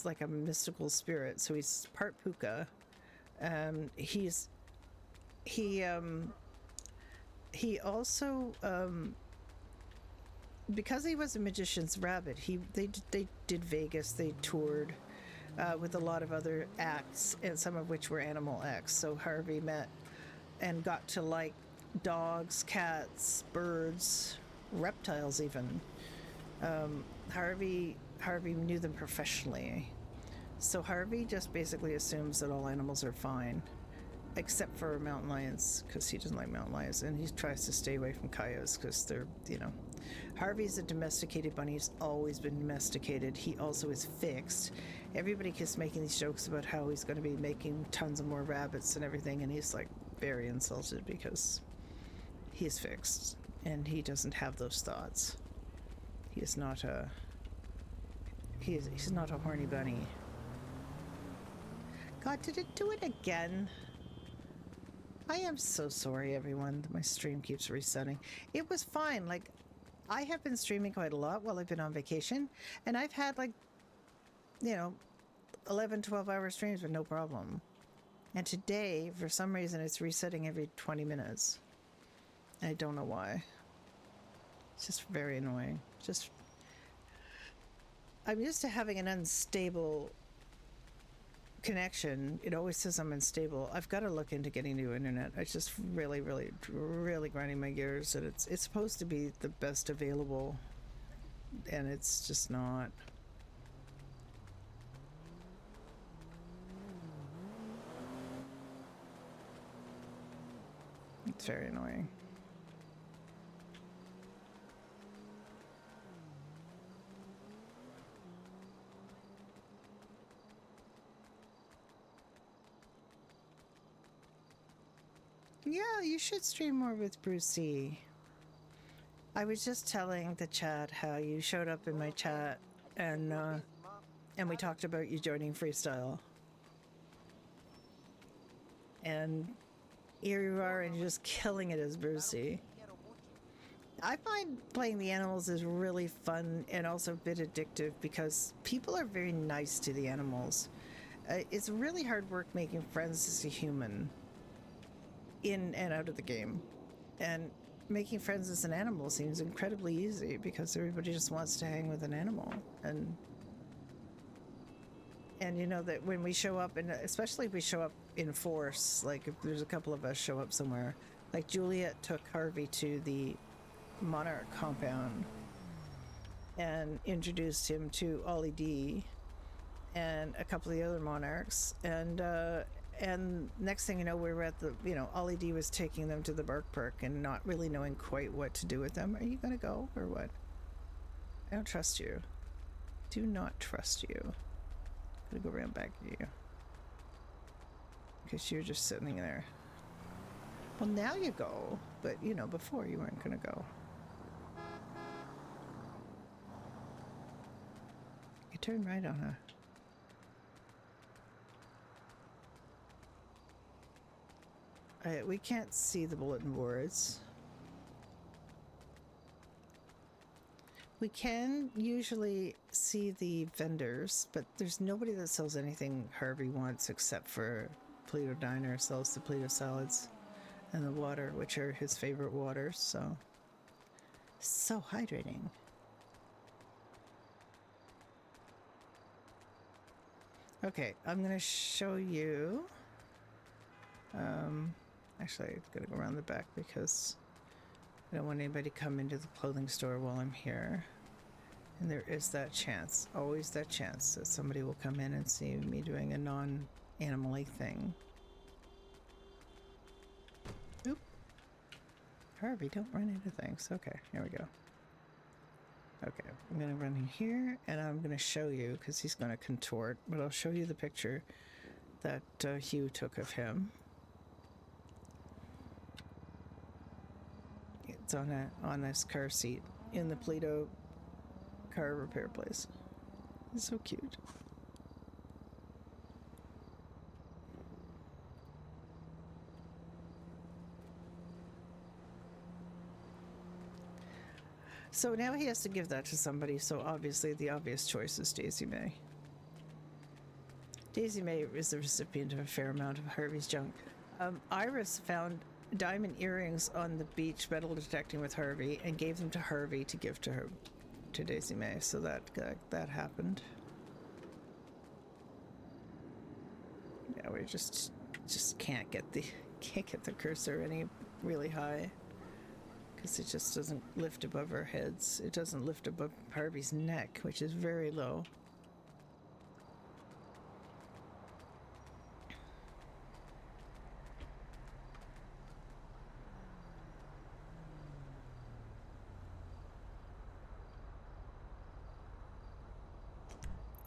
he's like a mystical spirit, so he's part Púca. He also because he was a magician's rabbit, they did Vegas, they toured with a lot of other acts, and some of which were animal acts. So Harvey met and got to like dogs, cats, birds, reptiles even. Harvey knew them professionally. So Harvey just basically assumes that all animals are fine, except for mountain lions, because he doesn't like mountain lions, and he tries to stay away from coyotes because they're, Harvey's a domesticated bunny. He's always been domesticated. He also is fixed. Everybody keeps making these jokes about how he's going to be making tons of more rabbits and everything, and he's like very insulted because he's fixed and he doesn't have those thoughts. He's not a horny bunny. God, did it do it again? I am so sorry, everyone. My stream keeps resetting. It was fine. Like, I have been streaming quite a lot while I've been on vacation, and I've had 11, 12-hour streams with no problem. And today, for some reason, it's resetting every 20 minutes. I don't know why. It's just very annoying. I'm used to having an unstable connection. It always says I'm unstable. I've got to look into getting new internet. It's just really grinding my gears that it's supposed to be the best available, and it's just not. It's very annoying. Yeah, you should stream more with Brucey. I was just telling the chat how you showed up in my chat, and we talked about you joining Freestyle. And here you are, and you're just killing it as Brucey. I find playing the animals is really fun and also a bit addictive because people are very nice to the animals. It's really hard work making friends as a human in and out of the game, and making friends as an animal seems incredibly easy because everybody just wants to hang with an animal. And you know that when we show up, and especially if we show up in force, like if there's a couple of us show up somewhere, like Juliet took Harvey to the Monarch compound and introduced him to Ollie D and a couple of the other monarchs, and next thing you know, we were at the, Ollie D was taking them to the Bark Park and not really knowing quite what to do with them. Are you gonna go or what? I don't trust you. Do not trust you. I'm gonna go around back to you because you're just sitting there. Well, now you go, but before you weren't gonna go. You turn right on her. We can't see the bulletin boards. We can usually see the vendors, but there's nobody that sells anything Harvey wants except for Polito Diner sells the Polito salads and the water, which are his favorite waters, so hydrating. Okay, I'm gonna show you. Actually, I'm gonna go around the back because I don't want anybody to come into the clothing store while I'm here. And there is that chance, always that chance, that somebody will come in and see me doing a non-animal-y thing. Oop. Harvey, don't run into things. Okay, here we go. Okay, I'm gonna run in here and I'm gonna show you, because he's gonna contort, but I'll show you the picture that Hugh took of him. It's on this car seat in the Polito car repair place. It's so cute. So now he has to give that to somebody, so obviously the obvious choice is Daisy May. Daisy May is the recipient of a fair amount of Harvey's junk. Iris found diamond earrings on the beach metal detecting with Harvey and gave them to Harvey to give to her, to Daisy May. So that happened. Yeah, we just can't get the cursor any really high because it just doesn't lift above our heads. It doesn't lift above Harvey's neck, which is very low.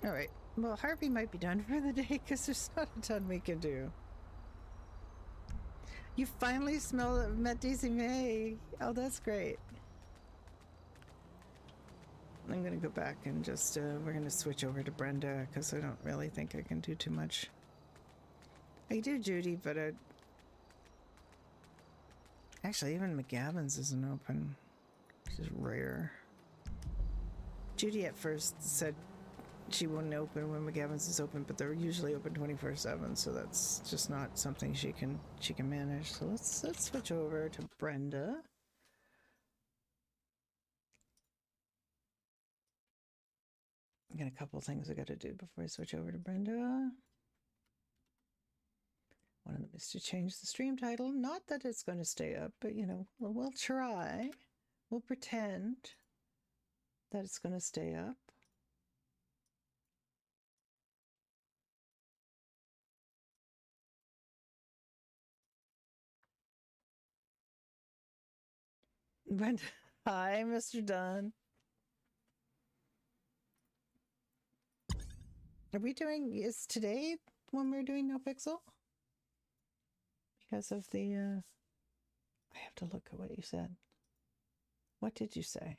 All right. Well, Harvey might be done for the day because there's not a ton we can do. You finally met Daisy May. Oh, that's great. I'm going to go back and just, we're going to switch over to Brenda because I don't really think I can do too much. I do Judy, but actually even McGavin's isn't open, which is rare. Judy at first said she wouldn't open when McGavin's is open, but they're usually open 24/7, so that's just not something she can manage. So let's switch over to Brenda. I got a couple things I got to do before I switch over to Brenda. One of them is to change the stream title. Not that it's going to stay up, but you know, we'll try. We'll pretend that it's going to stay up. Brenda, hi, Mr. Dunn. Are we doing, is today when we're doing No Pixel? Because of the, I have to look at what you said. What did you say?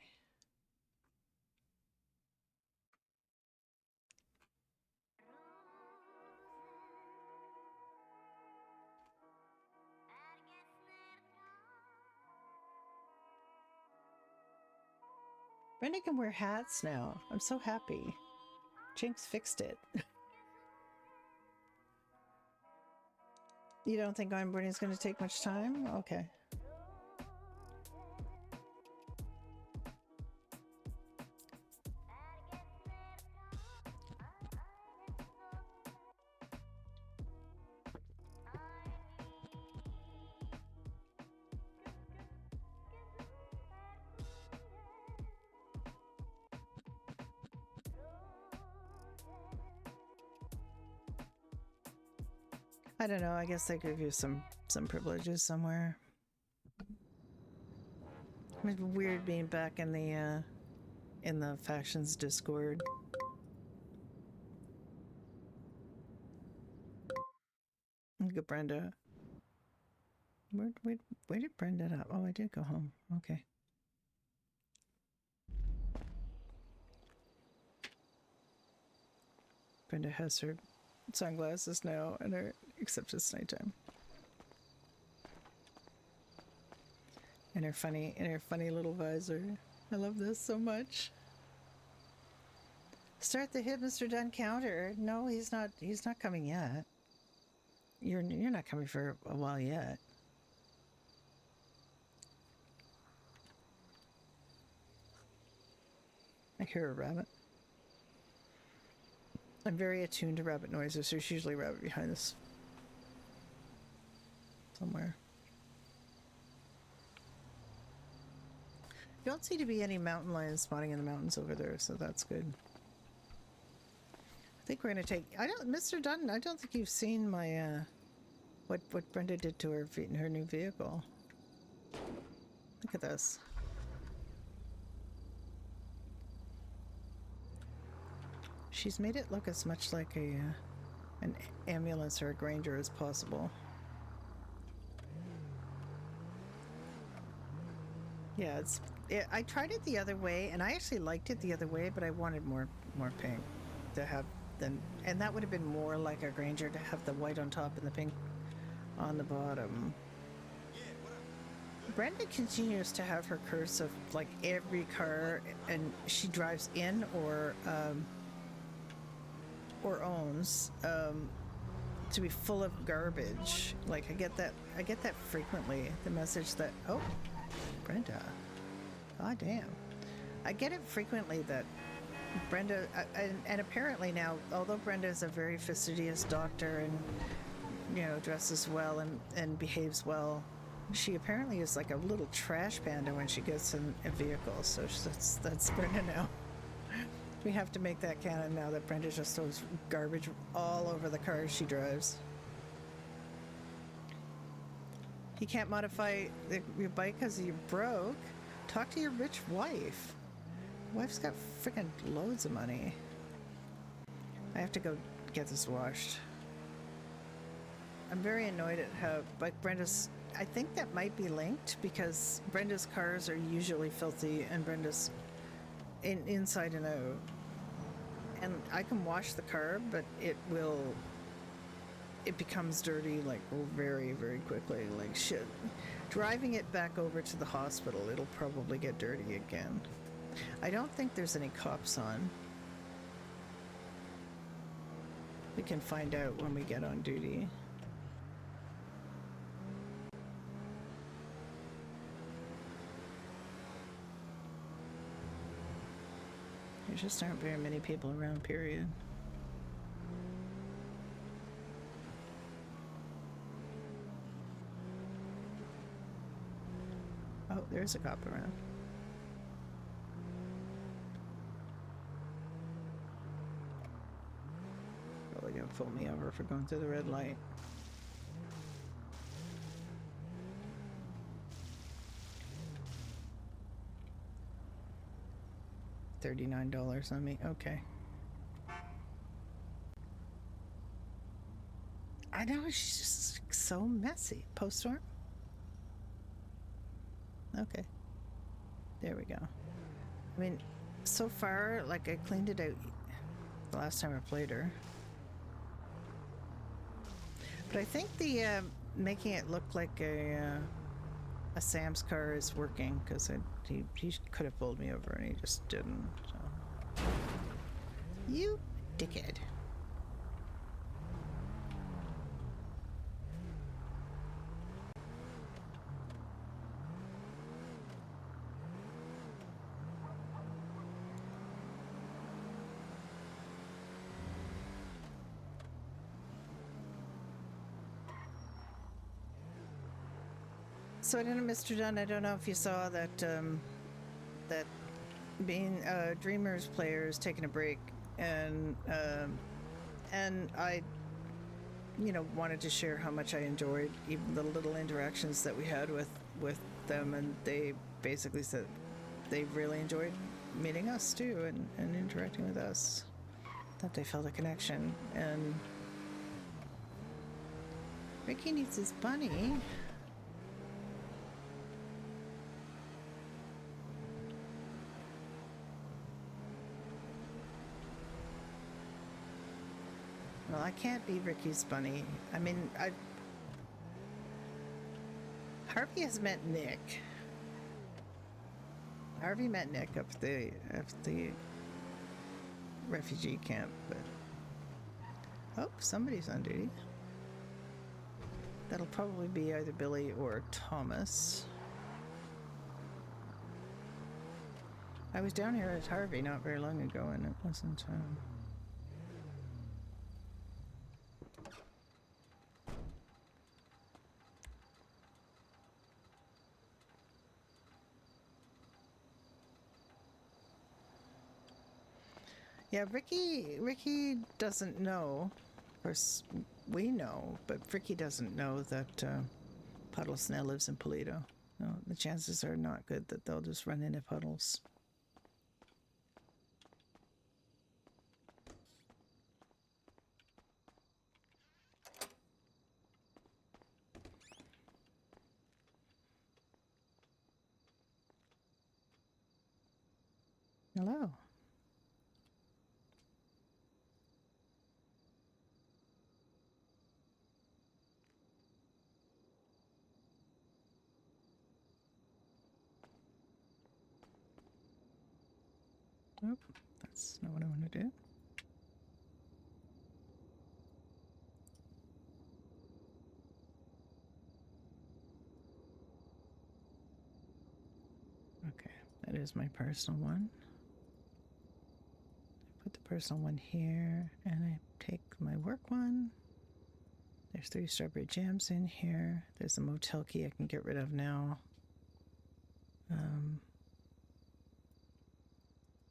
Brenda can wear hats now. I'm so happy. Jinx fixed it. You don't think onboarding is going to take much time? Okay. I don't know. I guess they give you some privileges somewhere. It's weird being back in the factions Discord. Look at Brenda. Where did Brenda up? Oh, I did go home. Okay. Brenda has her sunglasses now, and her except it's nighttime. And her funny little visor. I love this so much. Start the hit Mr. Dunn counter. No, he's not coming yet. You're not coming for a while yet. I hear a rabbit. I'm very attuned to rabbit noises. There's usually a rabbit behind this somewhere. Don't seem to be any mountain lions spawning in the mountains over there, so that's good. I think we're gonna take. Mr. Dunn. I don't think you've seen my what Brenda did to her new vehicle. Look at this. She's made it look as much like an ambulance or a Granger as possible. Yeah, I tried it the other way, and I actually liked it the other way, but I wanted more pink to have and that would have been more like a Granger to have the white on top and the pink on the bottom. Brenda continues to have her curse of like every car, and she drives in or or owns to be full of garbage. Like I get that frequently. The message that, oh, Brenda, god damn, I get it frequently that Brenda, and apparently now, although Brenda is a very fastidious doctor and, you know, dresses well and behaves well, she apparently is like a little trash panda when she gets in a vehicle. So that's Brenda now. We have to make that canon now that Brenda just throws garbage all over the cars she drives. You can't modify your bike because you're broke? Talk to your rich wife. Wife's got freaking loads of money. I have to go get this washed. I'm very annoyed at how, like, Brenda's, I think that might be linked because Brenda's cars are usually filthy and Brenda's inside and out. And I can wash the car, but it becomes dirty like very, very quickly. Like shit. Driving it back over to the hospital, it'll probably get dirty again. I don't think there's any cops on. We can find out when we get on duty. There just aren't very many people around, period. Oh, there's a cop around. Probably gonna pull me over for going through the red light. $39 on me. Okay. I know, she's just so messy. Post-storm? Okay. There we go. I mean, so far, like, I cleaned it out the last time I played her. But I think the making it look like a Sam's car is working, because he could have pulled me over and he just didn't. So. You dickhead. So I don't know, Mr. Dunn, I don't know if you saw that that being Dreamers player is taking a break, and I, you know, wanted to share how much I enjoyed even the little interactions that we had with them, and they basically said they really enjoyed meeting us too and interacting with us, that they felt a connection. And Ricky needs his bunny. Well, I can't be Ricky's bunny. I mean, Harvey has met Nick. Harvey met Nick up the refugee camp, but oh, somebody's on duty. That'll probably be either Billy or Thomas. I was down here at Harvey not very long ago, and it wasn't. Yeah, Ricky doesn't know. Of course, we know, but Ricky doesn't know that Puddles now lives in Polito. No, the chances are not good that they'll just run into Puddles. Hello. Nope, that's not what I want to do. is my personal one. I put the personal one here, and I take my work one. There's 3 strawberry jams in here. There's a motel key I can get rid of now.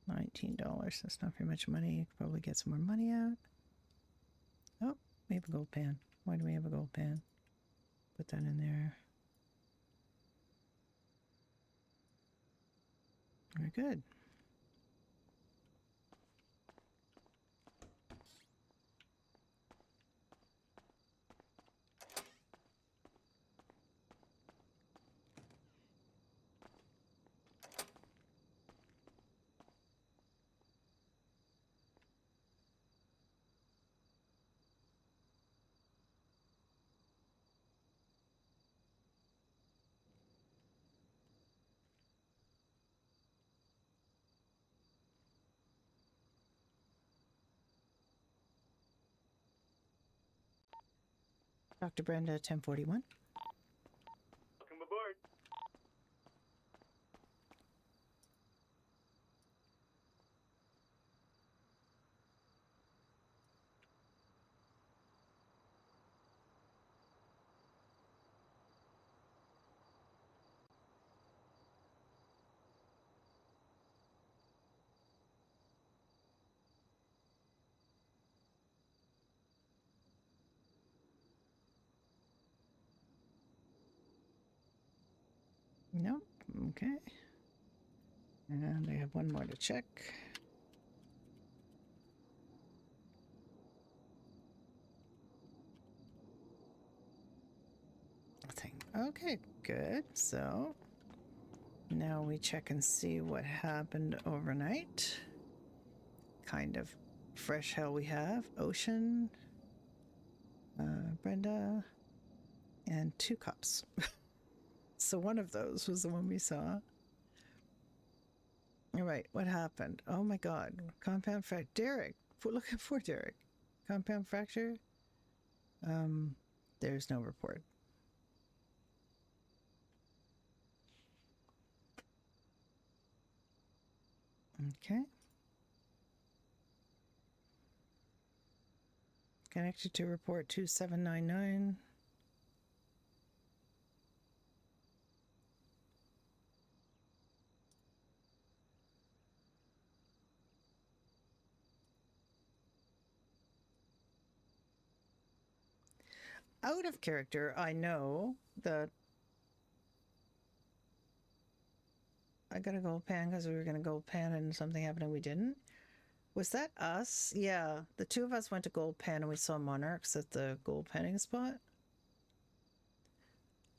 $19. That's not very much money. You could probably get some more money out. Oh, we have a gold pan. Why do we have a gold pan? Put that in there. Very good. Dr. Brenda, 1041. Welcome aboard. Nope. Okay. And I have one more to check. Nothing. Okay, good. So now we check and see what happened overnight. Kind of fresh hell we have. Ocean, Brenda, and 2 cops. So one of those was the one we saw. All right, what happened? Oh my God. Compound fracture. Derek. Looking for Derek. Compound fracture. There's no report. Okay. Connected to report 2799. Out of character, I know that I got a gold pan because we were going to gold pan and something happened and we didn't. Was that us? Yeah, the 2 of us went to gold pan and we saw monarchs at the gold panning spot.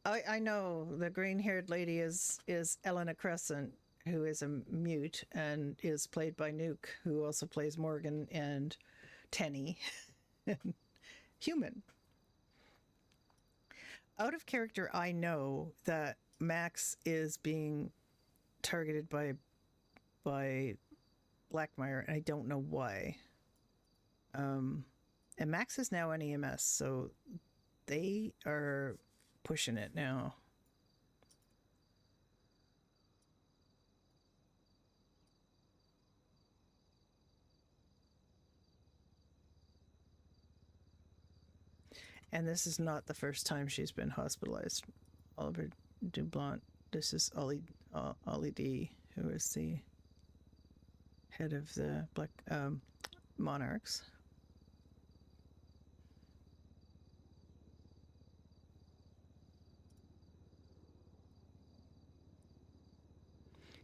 I know the green-haired lady is Elena Crescent, who is a mute and is played by Nuke, who also plays Morgan and Tenny. Human. Out of character, I know that Max is being targeted by Blackmire, and I don't know why. And Max is now an EMS, so they are pushing it now. And this is not the first time she's been hospitalized. Oliver Dublanc. This is Ollie D, who is the head of the Black Monarchs.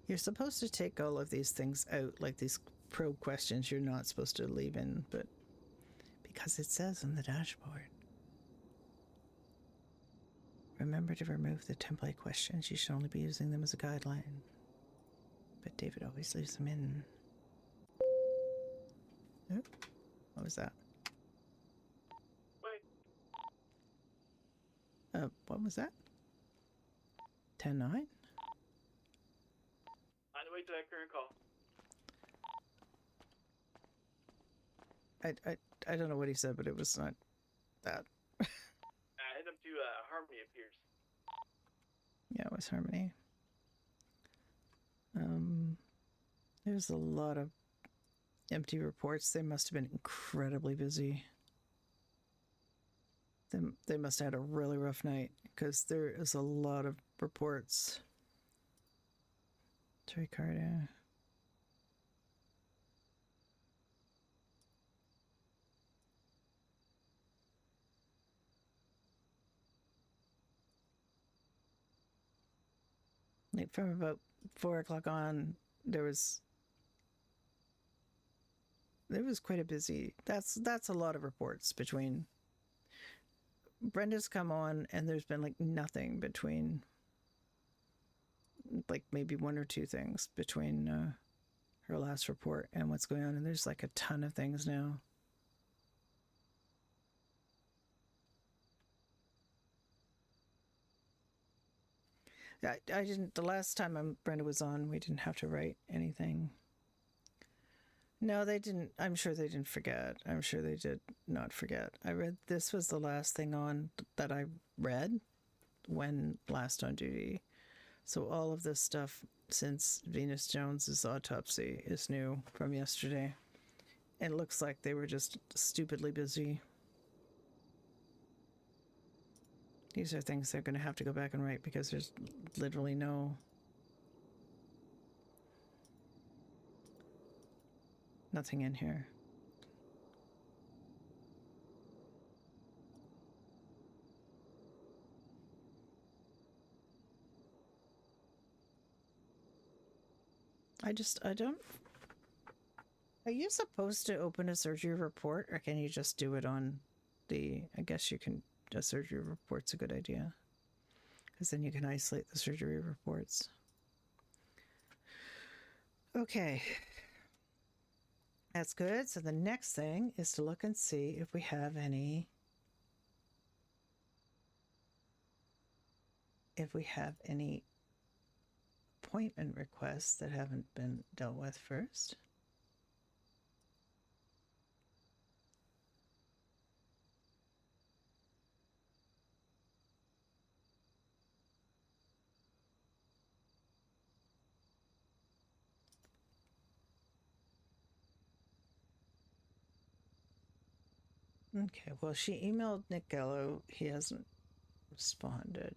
You're supposed to take all of these things out, like these probe questions you're not supposed to leave in, but because it says on the dashboard. Remember to remove the template questions. You should only be using them as a guideline. But David always leaves them in. Oh, what was that? Wait. What was that? 10-9? On the way to that current call. I don't know what he said, but it was not that. Hit him to Harvey appears. Yeah, it was Harmony. There's a lot of empty reports. They must have been incredibly busy. They must have had a really rough night because there is a lot of reports. Tricardia. Like from about 4 o'clock on, it was quite a busy. That's a lot of reports between. Brenda's come on, and there's been like nothing between. Like maybe one or two things between her last report and what's going on, and there's like a ton of things now. I didn't. The last time Brenda was on, we didn't have to write anything. No, they didn't. I'm sure they didn't forget. I'm sure they did not forget. I read this was the last thing on that I read when last on duty. So all of this stuff since Venus Jones's autopsy is new from yesterday. And it looks like they were just stupidly busy. These are things they're going to have to go back and write because there's literally nothing in here. I don't. Are you supposed to open a surgery report, or can you just do it on the? I guess you can. A surgery report's a good idea, because then you can isolate the surgery reports. Okay. That's good. So the next thing is to look and see if we have any. If we have any appointment requests that haven't been dealt with first. Okay, well, she emailed Nick Gallo. He hasn't responded.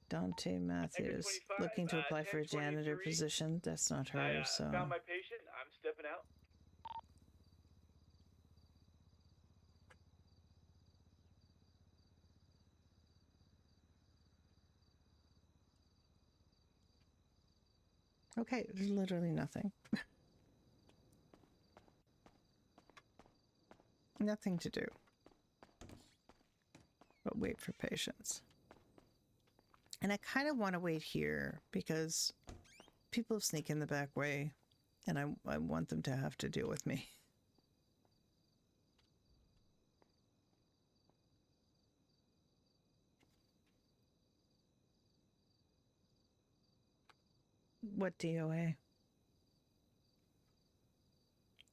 Dante Matthews, looking to apply for a janitor position. That's not her, so. Found my patient. I'm stepping out. Okay, there's literally nothing. Nothing to do. But wait for patients. And I kind of want to wait here because people sneak in the back way, and I want them to have to deal with me. What DOA?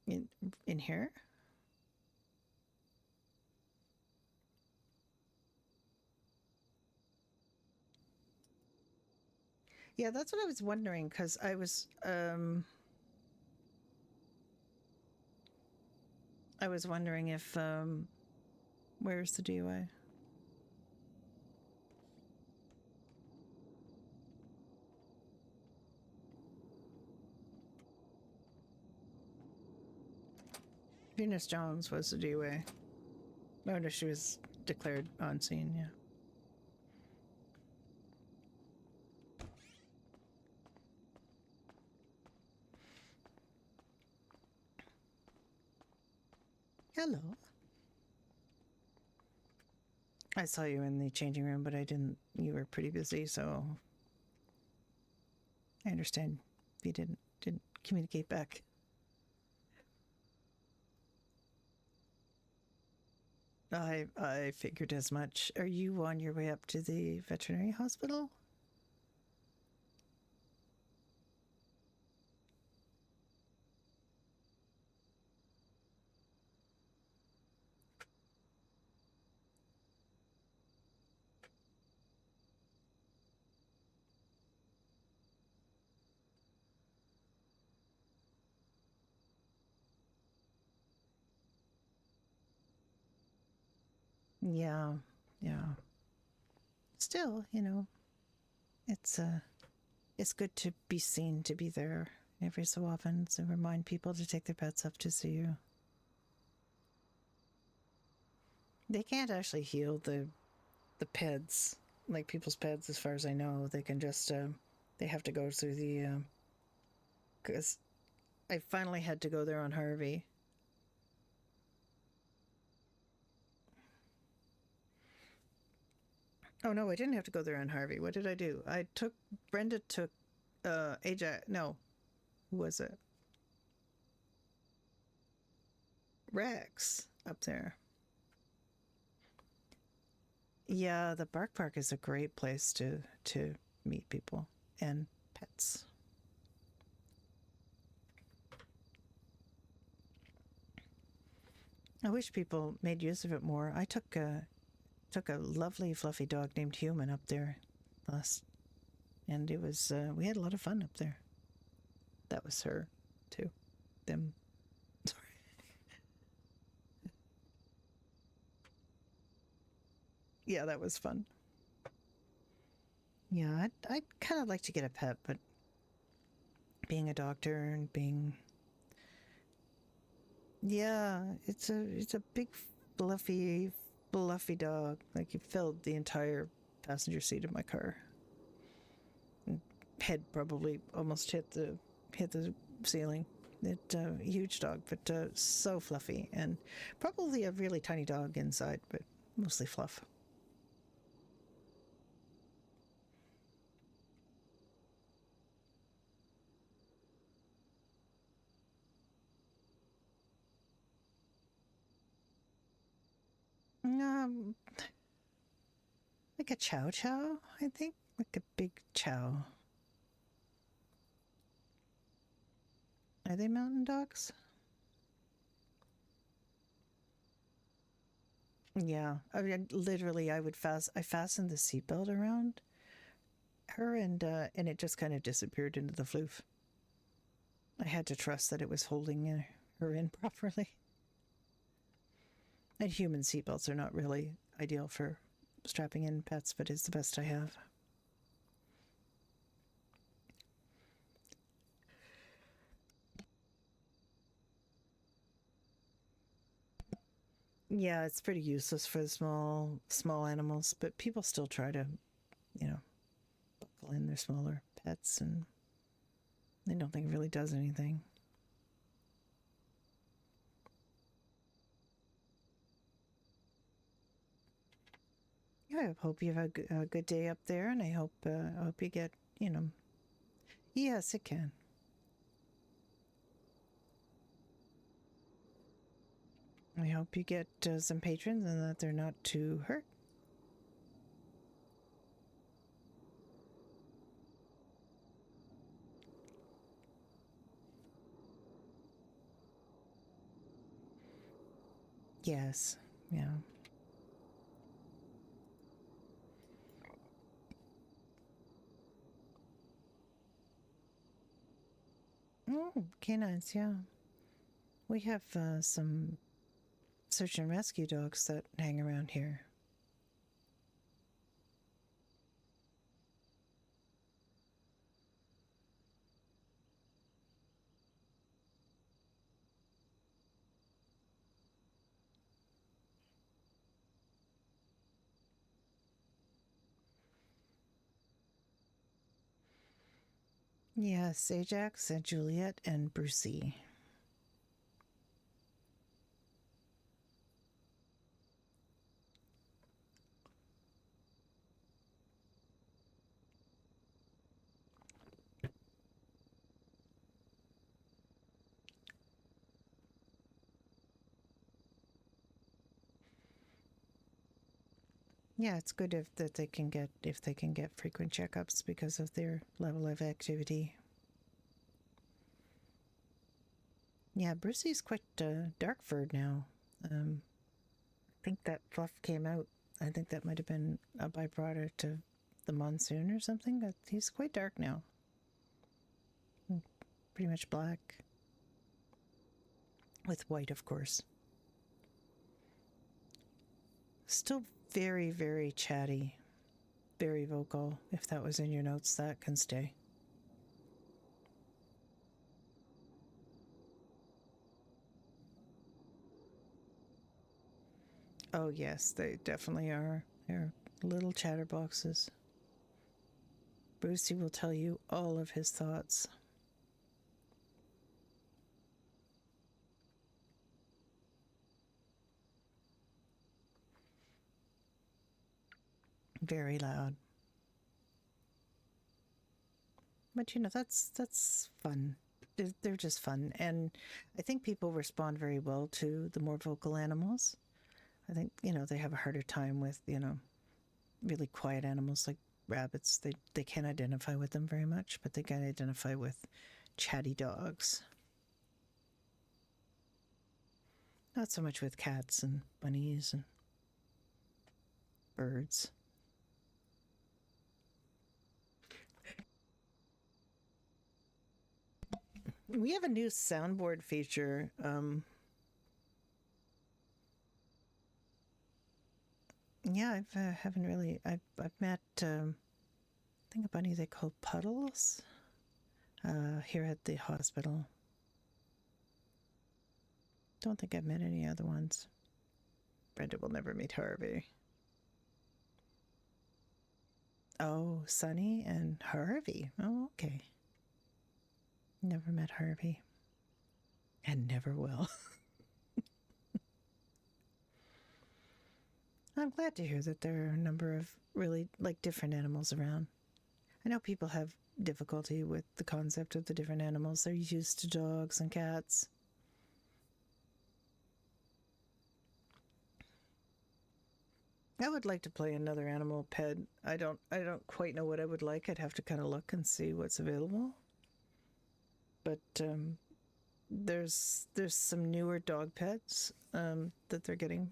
In here? Yeah, that's what I was wondering, because I was wondering if where's the DOA? Venus Jones was the DOA. Oh no, she was declared on scene, yeah. Hello. I saw you in the changing room, but I didn't. You were pretty busy, so I understand you didn't communicate back. I figured as much. Are you on your way up to the veterinary hospital? Yeah, yeah. Still, it's good to be seen, to be there every so often, to remind people to take their pets up to see you. They can't actually heal the peds, like people's peds, as far as I know. They can just they have to go through the because I finally had to go there on Harvey. Oh no, I didn't have to go there on Harvey. What did I do? Brenda took Ajax. No, who was it? Rex up there. Yeah, the Bark Park is a great place to meet people and pets. I wish people made use of it more. I took a lovely fluffy dog named Human up there last, and it was we had a lot of fun up there. That was her too. Them. Sorry. Yeah, that was fun. Yeah, I'd kind of like to get a pet, but being a doctor and being, yeah, it's a big fluffy dog. Like, he filled the entire passenger seat of my car. Head probably almost hit the ceiling. It huge dog, but so fluffy, and probably a really tiny dog inside, but mostly fluff. Um, like a chow chow, I think, like a big chow. Are they mountain dogs? Yeah, I mean, literally, I fastened the seatbelt around her, and it just kind of disappeared into the floof. I had to trust that it was holding her in properly. And human seatbelts are not really ideal for strapping in pets, but it's the best I have. Yeah, it's pretty useless for the small animals, but people still try to, buckle in their smaller pets, and they don't think it really does anything. Yeah, I hope you have a good day up there, and I hope you get, yes, it can. I hope you get some patrons and that they're not too hurt. Yes, yeah. Oh, canines, yeah. We have some search and rescue dogs that hang around here. Yes, Ajax and Juliet and Brucey. Yeah, it's good if they can get frequent checkups because of their level of activity. Yeah, Brucey's quite dark furred now. I think that fluff came out. I think that might have been a byproduct of the monsoon or something. But he's quite dark now. Pretty much black. With white, of course. Still very, very chatty, very vocal. If that was in your notes, that can stay. Oh, yes, they definitely are. They're little chatterboxes. Brucey will tell you all of his thoughts. Very loud. But you know, that's fun. They're just fun. And I think people respond very well to the more vocal animals. I think, you know, they have a harder time with, you know, really quiet animals like rabbits. They can't identify with them very much, but they can identify with chatty dogs. Not so much with cats and bunnies and birds. We have a new soundboard feature. Yeah, haven't really. I've met I think a bunny they call Puddles here at the hospital. Don't think I've met any other ones. Brenda will never meet Harvey. Oh, Sunny and Harvey. Oh, okay. Never met Harvey. And never will. I'm glad to hear that there are a number of really like different animals around. I know people have difficulty with the concept of the different animals. They're used to dogs and cats. I would like to play another animal pet. I don't quite know what I would like. I'd have to kind of look and see what's available. But there's some newer dog pets that they're getting.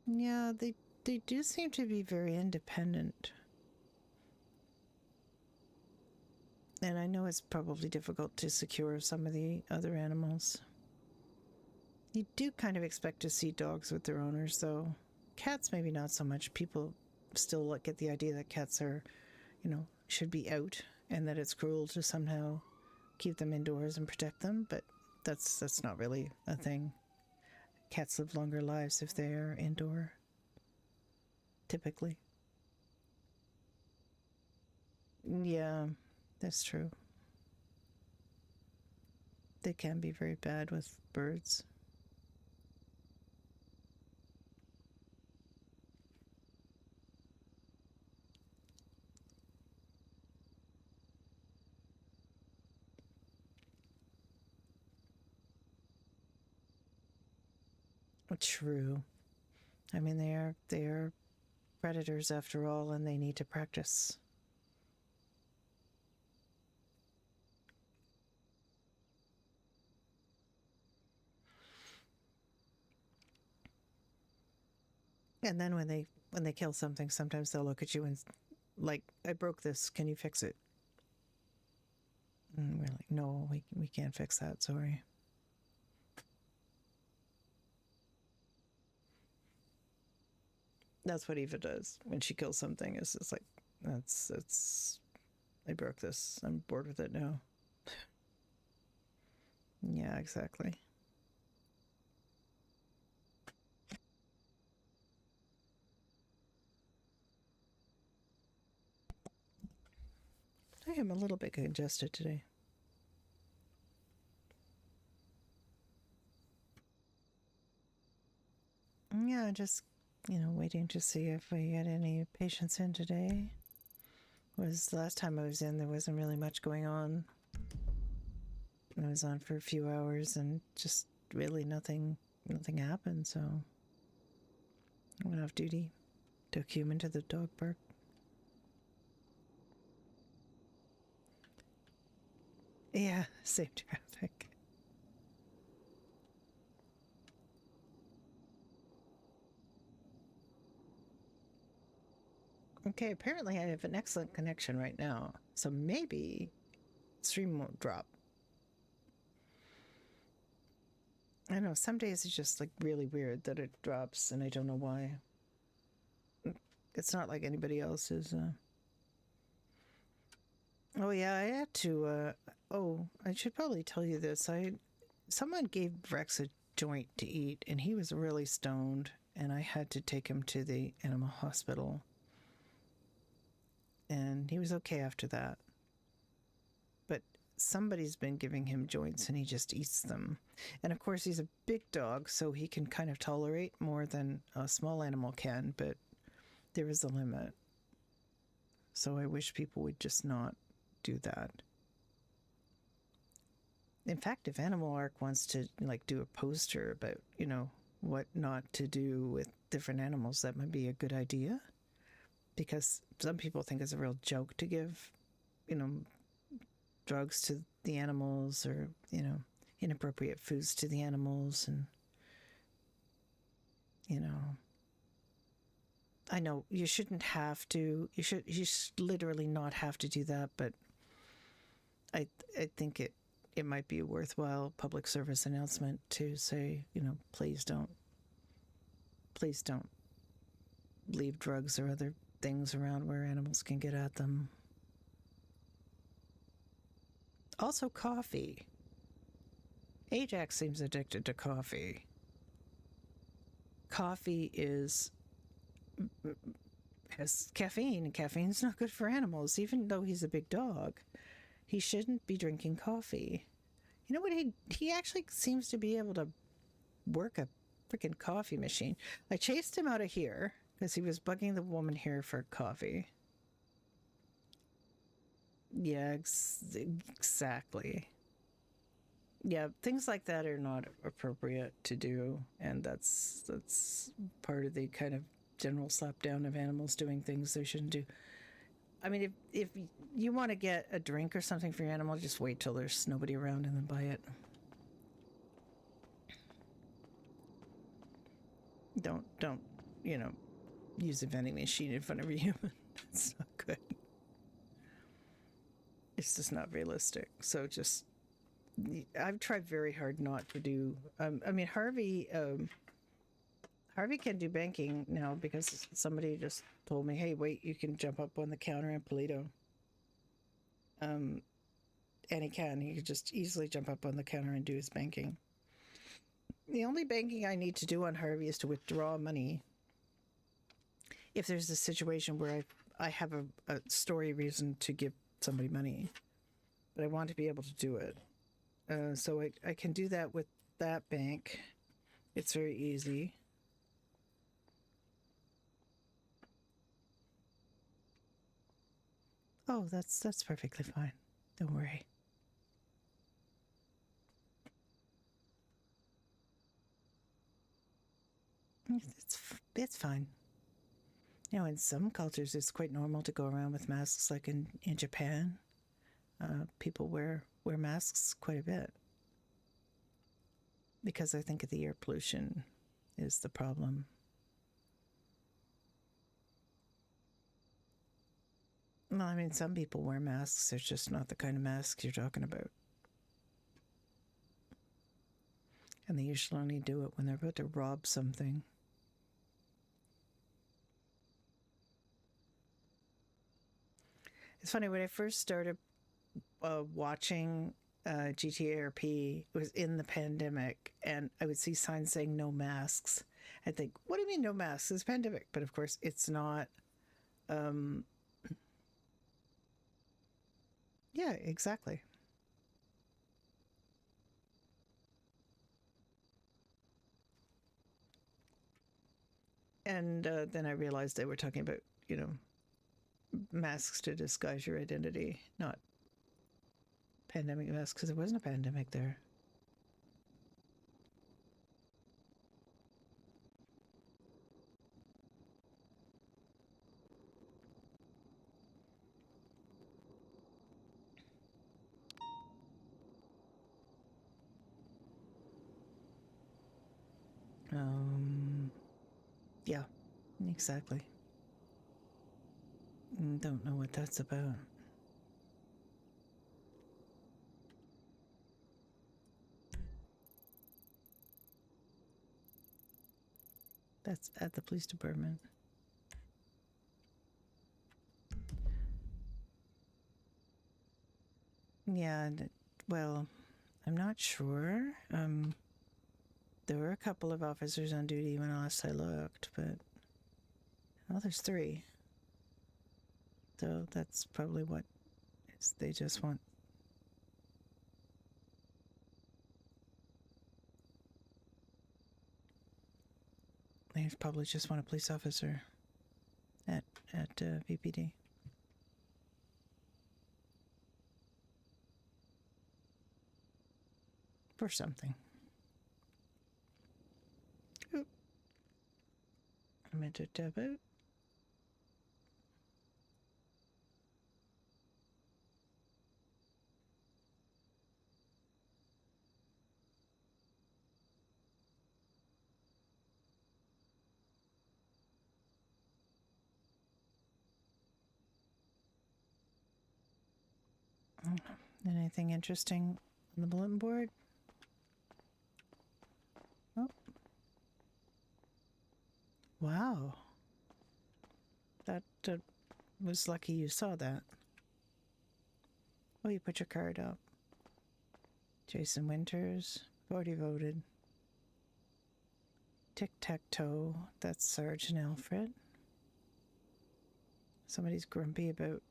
Yeah, they do seem to be very independent. And I know it's probably difficult to secure some of the other animals. You do kind of expect to see dogs with their owners, though. Cats, maybe not so much. People still get the idea that cats are, you know, should be out and that it's cruel to somehow keep them indoors and protect them, but that's not really a thing. Cats live longer lives if they're indoor, typically. Yeah, that's true. They can be very bad with birds. True. I mean, they are predators after all, and they need to practice. And then when they kill something, sometimes they'll look at you and like, I broke this. Can you fix it? And we're like, no, we can't fix that. Sorry. That's what Eva does when she kills something. Is it's like, that's I broke this. I'm bored with it now. Yeah, exactly. I am a little bit congested today. Yeah, just, you know, waiting to see if we had any patients in today. Was last time I was in, there wasn't really much going on. I was on for a few hours and just really nothing happened, so I went off duty. Took Human to the dog park. Yeah, same traffic. Okay, apparently I have an excellent connection right now, so maybe stream won't drop. I know some days it's just like really weird that it drops, and I don't know why. It's not like anybody else's. Oh yeah, I had to. Oh, I should probably tell you this. Someone gave Rex a joint to eat, and he was really stoned, and I had to take him to the animal hospital, and he was okay after that. But somebody's been giving him joints, and he just eats them. And of course, he's a big dog, so he can kind of tolerate more than a small animal can, but there is a limit. So I wish people would just not do that. In fact, if Animal Arc wants to like do a poster about, what not to do with different animals, that might be a good idea. Because some people think it's a real joke to give, drugs to the animals, or, inappropriate foods to the animals. And, I know you shouldn't have to, you should literally not have to do that, but I think it might be a worthwhile public service announcement to say, please don't leave drugs or other things around where animals can get at them. Also, coffee. Ajax seems addicted to coffee. Coffee has caffeine, and caffeine's not good for animals. Even though he's a big dog, he shouldn't be drinking coffee. You know what? He actually seems to be able to work a freaking coffee machine. I chased him out of here because he was bugging the woman here for coffee. Yeah, exactly. Yeah, things like that are not appropriate to do, and that's part of the kind of general slapdown of animals doing things they shouldn't do. I mean, if you want to get a drink or something for your animal, just wait till there's nobody around and then buy it. Don't use a vending machine in front of a human. It's not good. It's just not realistic. So I've tried very hard not to do. I mean, Harvey can do banking now because somebody just told me, "Hey, wait, you can jump up on the counter in Polito." And he could just easily jump up on the counter and do his banking. The only banking I need to do on Harvey is to withdraw money if there's a situation where I have a story reason to give somebody money, but I want to be able to do it. So I can do that with that bank. It's very easy. Oh, that's perfectly fine. Don't worry. It's fine. In some cultures, it's quite normal to go around with masks, like in Japan. People wear masks quite a bit because I think the air pollution is the problem. Well, I mean, some people wear masks. It's just not the kind of masks you're talking about. And they usually only do it when they're about to rob something. It's funny, when I first started watching GTARP, it was in the pandemic, and I would see signs saying no masks. I'd think, what do you mean no masks? It's a pandemic. But of course, it's not. Yeah, exactly. And then I realized they were talking about, masks to disguise your identity, not pandemic masks, because there wasn't a pandemic there. Yeah, exactly. Don't know what that's about. That's at the police department. Yeah, well, I'm not sure. There were a couple of officers on duty when last I looked, but there's 3. So that's probably what they just want. They probably just want a police officer at VPD. For something. Oop. I meant to tab out. Anything interesting on the bulletin board? Oh. Wow. That was lucky you saw that. Oh, you put your card up. Jason Winters. Already voted. Tic-tac-toe. That's Sergeant Alfred. Somebody's grumpy about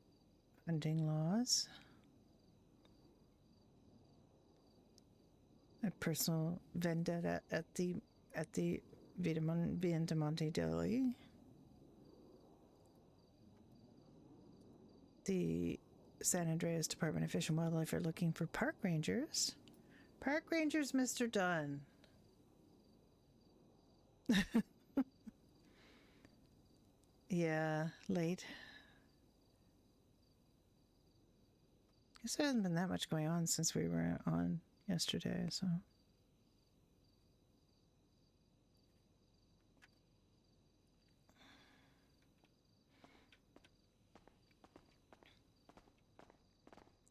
hunting laws. A personal vendetta at the Vidamonte Deli. The San Andreas Department of Fish and Wildlife are looking for park rangers. Park rangers, Mr. Dunn. Yeah, late. Guess there hasn't been that much going on since we were on yesterday, so.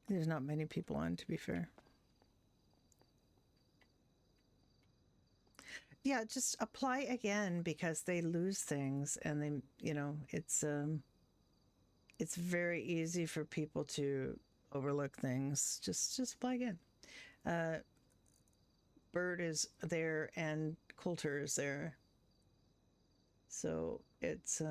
There's not many people on, to be fair. Yeah, just apply again because they lose things and they, it's very easy for people to overlook things. Just apply again. Bird is there and Coulter is there. So it's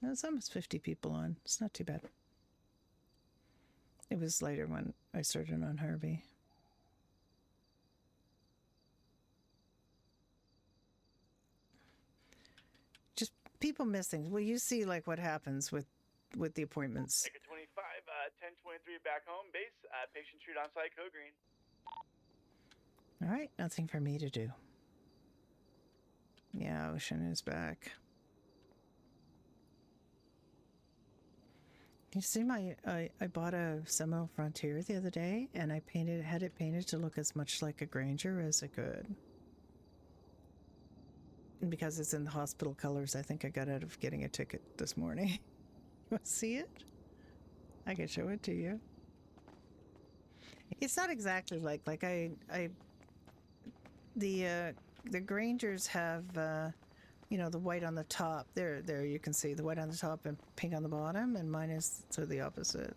it's almost 50 people on. It's not too bad. It was later when I started on Harvey. Just people miss things. Well, you see like what happens with the appointments. Ticket 25, 1023 back home base, Patient Street on site, code green. All right, nothing for me to do. Yeah, Ocean is back. You see I bought a Seminole Frontier the other day and I had it painted to look as much like a Granger as it could. And because it's in the hospital colors, I think I got out of getting a ticket this morning. You want to see it? I can show it to you. It's not exactly like the Grangers have the white on the top. There you can see the white on the top and pink on the bottom, and mine is sort of the opposite.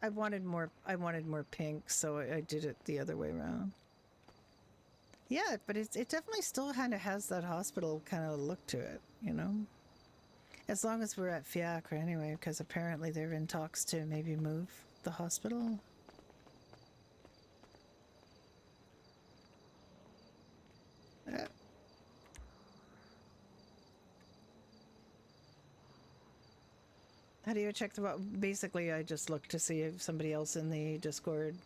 I wanted more pink, so I did it the other way around. Yeah, but it definitely still kind of has that hospital kind of look to it, As long as we're at Fiacre anyway, because apparently they're in talks to maybe move the hospital. How do you check basically I just look to see if somebody else in the Discord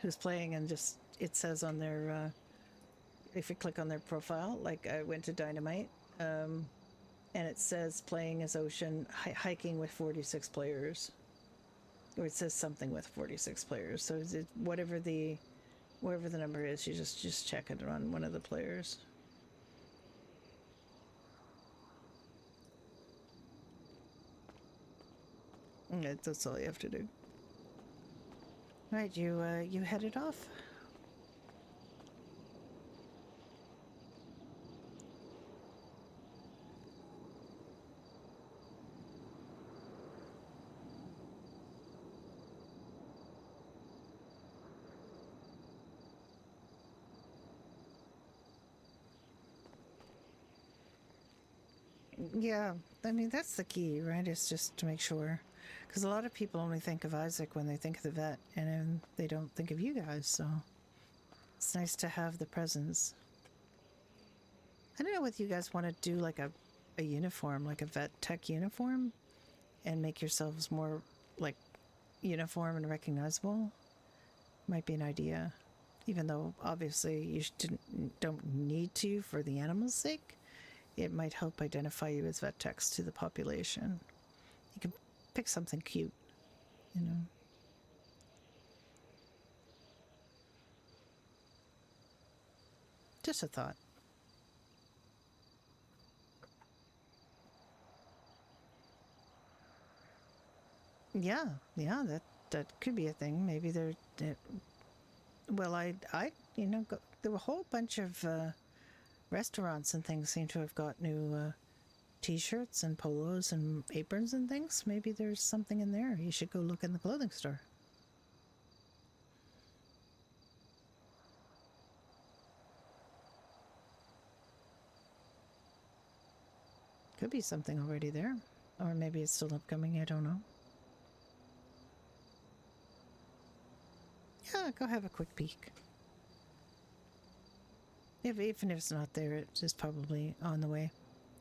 who's playing, and just it says on their if you click on their profile, like I went to Dynamite and it says playing as Ocean hiking with 46 players. or it says something with 46 players. So is it whatever the number is, you just check it on one of the players. Yeah, that's all you have to do. Right, you headed off. Yeah, I mean, that's the key, right? It's just to make sure. Because a lot of people only think of Isaac when they think of the vet, and they don't think of you guys, so it's nice to have the presence. I don't know whether you guys want to do like a uniform, like a vet tech uniform, and make yourselves more like uniform and recognizable. Might be an idea. Even though obviously you don't need to for the animal's sake, it might help identify you as vet techs to the population. You can pick something cute, you know. Just a thought. Yeah, that could be a thing. Maybe well, there were a whole bunch of restaurants and things seem to have got new t-shirts and polos and aprons and things. Maybe there's something in there. You should go look in the clothing store. Could be something already there. Or maybe it's still upcoming, I don't know. Yeah, go have a quick peek. Even if it's not there, it's just probably on the way.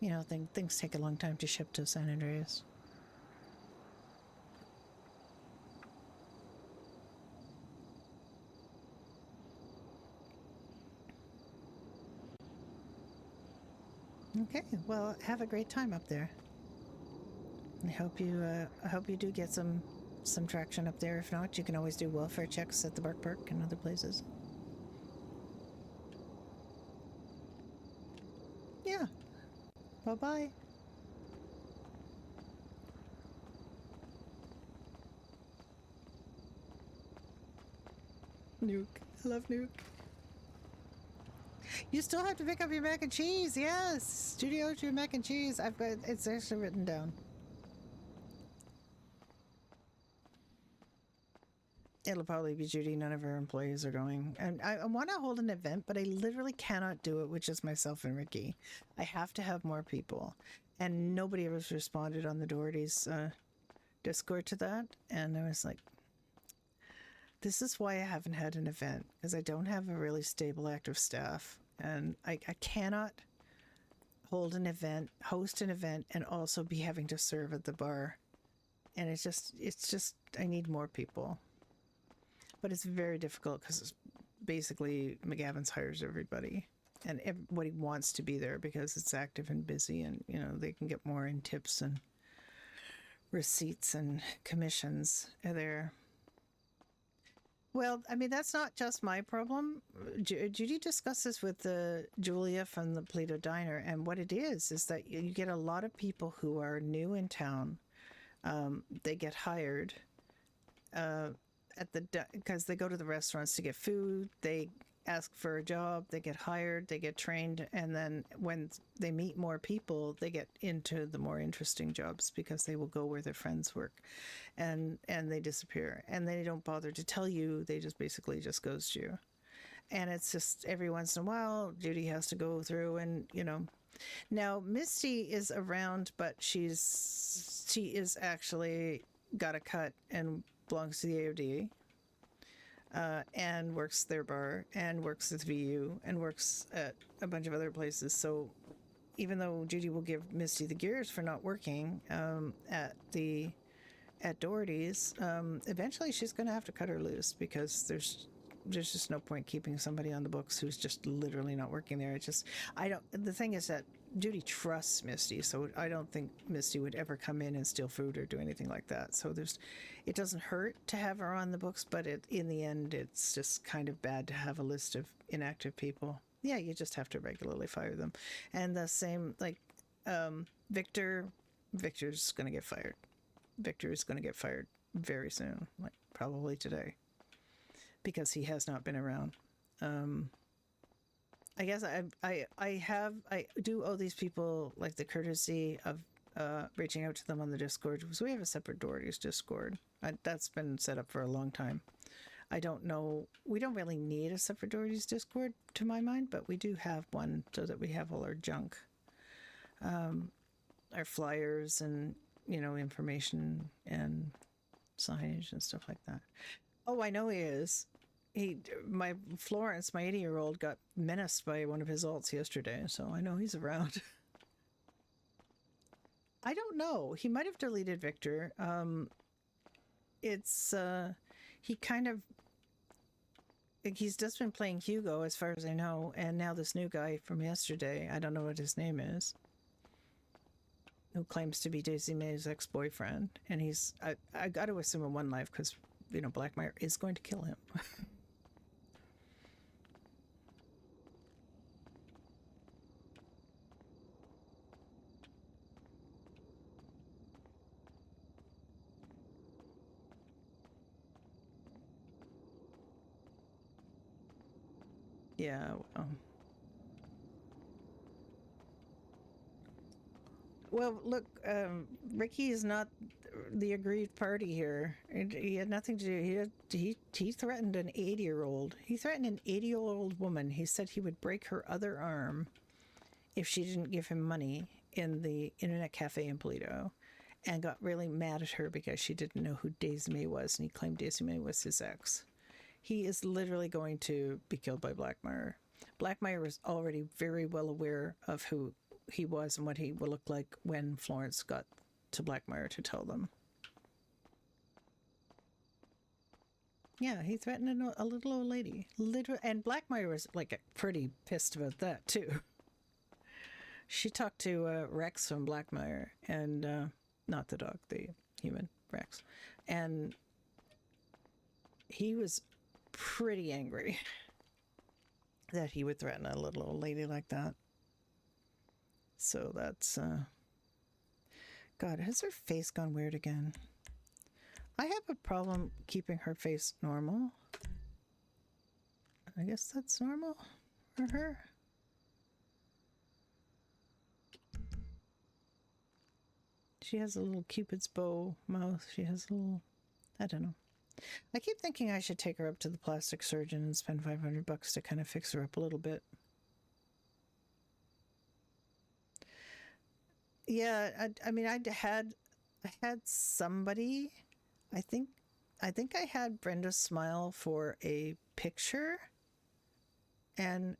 You know, things take a long time to ship to San Andreas. Okay, well, have a great time up there. I hope you do get some traction up there. If not, you can always do welfare checks at the Bark Park and other places. Yeah. Bye-bye. Nuke. I love Nuke. You still have to pick up your mac and cheese. Yes. Studio your mac and cheese. It's actually written down. It'll probably be Judy. None of her employees are going. And I want to hold an event, but I literally cannot do it with just myself and Ricky. I have to have more people. And nobody ever responded on the Doherty's Discord to that. And I was like, this is why I haven't had an event, because I don't have a really stable active staff. And I cannot host an event, and also be having to serve at the bar. And it's just, I need more people. But it's very difficult because basically McGavin's hires everybody, and everybody wants to be there because it's active and busy, and you know they can get more in tips and receipts and commissions there. Well, I mean that's not just my problem. Judy discussed this with Julia from the Plato Diner, and what it is that you get a lot of people who are new in town. They get hired. Because they go to the restaurants to get food, they ask for a job, they get hired, they get trained, and then when they meet more people, they get into the more interesting jobs because they will go where their friends work, and they disappear, and they don't bother to tell you. They just basically just ghost you, and it's just every once in a while Judy has to go through and Now Misty is around, but she is actually got a cut and belongs to the AOD, and works their bar, and works at the VU, and works at a bunch of other places. So even though Judy will give Misty the gears for not working at Doherty's, eventually she's going to have to cut her loose, because there's just no point keeping somebody on the books who's just literally not working there. The thing is that Judy trusts Misty, so I don't think Misty would ever come in and steal food or do anything like that. So it doesn't hurt to have her on the books, but in the end, it's just kind of bad to have a list of inactive people. Yeah, you just have to regularly fire them. And the same, like, Victor's going to get fired. Victor is going to get fired very soon, like probably today, because he has not been around. I guess I do owe these people like the courtesy of reaching out to them on the Discord, because we have a separate Doherty's Discord. That's been set up for a long time. I don't know. We don't really need a separate Doherty's Discord to my mind, but we do have one so that we have all our junk, our flyers and, information and signage and stuff like that. Oh, I know he is. Florence, my 80-year-old, got menaced by one of his alts yesterday, so I know he's around. I don't know. He might have deleted Victor. He kind of, he's just been playing Hugo as far as I know, and now this new guy from yesterday, I don't know what his name is, who claims to be Daisy May's ex-boyfriend, and I got to assume in one life, because, Blackmire is going to kill him. Yeah. Well, look, Ricky is not the aggrieved party here. He had nothing to do. He threatened an 80-year-old. He threatened an 80-year-old woman. He said he would break her other arm if she didn't give him money in the internet cafe in Polito, and got really mad at her because she didn't know who Daisy May was, and he claimed Daisy May was his ex. He is literally going to be killed by Blackmire. Blackmire was already very well aware of who he was and what he would look like when Florence got to Blackmire to tell them. Yeah, he threatened a little old lady. And Blackmire was like pretty pissed about that too. She talked to Rex from Blackmire, and not the dog, the human Rex, and he was pretty angry that he would threaten a little old lady like that. So that's God, has her face gone weird again? I have a problem keeping her face normal. I guess that's normal for her. She has a little Cupid's bow mouth. She has a little, I don't know. I keep thinking I should take her up to the plastic surgeon and spend $500 to kind of fix her up a little bit. Yeah, I mean, I had somebody. I think I had Brenda smile for a picture, and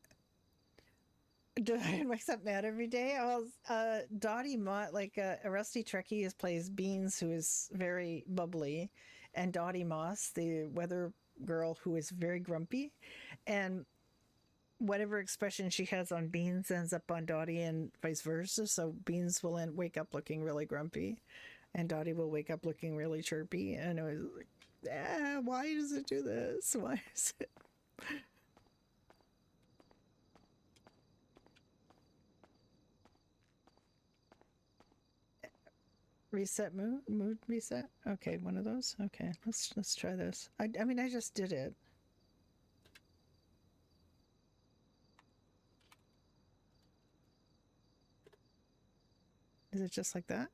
do I make up mad every day? I was Dottie Mott, like a Rusty Trekkie plays Beans, who is very bubbly, and Dottie Moss, the weather girl, who is very grumpy, and whatever expression she has on Beans ends up on Dottie and vice versa. So Beans will wake up looking really grumpy, and Dottie will wake up looking really chirpy. And it was like, why does it do this? Why is it? Reset mood reset. Okay, one of those. Okay, let's try this. I mean, I just did it. Is it just like that?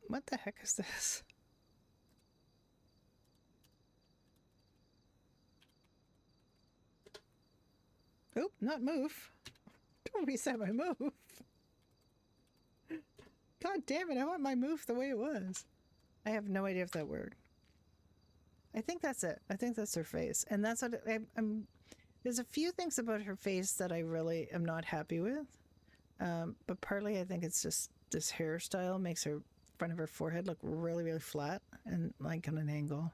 What the heck is this? Oop, not move. Don't reset my move. God damn it, I want my move the way it was. I have no idea if that worked. I think that's it. I think that's her face. And that's what I'm there's a few things about her face that I really am not happy with. But partly I think it's just this hairstyle makes her front of her forehead look really, really flat and like on an angle.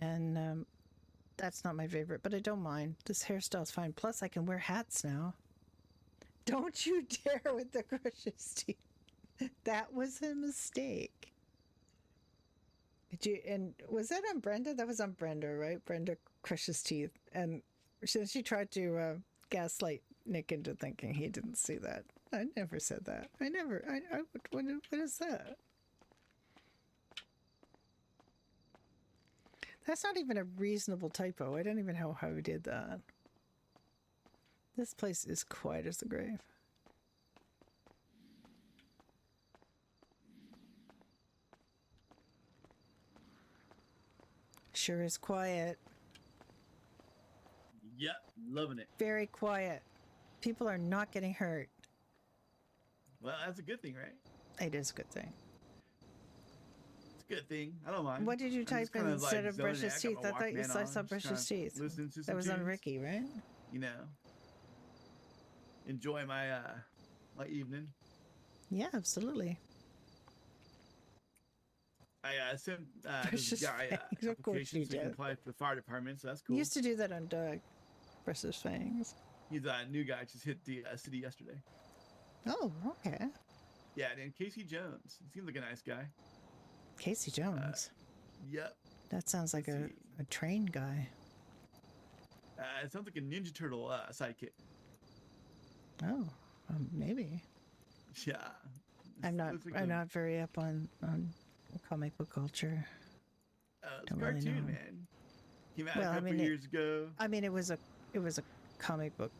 And That's not my favorite, but I don't mind. This hairstyle's fine. Plus, I can wear hats now. Don't you dare with the crushes teeth. That was a mistake. And was that on Brenda? That was on Brenda, right? Brenda crushes teeth. And she tried to gaslight Nick into thinking he didn't see that. I never said that. What is that? That's not even a reasonable typo. I don't even know how we did that. This place is quiet as the grave. Sure is quiet. Yep, loving it. Very quiet. People are not getting hurt. Well, that's a good thing, right? It is a good thing. It's a good thing. I don't mind. What did you type in instead of brush his teeth? I thought you saw brush his teeth. That was on Ricky, right? You know, enjoy my my evening. Yeah, absolutely. I sent this guy applications so he can apply for the fire department, so that's cool. You used to do that on Doug. Brush his fangs. He's a new guy, just hit the city yesterday. Oh, okay. Yeah, and Casey Jones. He seems like a nice guy. Casey Jones. Yep. That sounds like a train guy. It sounds like a Ninja Turtle sidekick. Oh, maybe. Yeah. I'm not very up on comic book culture. It's a cartoon, man. Came out a couple years ago. I mean, it was a comic book,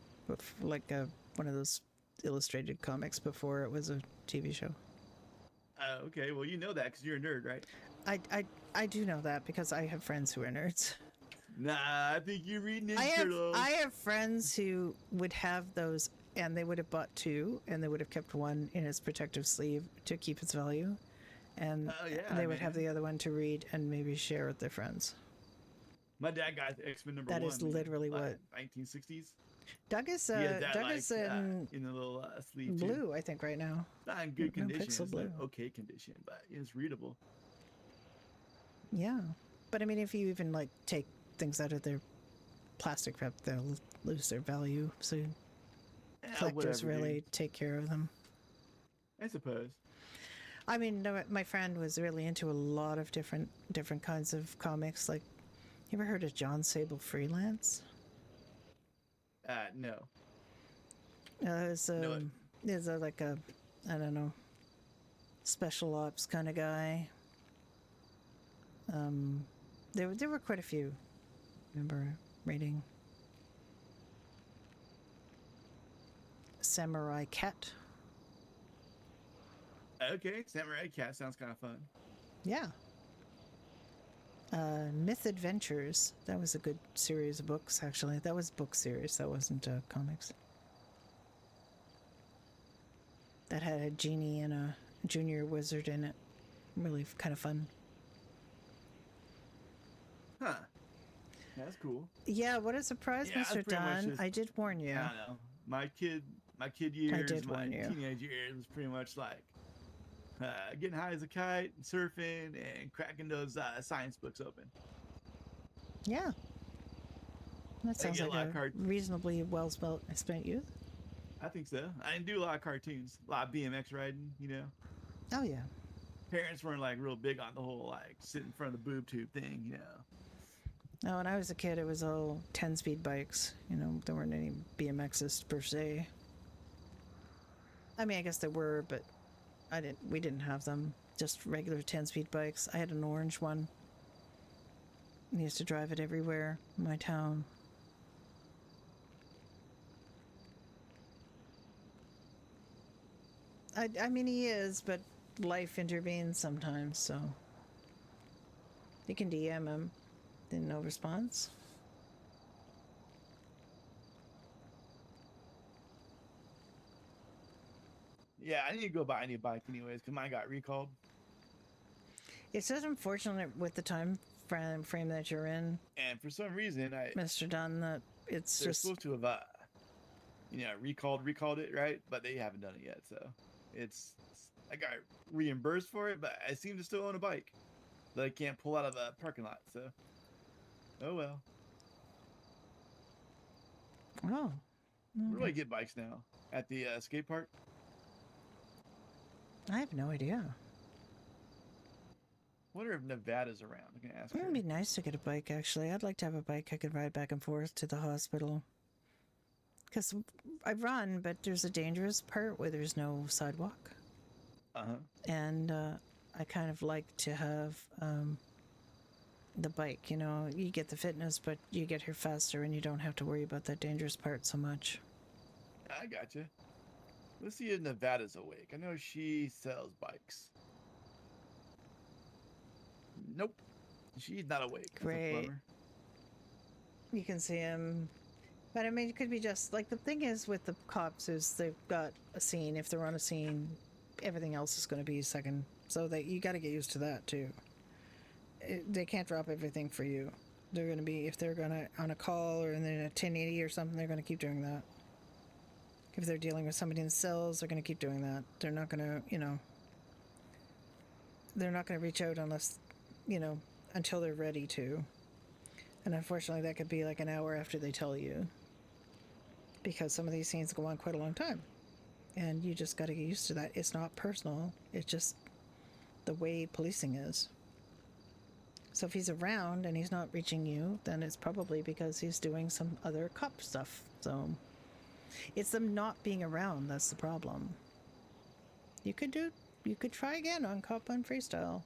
like one of those illustrated comics before it was a TV show. Okay, well, you know that because you're a nerd, right? I do know that because I have friends who are nerds. Nah, I think you read Ninja Turtles. I have friends who would have those, and they would have bought two, and they would have kept one in its protective sleeve to keep its value, and they would have the other one to read and maybe share with their friends. My dad got X-Men #1. That is literally what 1960s. Doug is in the little sleeve blue, too. I think, right now. Not in good condition. Pixel it's blue. like okay condition, but it's readable. Yeah, but I mean, if you even like take things out of their plastic wrap, they'll lose their value. So collectors really take care of them. I suppose. I mean, my friend was really into a lot of different kinds of comics. Like, you ever heard of John Sable Freelance? No. It's like a, I don't know, special ops kind of guy. There were quite a few. I remember reading Samurai Cat. Okay, Samurai Cat sounds kind of fun. Yeah. Myth Adventures. That was a good series of books, actually. That was book series. That wasn't comics. That had a genie and a junior wizard in it. Really kind of fun. Huh. That's cool. Yeah, what a surprise, Mr. Dunn. I did warn you. I don't know. My kid years, my warn you. teenage years was pretty much like getting high as a kite, and surfing, and cracking those science books open. Yeah. That sounds like a reasonably well spent youth. I think so. I didn't do a lot of cartoons, a lot of BMX riding, you know. Oh, yeah. Parents weren't like real big on the whole like sit in front of the boob tube thing, you know. No, when I was a kid, it was all 10-speed bikes. You know, there weren't any BMXs per se. I mean, I guess there were, but we didn't have them. Just regular 10-speed bikes. I had an orange one. I used to drive it everywhere in my town. I mean, he is, but life intervenes sometimes, so you can DM him. Then no response. Yeah, I need to go buy a new bike anyways, because mine got recalled. It's just unfortunate with the time frame that you're in. And for some reason, Mr. Dunn, that they're supposed to have, recalled it, right? But they haven't done it yet, so I got reimbursed for it, but I seem to still own a bike that I can't pull out of a parking lot, so oh well. Oh. Where do I get bikes now? At the skate park? I have no idea. Wonder if Nevada's around. I'm gonna ask It her. would be nice to get a bike, actually. I'd like to have a bike I could ride back and forth to the hospital. Because I run, but there's a dangerous part where there's no sidewalk. Uh-huh. And I kind of like to have the bike. You know, you get the fitness, but you get here faster and you don't have to worry about that dangerous part so much. I gotcha. Let's see if Nevada's awake. I know she sells bikes. Nope. She's not awake. That's a Great. bummer. You can see him. But I mean, it could be just like the thing is with the cops is they've got a scene. If they're on a scene, everything else is going to be second. So that you got to get used to that too. They can't drop everything for you. They're going to be, if they're going to on a call or in a 1080 or something, they're going to keep doing that. If they're dealing with somebody in cells, they're going to keep doing that. They're not going to, you know, they're not going to reach out unless, you know, until they're ready to. And unfortunately, that could be like an hour after they tell you. Because some of these scenes go on quite a long time. And you just got to get used to that. It's not personal. It's just the way policing is. So if he's around and he's not reaching you, then it's probably because he's doing some other cop stuff. So it's them not being around that's the problem. You could try again on Cop on Freestyle.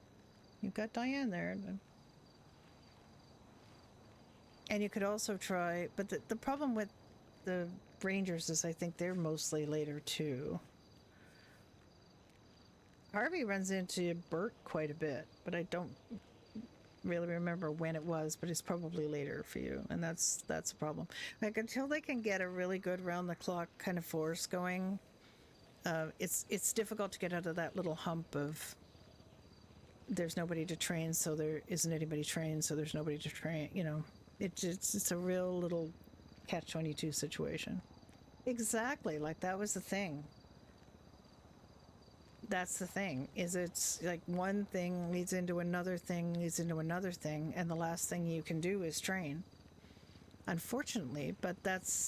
You've got Diane there. And you could also try, but the problem with the Rangers is I think they're mostly later too. Harvey runs into Bert quite a bit, but I don't really remember when it was, but it's probably later for you, and that's a problem. Like until they can get a really good round the clock kind of force going, it's difficult to get out of that little hump of there's nobody to train, so there isn't anybody trained, so there's nobody to train. You know, it's a real little catch-22 situation. Exactly, like that was the thing. That's the thing, is it's like one thing leads into another thing, leads into another thing, and the last thing you can do is train. Unfortunately, but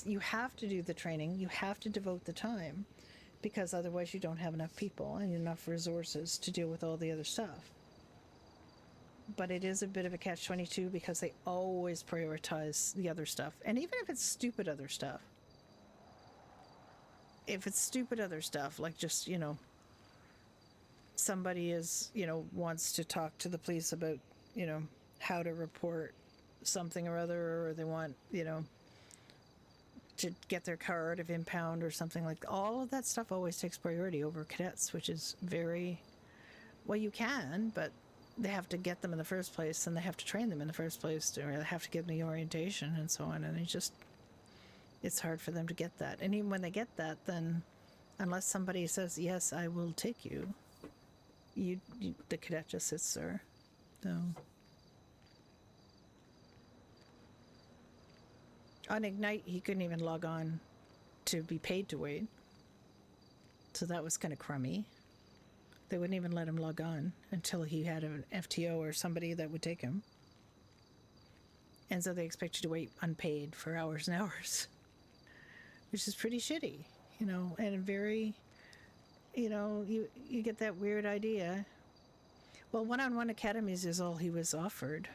you have to do the training, you have to devote the time, because otherwise you don't have enough people and enough resources to deal with all the other stuff. But it is a bit of a catch-22 because they always prioritize the other stuff. And even if it's stupid other stuff, like just, you know, somebody is, you know, wants to talk to the police about, you know, how to report something or other, or they want, you know, to get their car out of impound or something like that. All of that stuff always takes priority over cadets, which is very, well, you can, but they have to get them in the first place, and they have to train them in the first place, or they have to give them the orientation and so on, and it's hard for them to get that. And even when they get that, then unless somebody says, yes, I will take you, the cadet just sits there. So on Ignite, he couldn't even log on to be paid to wait, so that was kind of crummy. They wouldn't even let him log on until he had an FTO or somebody that would take him. And so they expect you to wait unpaid for hours and hours, which is pretty shitty, you know, and very, you know, you get that weird idea. Well, one-on-one academies is all he was offered,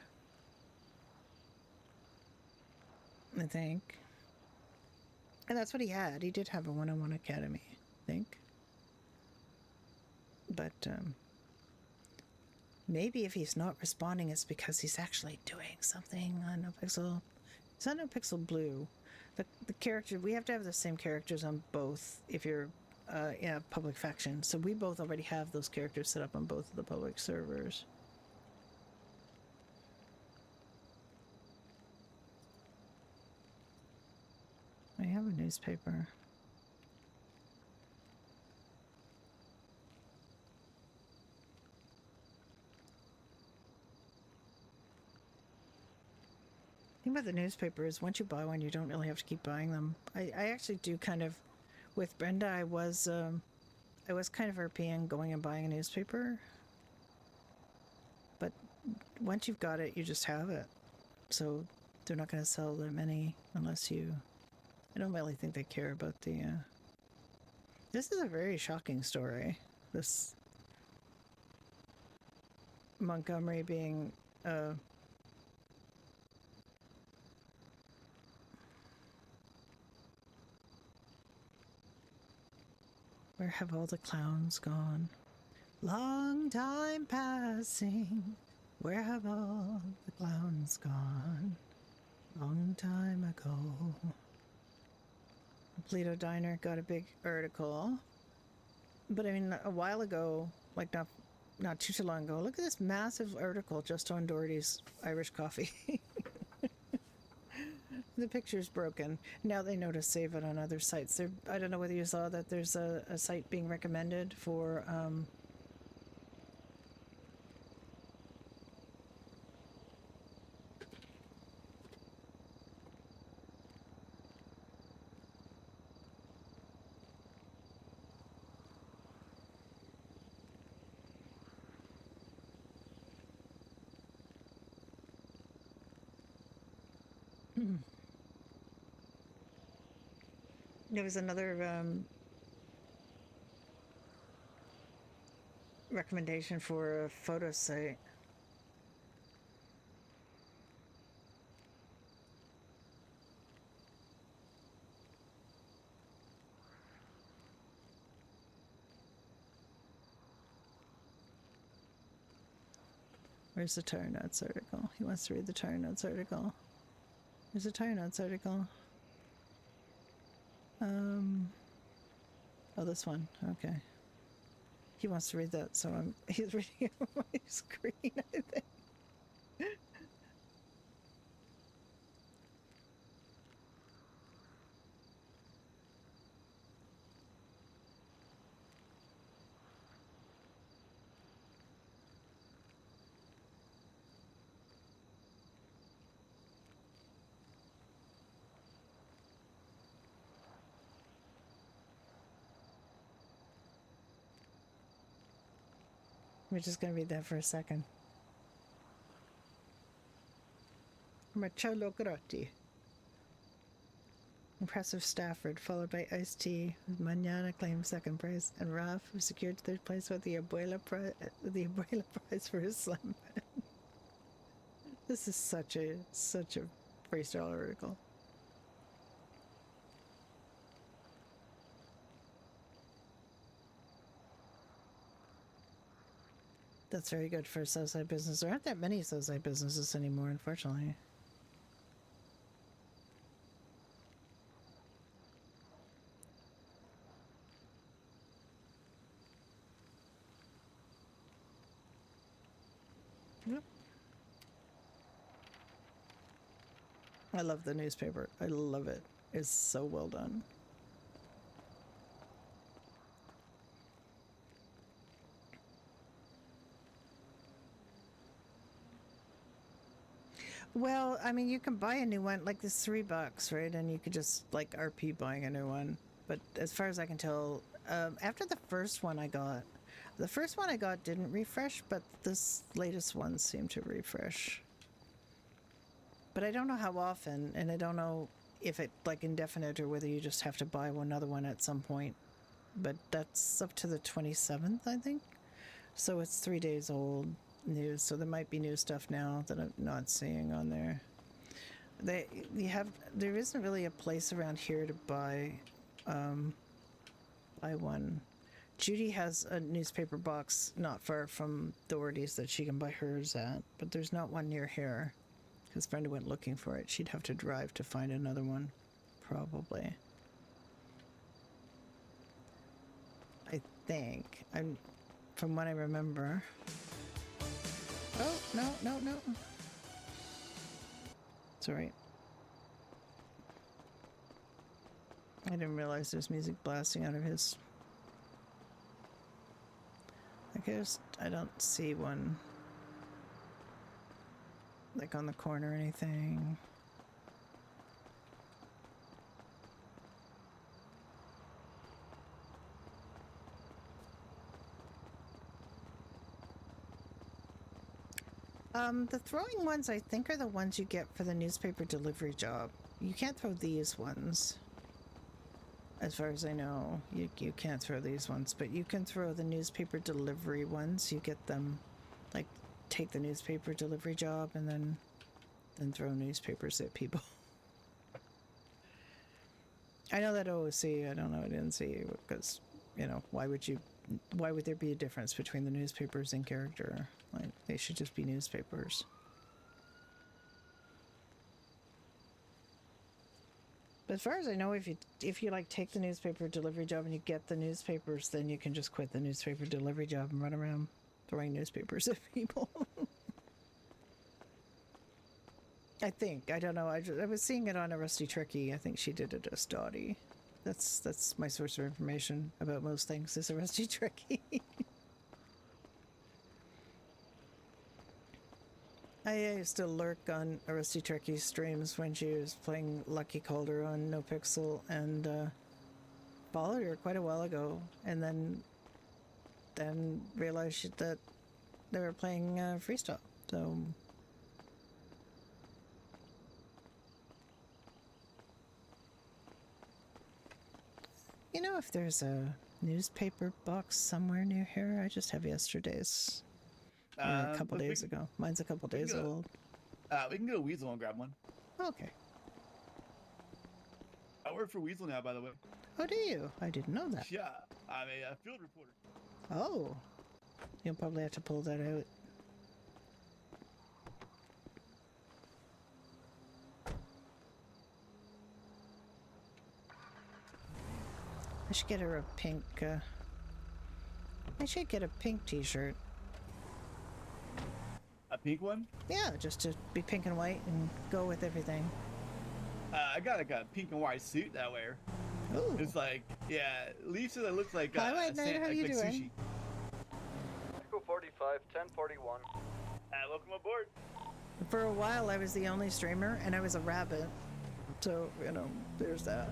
I think. And that's what he had. He did have a one-on-one academy, I think. But maybe if he's not responding, it's because he's actually doing something on NoPixel. It's on NoPixel Blue. The character, we have to have the same characters on both if you're in a public faction. So we both already have those characters set up on both of the public servers. I have a newspaper. The thing about the newspaper is once you buy one, you don't really have to keep buying them. I actually do kind of, with Brenda, I was kind of RPing going and buying a newspaper. But once you've got it, you just have it. So they're not going to sell that many unless you I don't really think they care about the. This is a very shocking story. This Montgomery being. Where have all the clowns gone? Long time passing. Where have all the clowns gone? Long time ago. Polito Diner got a big article. But I mean, a while ago, like not too long ago, look at this massive article just on Doherty's Irish coffee. The picture's broken. Now they know to save it on other sites. I don't know whether you saw that there's a site being recommended for there was another recommendation for a photo site. Where's the Tire Notes article? He wants to read the Tire Notes article. There's a Tire Notes article. Oh, this one. Okay. He wants to read that, so he's reading it on my screen, I think. We're just going to read that for a second. Marcello Grotti. Impressive Stafford, followed by Ice-T, with Manana claimed second prize, and Ralph, who secured third place with the Abuela prize for his slam. This is such a freestyle article. That's very good for a Southside business. There aren't that many Southside businesses anymore, unfortunately. Yep. I love the newspaper. I love it. It's so well done. Well, I mean, you can buy a new one, like this $3, right? And you could just like RP buying a new one. But as far as I can tell, after the first one I got didn't refresh, but this latest one seemed to refresh. But I don't know how often, and I don't know if it like indefinite or whether you just have to buy another one at some point. But that's up to the 27th, I think. So it's 3 days old. News, so there might be new stuff now that I'm not seeing on there. There isn't really a place around here to buy one. Judy has a newspaper box not far from Doherty's that she can buy hers at, but there's not one near here because Brenda went looking for it. She'd have to drive to find another one, probably. I think from what I remember. Oh, no. It's alright. I didn't realize there's music blasting out of his. I guess I don't see one like on the corner or anything. The throwing ones, I think, are the ones you get for the newspaper delivery job. You can't throw these ones. As far as I know, you can't throw these ones, but you can throw the newspaper delivery ones. You get them, like, take the newspaper delivery job and then throw newspapers at people. I know that OOC. I don't know. I didn't see because, you know, why would there be a difference between the newspapers and character? Like, they should just be newspapers. But as far as I know, if you like take the newspaper delivery job and you get the newspapers, then you can just quit the newspaper delivery job and run around throwing newspapers at people. I think. I don't know. I was seeing it on a Rusty Tricky. I think she did it as Dottie. That's my source of information about most things is a Rusty Tricky. I used to lurk on a Rusty Tricky streams when she was playing Lucky Calder on No Pixel and followed her quite a while ago, and then realized that they were playing freestyle. So you know, if there's a newspaper box somewhere near here, I just have yesterday's. Or a couple days ago. Mine's a couple days old. We can go to Weasel and grab one. Okay. I work for Weasel now, by the way. Oh, do you? I didn't know that. Yeah, I'm a field reporter. Oh. You'll probably have to pull that out. I should get her a pink, I should get a pink t-shirt. A pink one? Yeah, just to be pink and white and go with everything. I got like a pink and white suit that I wear. Ooh. It's like, yeah, Leaf said it looks like Hi, White Knight, how you doing? Sushi. Echo 45, 1041. Welcome aboard. For a while, I was the only streamer, and I was a rabbit. So, you know, there's that.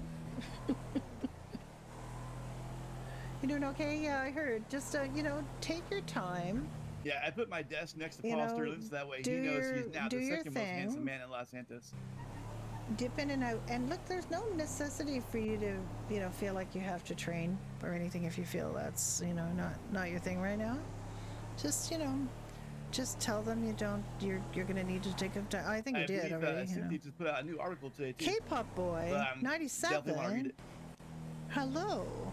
You doing okay? Yeah, I heard. Just, you know, take your time. Yeah, I put my desk next to You Paul know, Sterling, so that way he do knows your- he's now do the your second most handsome thing. man in Los Santos. Dip in and out. And look, there's no necessity for you to, you know, feel like you have to train or anything if you feel that's, you know, not your thing right now. Just, you know, just tell them you don't, you're going to need to take up time. I think you did believe, already. You know. Cynthia just put out a new article today, too. K-pop boy, So, definitely wanna read 97. it. Hello.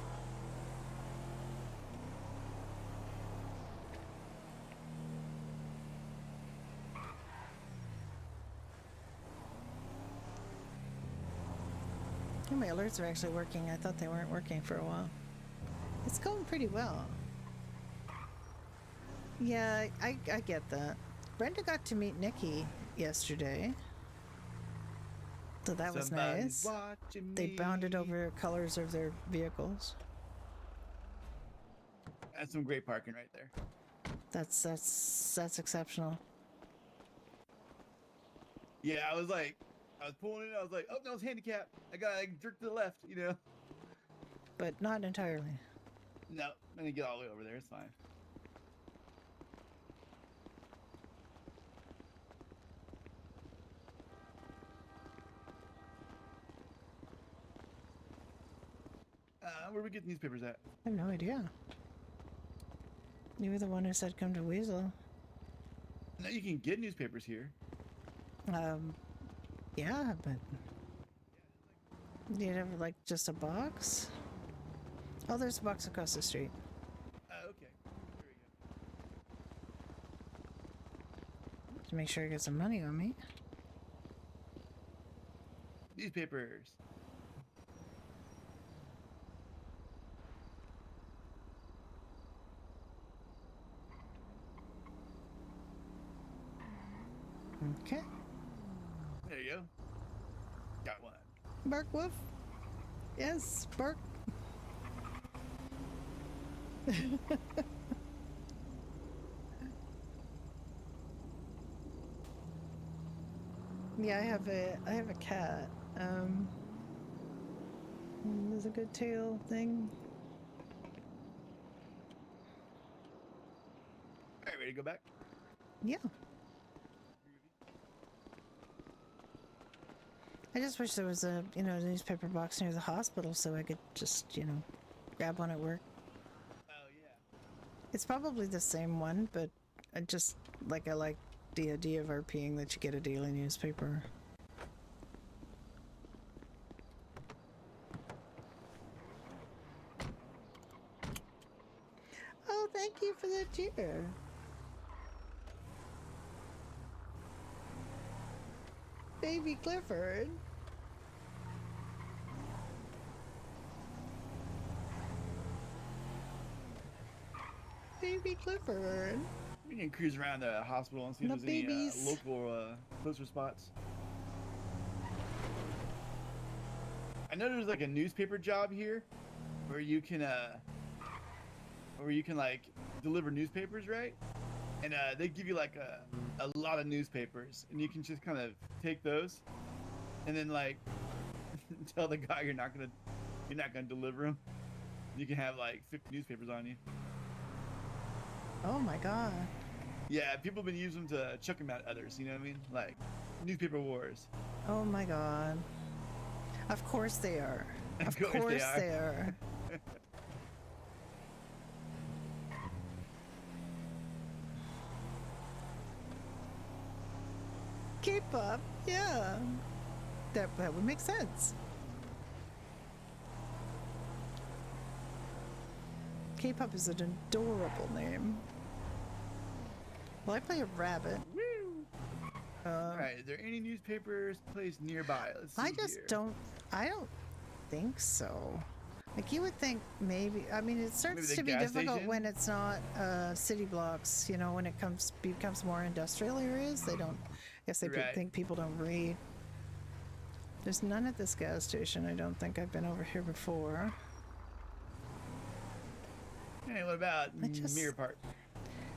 Oh, my alerts are actually working. I thought they weren't working for a while. It's going pretty well. Yeah, I get that. Brenda got to meet Nikki yesterday. So that was Somebody's nice. watching They bonded me. over colors of their vehicles. That's some great parking right there. That's exceptional. Yeah, I was pulling in, I was like, oh, no, it's handicapped. I gotta like, jerk to the left, you know? But not entirely. No, I'm gonna get all the way over there, it's fine. Where do we get newspapers at? I have no idea. You were the one who said come to Weasel. No, you can get newspapers here. Yeah, but you'd have like just a box? Oh, there's a box across the street. Okay. Here we go. To make sure I get some money on me. Newspapers. Okay. There you go. Got one. Bark Wolf. Yes, bark. Yeah, I have a cat. There's a good tail thing. All right, ready to go back? Yeah. I just wish there was a, a newspaper box near the hospital so I could just, grab one at work. Oh yeah. It's probably the same one, but I like the idea of RPing that you get a daily newspaper. Oh, thank you for the cheer. Baby Clifford. Baby Clifford. We can cruise around the hospital and see if The there's any babies. local closer spots. I know there's like a newspaper job here, where you can like deliver newspapers, right? And they give you like a lot of newspapers, and you can just kind of take those, and then like tell the guy you're not gonna deliver them. You can have like 50 newspapers on you. Oh my god. Yeah, people have been using them to chuck them at others. You know what I mean? Like newspaper wars. Oh my god. Of course they are. Of course they are. K-pop, yeah. That would make sense. K-pop is an adorable name. Well, I play a rabbit. Woo! All right, is there any newspapers placed nearby? Let's see I just here. I don't think so. Like you would think maybe, I mean, it starts the to be gas difficult station? when it's not city blocks, when it becomes more industrial areas. They don't, I guess they Right. think people don't read. There's none at this gas station. I don't think I've been over here before. Hey, what about Mirror Park?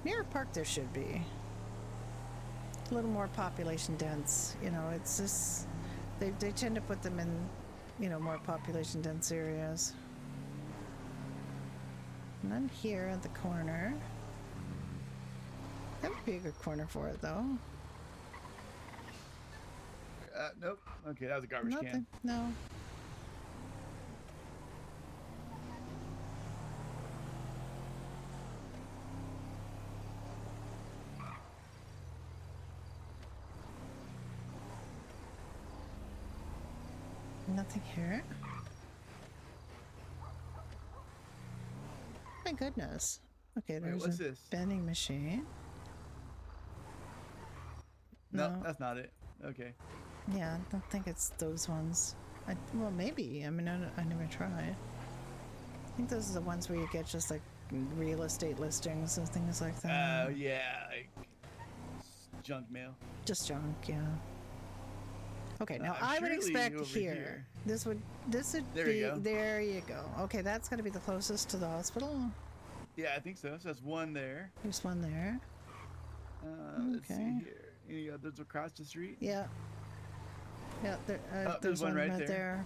Mirror Park there should be. A little more population dense. It's just, they tend to put them in, more population dense areas. None here at the corner. That would be a good corner for it, though. Nope. Okay, that was a garbage Nothing. can. No. Nothing here. My goodness. Okay, there's what's a this? vending machine. No, No. that's not it. Okay. Yeah, I don't think it's those ones. Well, maybe. I mean, I never tried. I think those are the ones where you get just like real estate listings and things like that. Oh yeah, like junk mail. Just junk, yeah. Okay, now I'm I would surely expect over here. here. This would There be you go. there you go. Okay, that's gonna be the closest to the hospital. Yeah, I think so. So that's one there. There's one there. Let's see Okay. here. Any others across the street? Yeah. Yeah, there's one right there. there.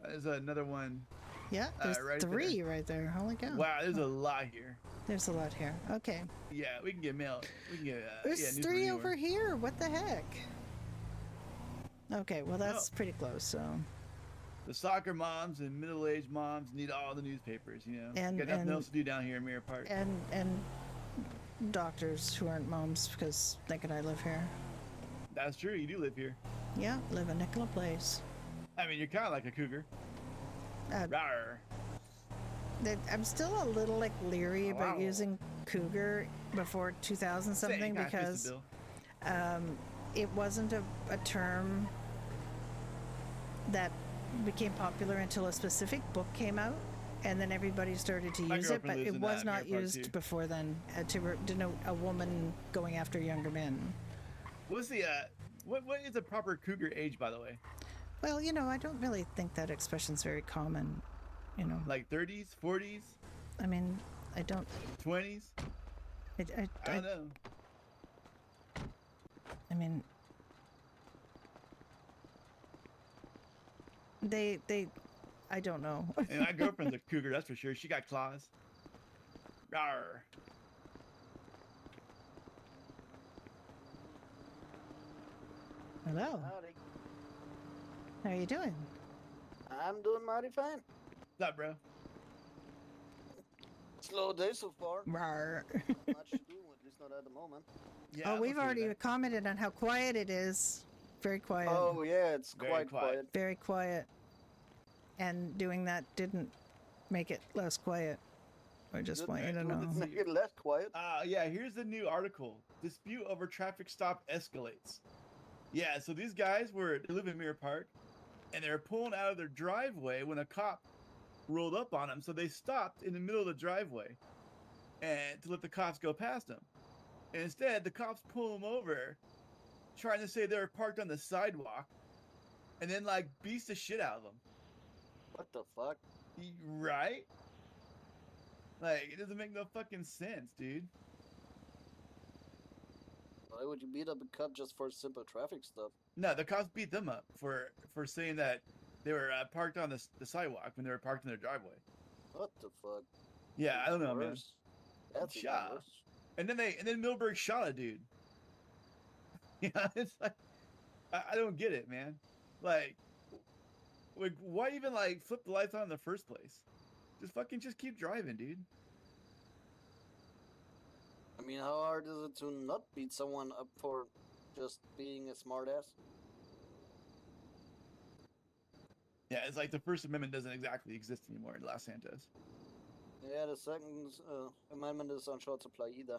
There's another one. Yeah, there's right three there. right there. Holy cow. Wow, there's a lot here. There's a lot here. Okay. Yeah, we can get mail. We can get. There's newspaper three anywhere. over here. What the heck? Okay, well that's pretty close. So. The soccer moms and middle-aged moms need all the newspapers. And- got nothing and- else to do down here in Mirror Park. And doctors who aren't moms because thinking I live here. That's true. You do live here. Yeah, live in Nicola Place. I mean, you're kind of like a cougar. Uh, Rawr. I'm still a little like leery about Wow. using cougar before 2000 Same, something kinda fits the because bill. it wasn't a term that became popular until a specific book came out and then everybody started to My use it, girlfriend but lives it in was not Mirror Park, used too. before then to denote a woman going after younger men. What's the what is a proper cougar age, by the way? Well, I don't really think that expression's very common, Like 30s, 40s, I mean, I don't 20s? I don't know. I mean, they I don't know. And my girlfriend's a cougar, that's for sure. She got claws. Rawr. Hello. Howdy. How are you doing? I'm doing mighty fine. What's up, bro? Slow day so far. Rawr. Much to do, at least not at the moment. Yeah, Oh, I'm we've okay with already that. commented on how quiet it is. Very quiet. Oh yeah, it's Very quite quiet. quiet. Very quiet. And doing that didn't make it less quiet. I just want you to know. Let's make it less quiet. Yeah, here's the new article. Dispute over traffic stop escalates. Yeah, so these guys they live in Mirror Park, and they're pulling out of their driveway when a cop rolled up on them. So they stopped in the middle of the driveway and to let the cops go past them. And instead, the cops pull them over, trying to say they were parked on the sidewalk, and then like beats the shit out of them. What the fuck? Right? Like, it doesn't make no fucking sense, dude. Why would you beat up a cop just for simple traffic stuff? No, the cops beat them up for saying that they were parked on the sidewalk when they were parked in their driveway. What the fuck? Yeah, I don't know, man. Worse. That's even Shot. worse. And then Milberg shot a dude. Yeah, it's like I don't get it, man. Like why even like flip the lights on in the first place? Just keep driving, dude. I mean, how hard is it to not beat someone up for just being a smartass? Yeah, it's like the First Amendment doesn't exactly exist anymore in Los Santos. Yeah, the Second Amendment is on short supply either.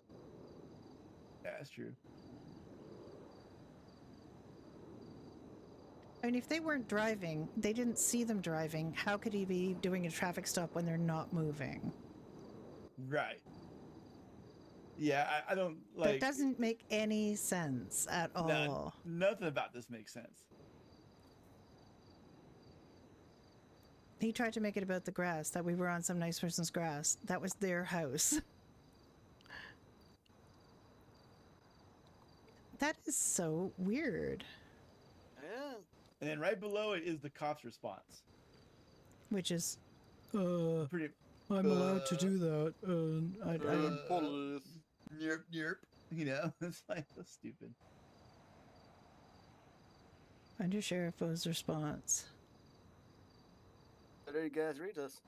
Yeah, that's true. I mean, if they weren't driving, they didn't see them driving, how could he be doing a traffic stop when they're not moving? Right. Yeah, I don't like. That doesn't make any sense at all. Nothing about this makes sense. He tried to make it about the grass, that we were on some nice person's grass. That was their house. That is so weird. Yeah. And then right below it is the cops' response. Which is, Pretty. I'm allowed to do that. Police. Yerp. You know, it's like so stupid. Under Sheriff O's response. Better you guys read us.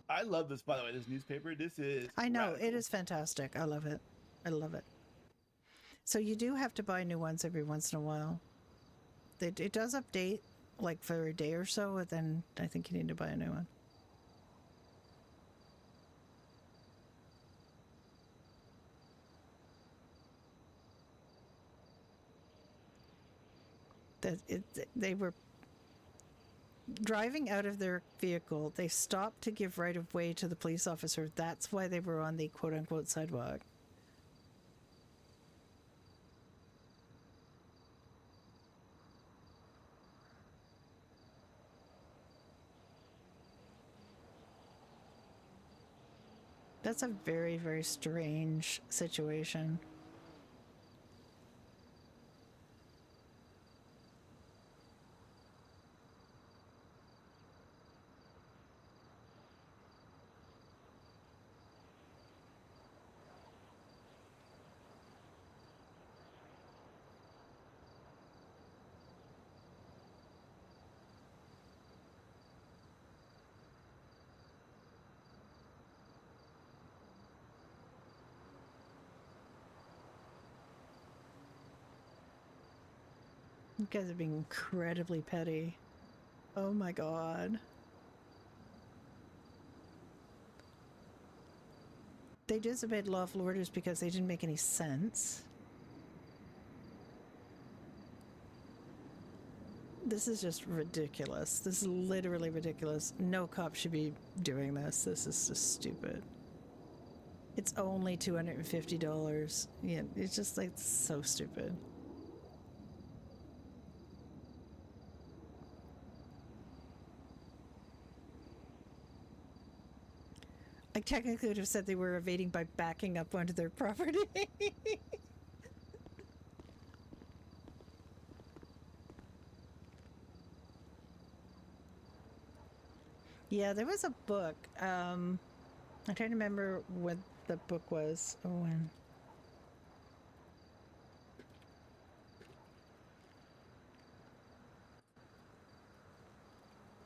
I love this, by the way. This newspaper. This is. I know, radical. it is fantastic. I love it. I love it. So you do have to buy new ones every once in a while. It does update, like for a day or so, and then I think you need to buy a new one. They were driving out of their vehicle. They stopped to give right of way to the police officer. That's why they were on the quote unquote sidewalk. That's a very, very strange situation. You guys are being incredibly petty. Oh my god. They disobeyed lawful orders because they didn't make any sense. This is just ridiculous. This is literally ridiculous. No cop should be doing this. This is just stupid. It's only $250. Yeah, it's just like so stupid. I technically would have said they were evading by backing up onto their property. Yeah, there was a book. I'm trying to remember what the book was. Oh, when.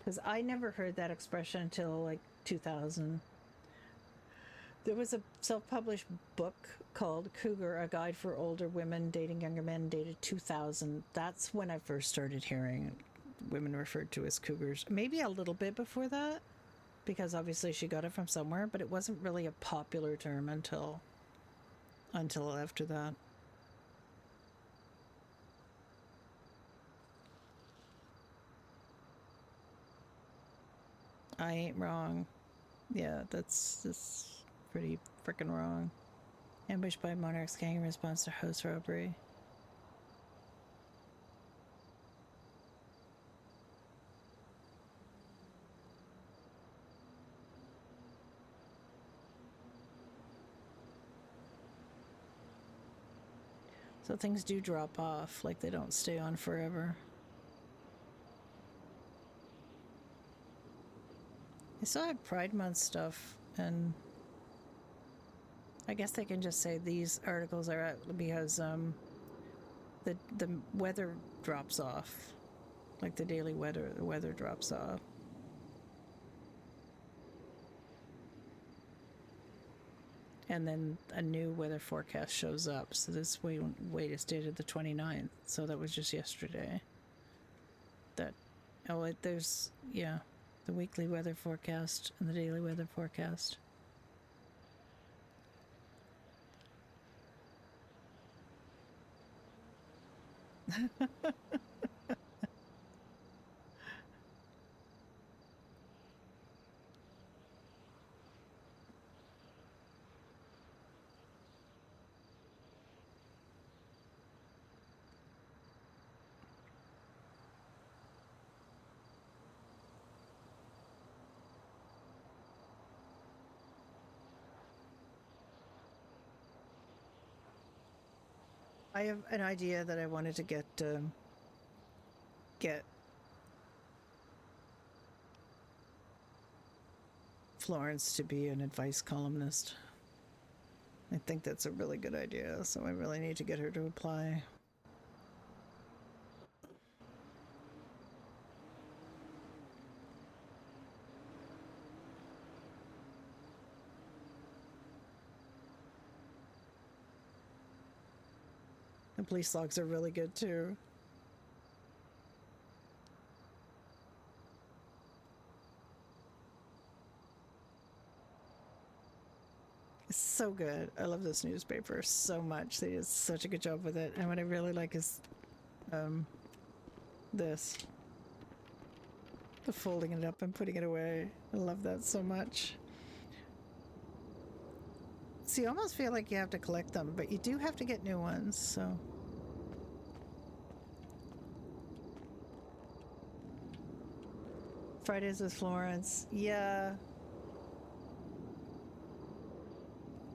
Because I never heard that expression until like 2000. There was a self-published book called Cougar, A Guide for Older Women Dating Younger Men, dated 2000. That's when I first started hearing women referred to as cougars. Maybe a little bit before that, because obviously she got it from somewhere, but it wasn't really a popular term until after that. I ain't wrong. Yeah, that's pretty freaking wrong. Ambushed by Monarch's gang in response to house robbery. So things do drop off, like they don't stay on forever. I still have Pride Month stuff, and I guess they can just say these articles are out because the weather drops off, like the daily weather. The weather drops off. And then a new weather forecast shows up. So this wait is dated the 29th. So that was just yesterday. There's, yeah, the weekly weather forecast and the daily weather forecast. I have an idea that I wanted to get Florence to be an advice columnist. I think that's a really good idea, so I really need to get her to apply. The police logs are really good too. It's so good. I love this newspaper so much. They did such a good job with it. And what I really like is this. The folding it up and putting it away. I love that so much. So you almost feel like you have to collect them, but you do have to get new ones, so. Fridays with Florence. Yeah.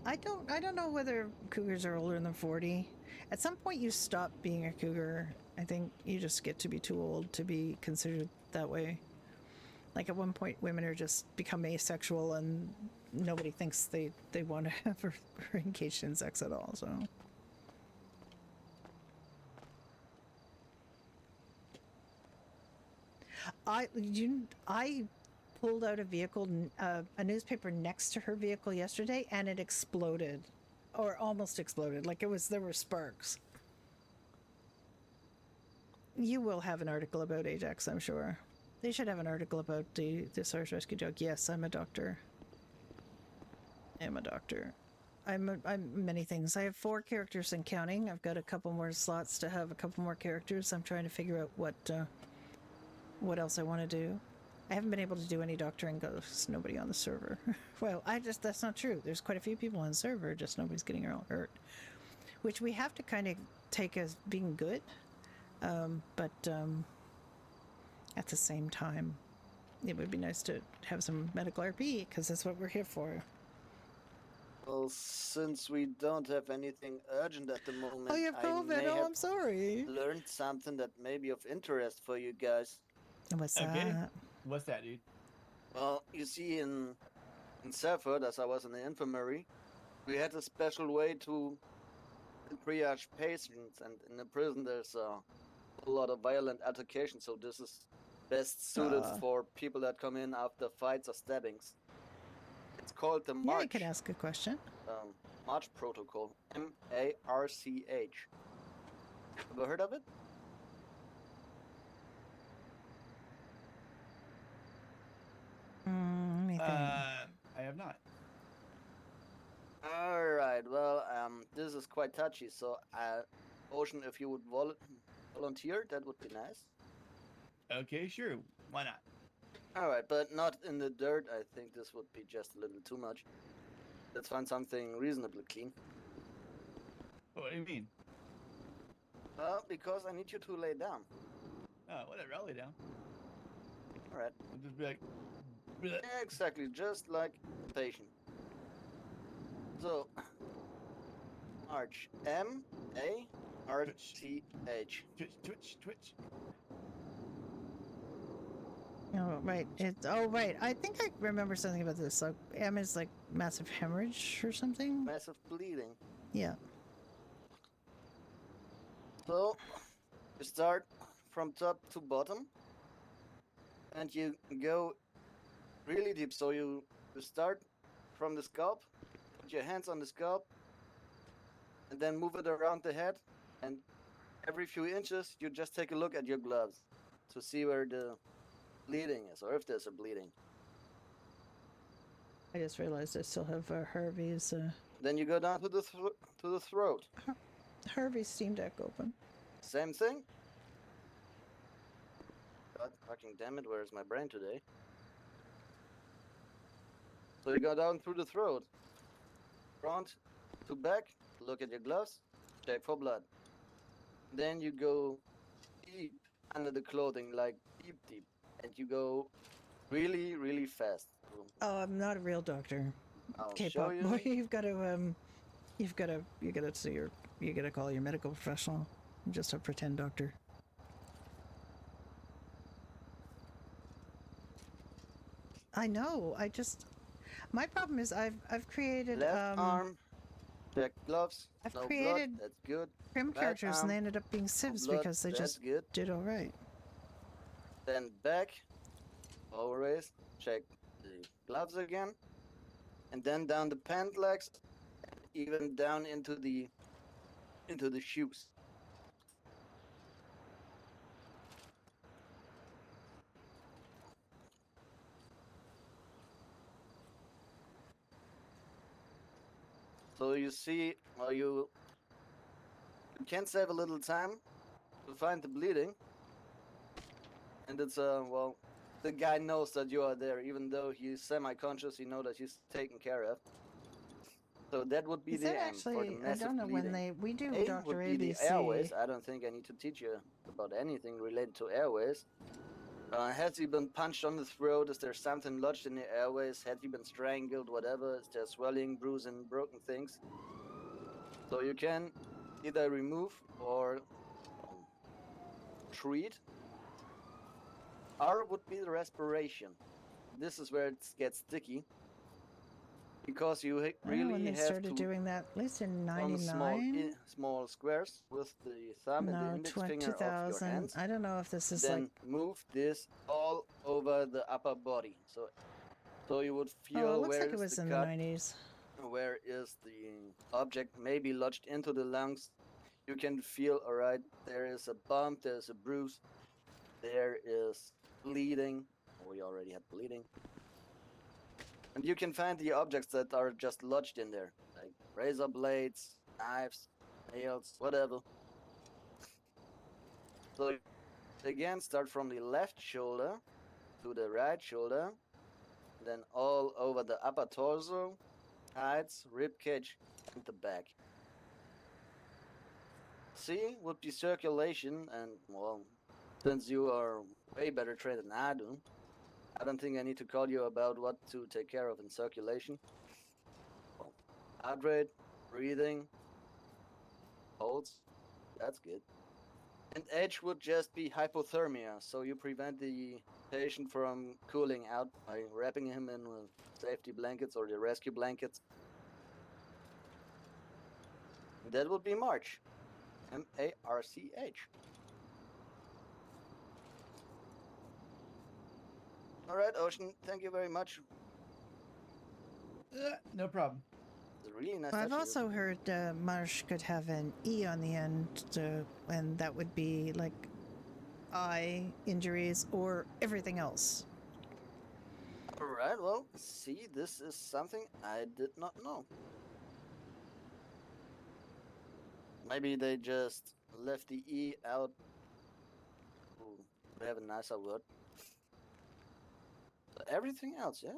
I don't know whether cougars are older than 40. At some point you stop being a cougar. I think you just get to be too old to be considered that way. Like at one point women are just become asexual and nobody thinks they want to have or engaged in sex at all, so. I pulled out a newspaper next to her vehicle yesterday, and it exploded, or almost exploded. Like there were sparks. You will have an article about Ajax, I'm sure. They should have an article about the Source Rescue Dog. Yes, I'm a doctor. I'm a doctor. I'm many things. I have 4 characters and counting. I've got a couple more slots to have a couple more characters. I'm trying to figure out what else I want to do. I haven't been able to do any doctoring because nobody on the server. Well, that's not true. There's quite a few people on the server, just nobody's getting hurt. Which we have to kind of take as being good. But at the same time, it would be nice to have some medical RP because that's what we're here for. Well, since we don't have anything urgent at the moment, Oh, you have COVID. I may Oh, have I'm sorry. learned something that may be of interest for you guys. What's Okay. that? What's that, dude? Well, you see, in Sanford, as I was in the infirmary, we had a special way to triage patients, and in the prison there's a lot of violent altercation, so this is Best suited Uh. for people that come in after fights or stabbings. It's called the Yeah, I March. could ask a question. March Protocol. MARCH. Ever heard of it? Let me think. I have not. Alright, well, this is quite touchy, so, Ocean, if you would volunteer, that would be nice. Okay, sure. Why not? Alright, but not in the dirt. I think this would be just a little too much. Let's find something reasonably clean. What do you mean? Because I need you to lay down. Oh, whatever. I'll lay down. Alright. I'll just be like. Bleh. Exactly, just like a patient. So, March. MARCH. Twitch. Oh, right. Right. I think I remember something about this. Like, M is like massive hemorrhage or something. Massive bleeding. Yeah. So, you start from top to bottom. And you go really deep. So you start from the scalp, put your hands on the scalp, and then move it around the head. And every few inches, you just take a look at your gloves to see where the bleeding is, or if there's a bleeding. I just realized I still have Harvey's Then you go down to the throat. Harvey's Steam Deck open. Same thing. God fucking damn it, where's my brain today? So you go down through the throat. Front to back, look at your gloves, check for blood. Then you go deep under the clothing, like deep. And you go really, really fast. Oh, I'm not a real doctor. I'll K-pop show you. boy, you gotta call your medical professional. I'm just a pretend doctor. I know. My problem is I've created Left arm, check gloves. I've no created blood, that's good. Crim right characters and they arm, ended up being sieves blood, because they that's just good. did all right. Then back, always check the gloves again, and then down the pant legs, and even down into the shoes. So you see, you can save a little time to find the bleeding, and it's well, the guy knows that you are there, even though he's semi-conscious. He knows that he's taken care of. So that would be Is the that M for the actually? I massive don't know bleeding. when we do A Dr. would be the ABC. airways. I don't think I need to teach you about anything related to airways. Has he been punched on the throat? Is there something lodged in the airways? Has he been strangled? Whatever. Is there swelling, bruising, broken things? So you can either remove or treat. R would be the respiration. This is where it gets sticky. Because you I know really when they have started to doing that, at least in form '99. small squares with the thumb and the No, index finger of your 2000. hands. I don't know if this is Then like. move this all over the upper body. So you would feel Oh, it looks where like it is was the in cut, the '90s. where is the object maybe lodged into the lungs. You can feel, alright, there is a bump, there's a bruise, there is bleeding. We already had bleeding. And you can find the objects that are just lodged in there, like razor blades, knives, nails, whatever. So again, start from the left shoulder to the right shoulder, then all over the upper torso, sides, rib cage, and the back. C would be circulation, and well, since you are way better trained than I do, I don't think I need to call you about what to take care of in circulation. Well, heart rate, breathing, pulse, that's good. And H would just be hypothermia, so you prevent the patient from cooling out by wrapping him in with safety blankets or the rescue blankets. That would be March. MARCH. All right, Ocean. Thank you very much. No problem. It's really nice. I've touching you. also heard Marsh could have an E on the end, and that would be like eye injuries or everything else. All right. Well, see, this is something I did not know. Maybe they just left the E out. Ooh, they have a nicer word. But everything else, yeah.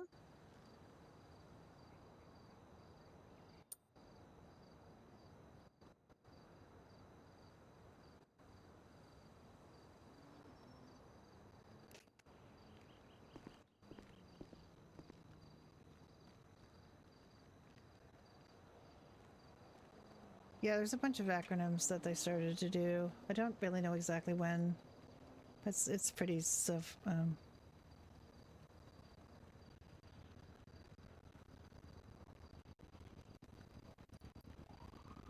Yeah, there's a bunch of acronyms that they started to do. I don't really know exactly when. It's pretty stuff.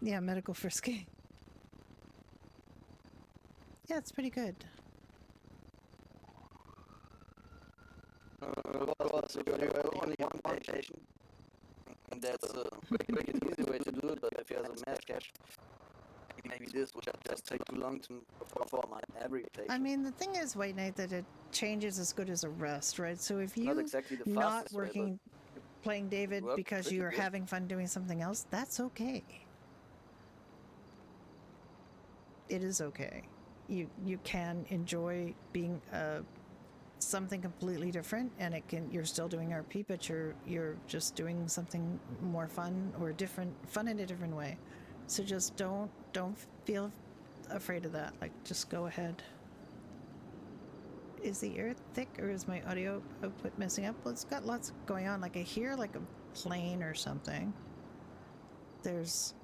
Yeah, medical frisky. Yeah, it's pretty good. So if you're only on vacation, that's a quick and easy way to do it. But if you have a match cache, maybe this would just take too long to perform on every patient. I mean, the thing is, White Knight, that it changes as good as a rest, right? So if Not you exactly the not fastest way, but working, playing David worked because pretty you're good. having fun doing something else, that's okay. It is okay. You can enjoy being something completely different, and you're still doing RP, but you're just doing something more fun or fun in a different way. So just don't feel afraid of that. Like, just go ahead. Is the air thick, or is my audio output messing up? Well, it's got lots going on. Like, I hear like a plane or something. There's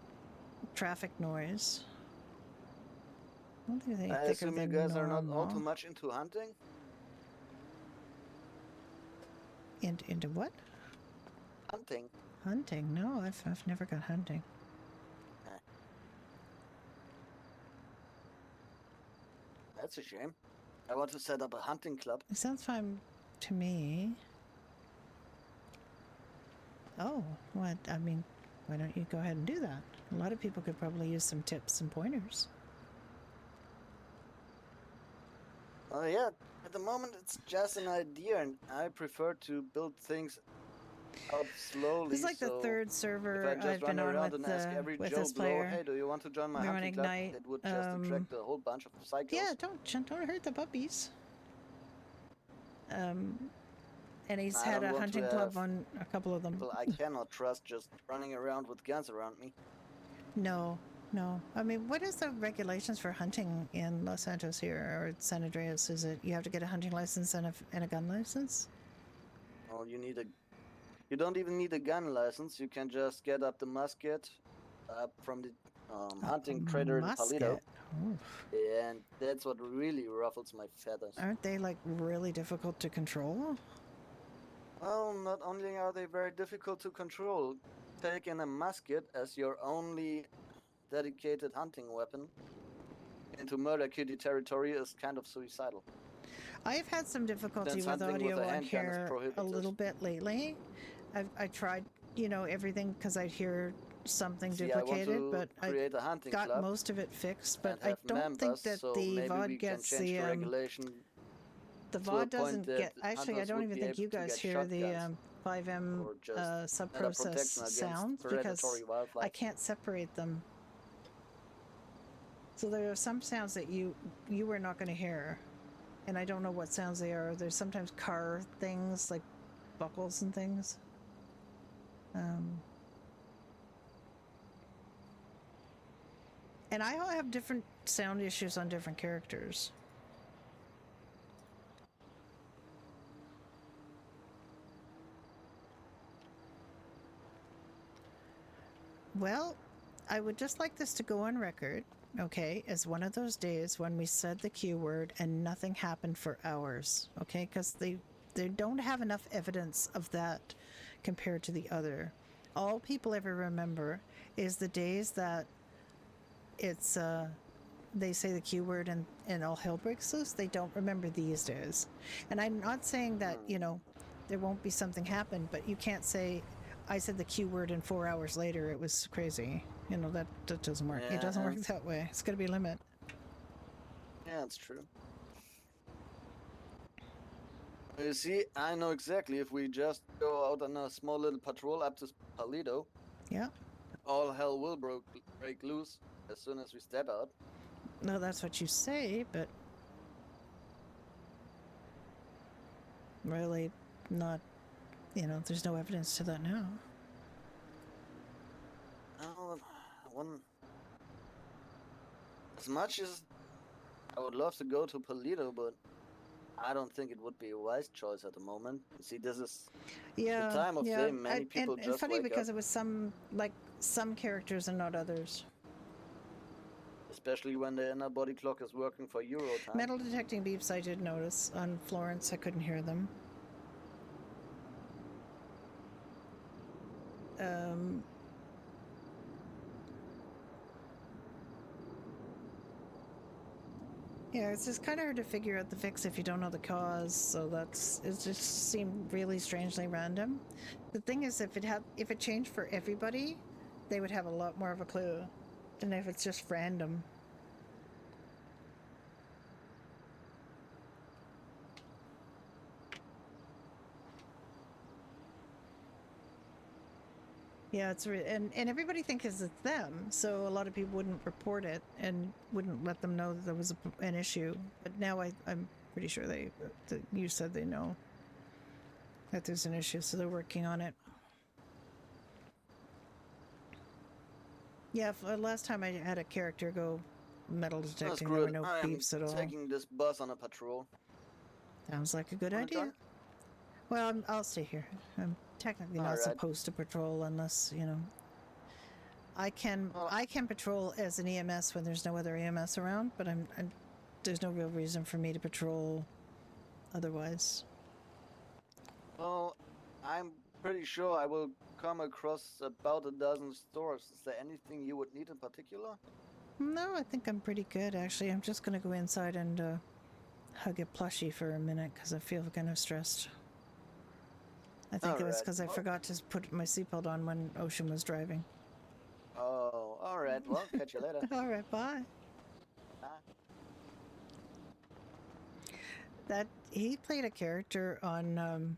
traffic noise. I don't think there's any I thicker assume you than guys are not all normal. too much into hunting. Into what? Hunting. Hunting? No, I've never got hunting. That's a shame. I want to set up a hunting club. It sounds fine to me. Oh, what? I mean, why don't you go ahead and do that? A lot of people could probably use some tips and pointers. Oh yeah, at the moment it's just an idea, and I prefer to build things out slowly. This is like the so third if server I just I've run been on around with and ask every Joe this Blow, player. hey, do you want to join my We're on hunting club? Ignite. It would just attract a whole bunch of psychos. Yeah, don't hurt the puppies. And he's I had don't a want to hunting club have on a couple of them. People I cannot trust just running around with guns around me. No. I mean, what is the regulations for hunting in Los Santos here, or San Andreas? Is it you have to get a hunting license and a gun license? Well, you don't even need a gun license. You can just get up the musket from the hunting crater in Palito. Oof. And that's what really ruffles my feathers. Aren't they like really difficult to control? Well, not only are they very difficult to control, taking a musket as your only dedicated hunting weapon into Murder Kitty territory is kind of suicidal. I've had some difficulty Since with hunting with audio a on handgun is here a prohibited. little bit lately. I tried, everything because I'd hear something See, I want duplicated, to but I create a hunting got club most of it fixed. But and I have don't think members, that so the maybe VOD we can gets change the the regulation the to a VOD point doesn't that get. Actually, I hunters don't would even be think able you to guys get hear the shotguns 5M or just better sub-process protection against sounds because predatory wildlife. I can't separate them. So there are some sounds that you were not going to hear, and I don't know what sounds they are. There's sometimes car things like buckles and things. And I all have different sound issues on different characters. Well, I would just like this to go on record, okay, as one of those days when we said the Q word and nothing happened for hours, okay, because they don't have enough evidence of that compared to the other. All people ever remember is the days that it's they say the Q word and all hell breaks loose, they don't remember these days. And I'm not saying that, you know, there won't be something happen, but you can't say, I said the Q word and 4 hours later it was crazy. You know, that doesn't work. It doesn't work that way. It's got to be a limit. Yeah, that's true. You see, I know exactly if we just go out on a small little patrol up to Paleto, Yeah. all hell will break loose as soon as we step out. No, that's what you say, but really not, you know, there's no evidence to that now. As much as I would love to go to Paleto, but I don't think it would be a wise choice at the moment. You see, this is the time of day many people just funny wake because up. it was some characters and not others. Especially when the inner body clock is working for Euro time. Metal detecting beeps I did notice on Florence. I couldn't hear them. Yeah, it's just kind of hard to figure out the fix if you don't know the cause. So it just seemed really strangely random. The thing is, if it changed for everybody, they would have a lot more of a clue than if it's just random. Yeah, and everybody thinks it's them, so a lot of people wouldn't report it and wouldn't let them know that there was an issue. But now I'm pretty sure you said they know that there's an issue, so they're working on it. Yeah, last time I had a character go metal detecting, there were no beeps at all. Taking this bus on a patrol. Sounds like a good idea. Well, I'll stay here. I'm technically not supposed to patrol unless, you know. I can patrol as an EMS when there's no other EMS around, but there's no real reason for me to patrol otherwise. Well, I'm pretty sure I will come across about a dozen stores. Is there anything you would need in particular? No, I think I'm pretty good, actually. I'm just going to go inside and hug a plushie for a minute because I feel kind of stressed. I think it was because I forgot to put my seatbelt on when Ocean was driving. Oh, all right. Well, catch you later. All right, bye. Bye. He played a character on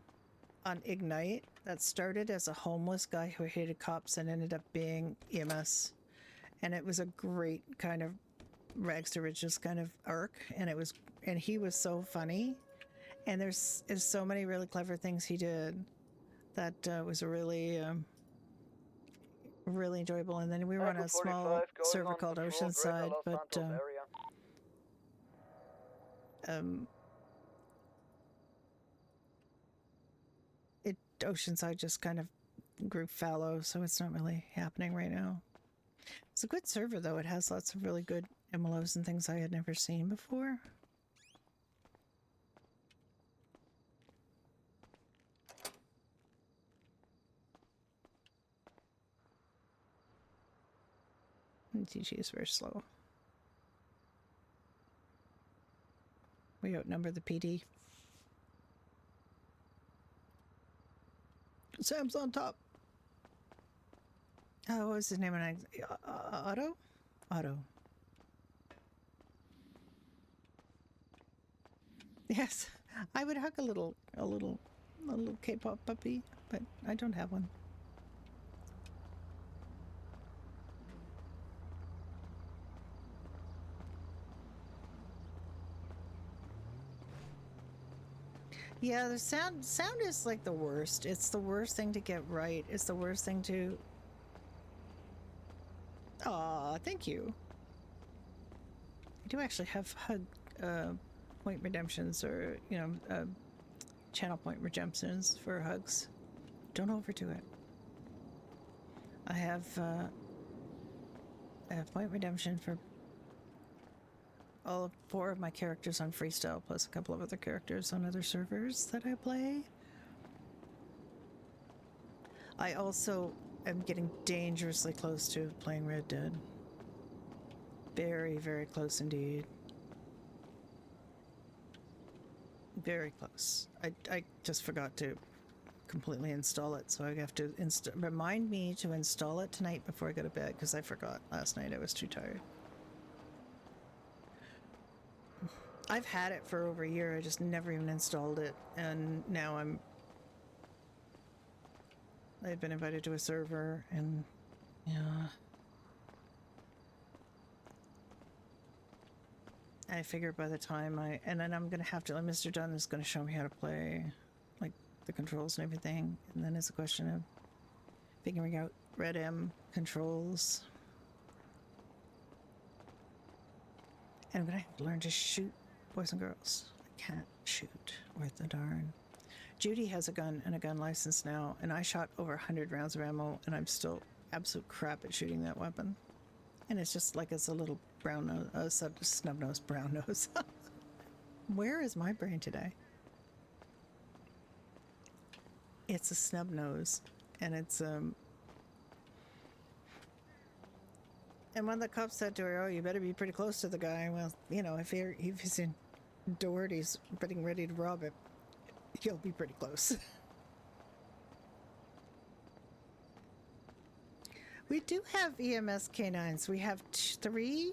Ignite that started as a homeless guy who hated cops and ended up being EMS, and it was a great kind of rags to riches kind of arc, and he was so funny, and there's so many really clever things he did. That was really enjoyable. And then we were on a small server called Oceanside, but Oceanside just kind of grew fallow, so it's not really happening right now. It's a good server, though. It has lots of really good MLOs and things I had never seen before. TG is very slow. We outnumber the PD. Sam's on top. Oh, what was his name? Otto? Otto. Yes, I would hug a little K-pop puppy, but I don't have one. Yeah, the sound is like the worst. It's the worst thing to get right. It's the worst thing to... Aw, thank you. I do actually have hug point redemptions, or, you know, channel point redemptions for hugs. Don't overdo it. I have point redemption for all 4 of my characters on Freestyle, plus a couple of other characters on other servers that I play. I also am getting dangerously close to playing Red Dead. Very, very close indeed. Very close. I just forgot to completely install it, so I have to remind me to install it tonight before I go to bed, because I forgot last night. I was too tired. I've had it for over a year. I just never even installed it, and now I've been invited to a server, and yeah. I figure by the time and then I'm gonna have to, Mr. Dunn is gonna show me how to play, like, the controls and everything, and then it's a question of figuring out Red M controls. And I'm gonna have to learn to shoot boys and girls. I can't shoot worth the darn. Judy has a gun and a gun license now, and I shot over 100 rounds of ammo, and I'm still absolute crap at shooting that weapon. And it's just like it's a little brown nose, snub nose, brown nose. Where is my brain today? It's a snub nose, and it's and when the cop said to her, "Oh, you better be pretty close to the guy," well, you know, if he's in Doherty's getting ready to rob it, he'll be pretty close. We do have EMS canines. We have 3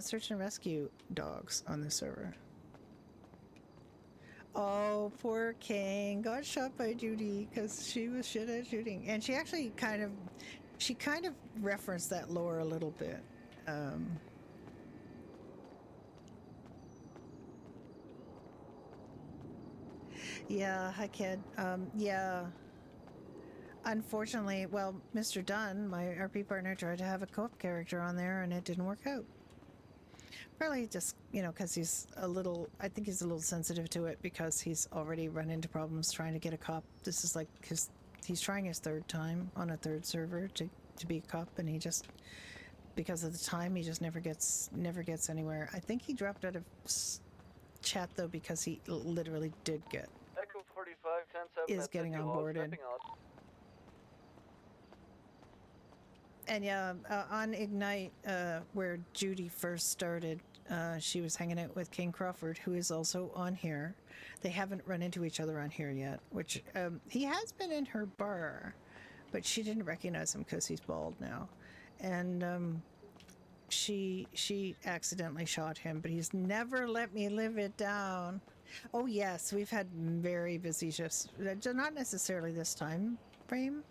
search and rescue dogs on the server. Oh, poor King got shot by Judy because she was shit at shooting, and she actually kind of referenced that lore a little bit. Yeah, hi kid. Yeah. Unfortunately, well, Mr. Dunn, my RP partner, tried to have a co-op character on there, and it didn't work out. Probably just, you know, because I think he's a little sensitive to it, because he's already run into problems trying to get a cop. This is like he's trying his 3rd time on a 3rd server to be a cop, and he just, because of the time, he just never gets anywhere. I think he dropped out of chat, though, because he literally did get Echo 45, 10-7, is getting onboarded. And yeah, on Ignite, where Judy first started, she was hanging out with King Crawford, who is also on here. They haven't run into each other on here yet, which he has been in her bar, but she didn't recognize him because he's bald now. And she accidentally shot him, but he's never let me live it down. Oh yes, we've had very busy shifts. Not necessarily this time frame.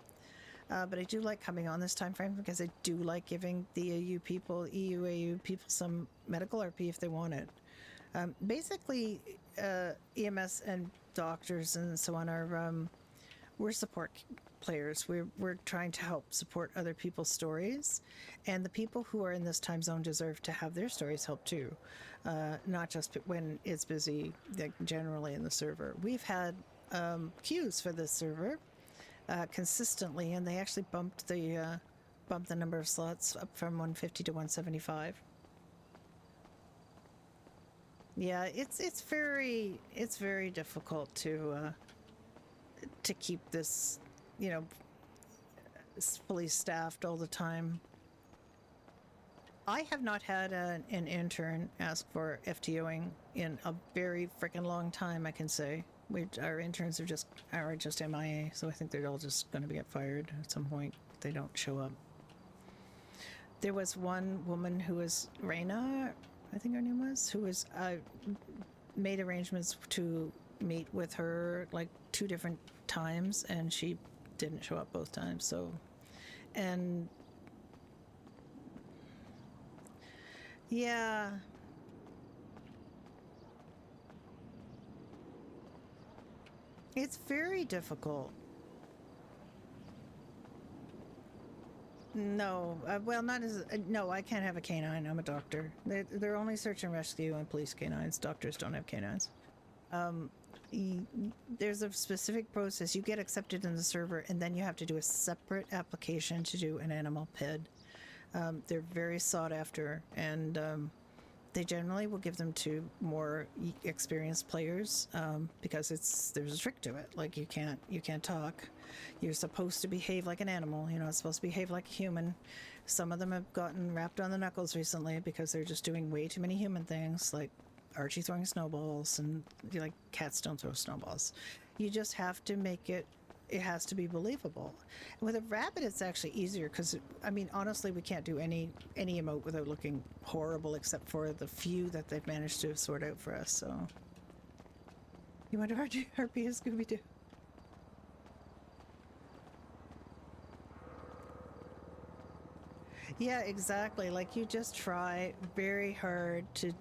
But I do like coming on this time frame, because I do like giving the EU people some medical RP if they want it. Basically, EMS and doctors and so on are we're support players. We're trying to help support other people's stories, and the people who are in this time zone deserve to have their stories helped too, not just when it's busy, like generally in the server. We've had queues for this server. Consistently, and they actually bumped the number of slots up from 150 to 175. Yeah, it's very difficult to keep this, you know, fully staffed all the time. I have not had an intern ask for FTOing in a very freaking long time, I can say. Our interns are just MIA, so I think they're all just going to get fired at some point if they don't show up. There was one woman who was Raina, I think her name was, who was made arrangements to meet with her like 2 different times, and she didn't show up both times. So, and yeah. It's very difficult. No, well, not as no. I can't have a canine. I'm a doctor. They're only search and rescue and police canines. Doctors don't have canines. There's a specific process. You get accepted in the server, and then you have to do a separate application to do an animal PID. They're very sought after, and They generally will give them to more experienced players because there's a trick to it. Like you can't talk. You're supposed to behave like an animal. It's supposed to behave like a human. Some of them have gotten wrapped on the knuckles recently because they're just doing way too many human things, like Archie throwing snowballs, and like cats don't throw snowballs. You just have to make it. It has to be believable. With a rabbit, it's actually easier because, honestly, we can't do any emote without looking horrible, except for the few that they've managed to sort out for us. So, you want to RP as Scooby Doo? Yeah, exactly. Like you just try very hard to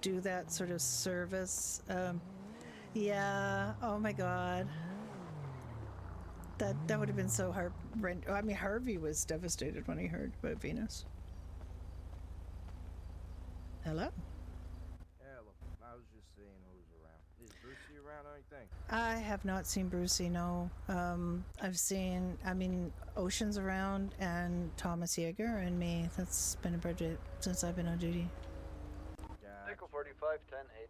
do that sort of service. Yeah. Oh my God. That would have been so hard. Harvey was devastated when he heard about Venus. Hello? Yeah, look, I was just seeing who's around. Is Brucey around or anything? I have not seen Brucey, no. I've seen, Ocean's around and Thomas Yeager and me. That's been about it since I've been on duty. Yeah, Nickel 45, 10, 8.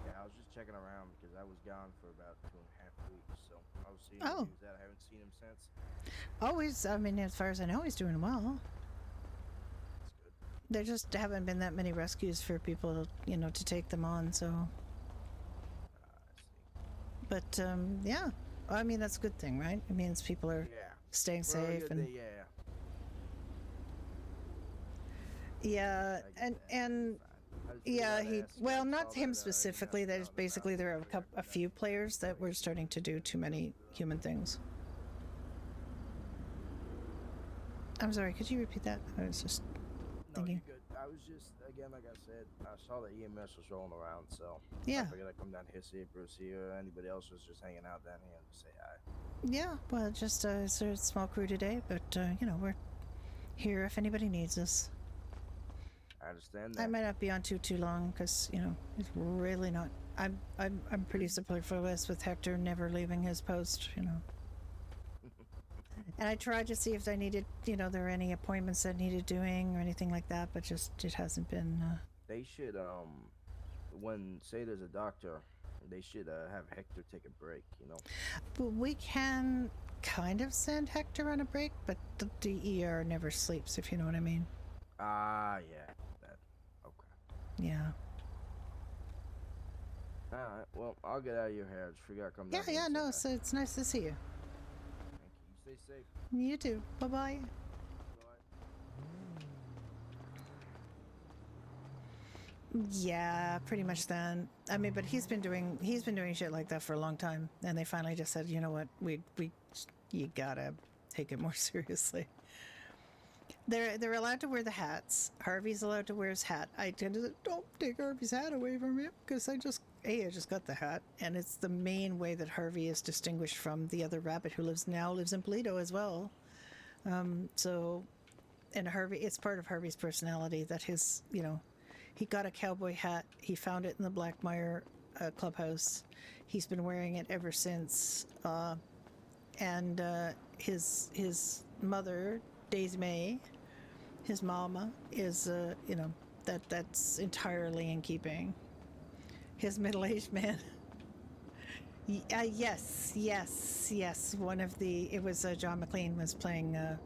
yeah, I was just checking around because I was gone for about 2.5 weeks, so I was seeing Oh. who was at. I haven't seen him since. Always, as far as I know, he's doing well. That's good. There just haven't been that many rescues for people, to take them on, so. I see. But, yeah. That's a good thing, right? It means people are Yeah. staying Well, safe yeah, and. Yeah, and yeah, not him specifically. There's basically there are a few players that were starting to do too many human things. I'm sorry, could you repeat that? I was just No, thinking. you're good. I was just, again, like I said, I saw the EMS was rolling around, so Yeah. I figured I'd come down here, see if Brucey or anybody else was just hanging out down here and just say hi. Yeah, well, just it's a small crew today, but we're here if anybody needs us. I understand that. I might not be on too long because it's really not. I'm pretty superfluous with Hector never leaving his post. And I tried to see if I needed, there were any appointments that needed doing or anything like that, but just it hasn't been. They should, when, say there's a doctor, they should have Hector take a break, But we can kind of send Hector on a break, but the ER never sleeps, if you know what I mean. Ah, yeah. That. Okay. Yeah. Alright, well, I'll get out of your hair. Just figure I'll come down here Yeah, and no, say so it's nice to see you. hi. Thank you. You stay safe. You too. Bye-bye. Bye. Yeah, pretty much then. But he's been doing shit like that for a long time, and they finally just said, you know what, you gotta take it more seriously. They're allowed to wear the hats. Harvey's allowed to wear his hat. I tend to don't take Harvey's hat away from him because I just got the hat, and it's the main way that Harvey is distinguished from the other rabbit who lives in Polito as well. And Harvey, it's part of Harvey's personality that his he got a cowboy hat. He found it in the Blackmire clubhouse. He's been wearing it ever since. And his mother, Daisy May, his mama, is that's entirely in keeping. His middle-aged man. Yes. One of it was John McLean was playing a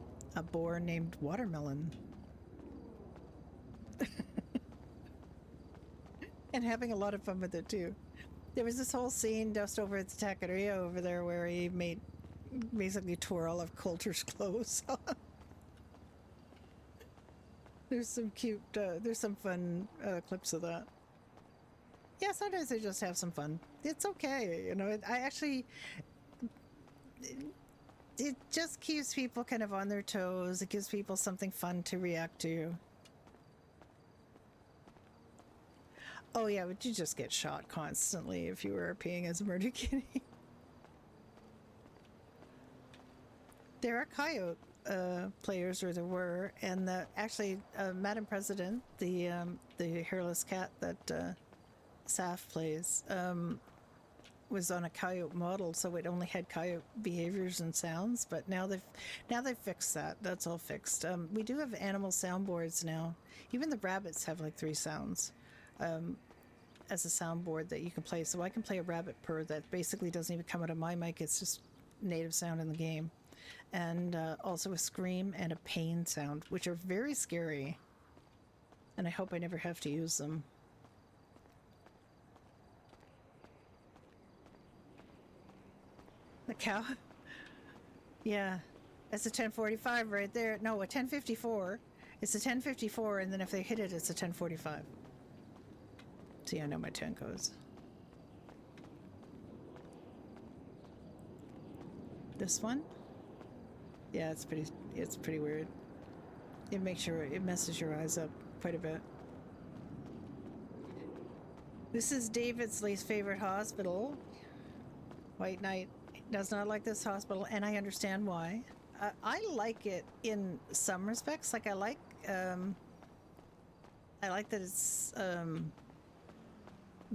boar named Watermelon. And having a lot of fun with it too. There was this whole scene just over at the taqueria over there where he basically tore all of Coulter's clothes off. There's some cute, there's some fun clips of that. Yeah, sometimes they just have some fun. It's okay, it just keeps people kind of on their toes. It gives people something fun to react to. Oh yeah, but you just get shot constantly if you were peeing as a murder kitty. There are coyote players, or there were, and Madam President, the hairless cat that Saf plays, was on a coyote model, so it only had coyote behaviors and sounds. But now they've fixed that. That's all fixed. We do have animal soundboards now. Even the rabbits have like 3 sounds. as a soundboard that you can play. So I can play a rabbit purr that basically doesn't even come out of my mic. It's just native sound in the game. And also a scream and a pain sound, which are very scary. And I hope I never have to use them. The cow? Yeah. That's a 1045 right there. No, a 1054. It's a 1054, and then if they hit it, it's a 1045. See, I know my 10 codes. This one? Yeah, it's pretty weird. It messes your eyes up quite a bit. This is David's least favorite hospital. White Knight does not like this hospital, and I understand why. I like it in some respects. Like I like that it's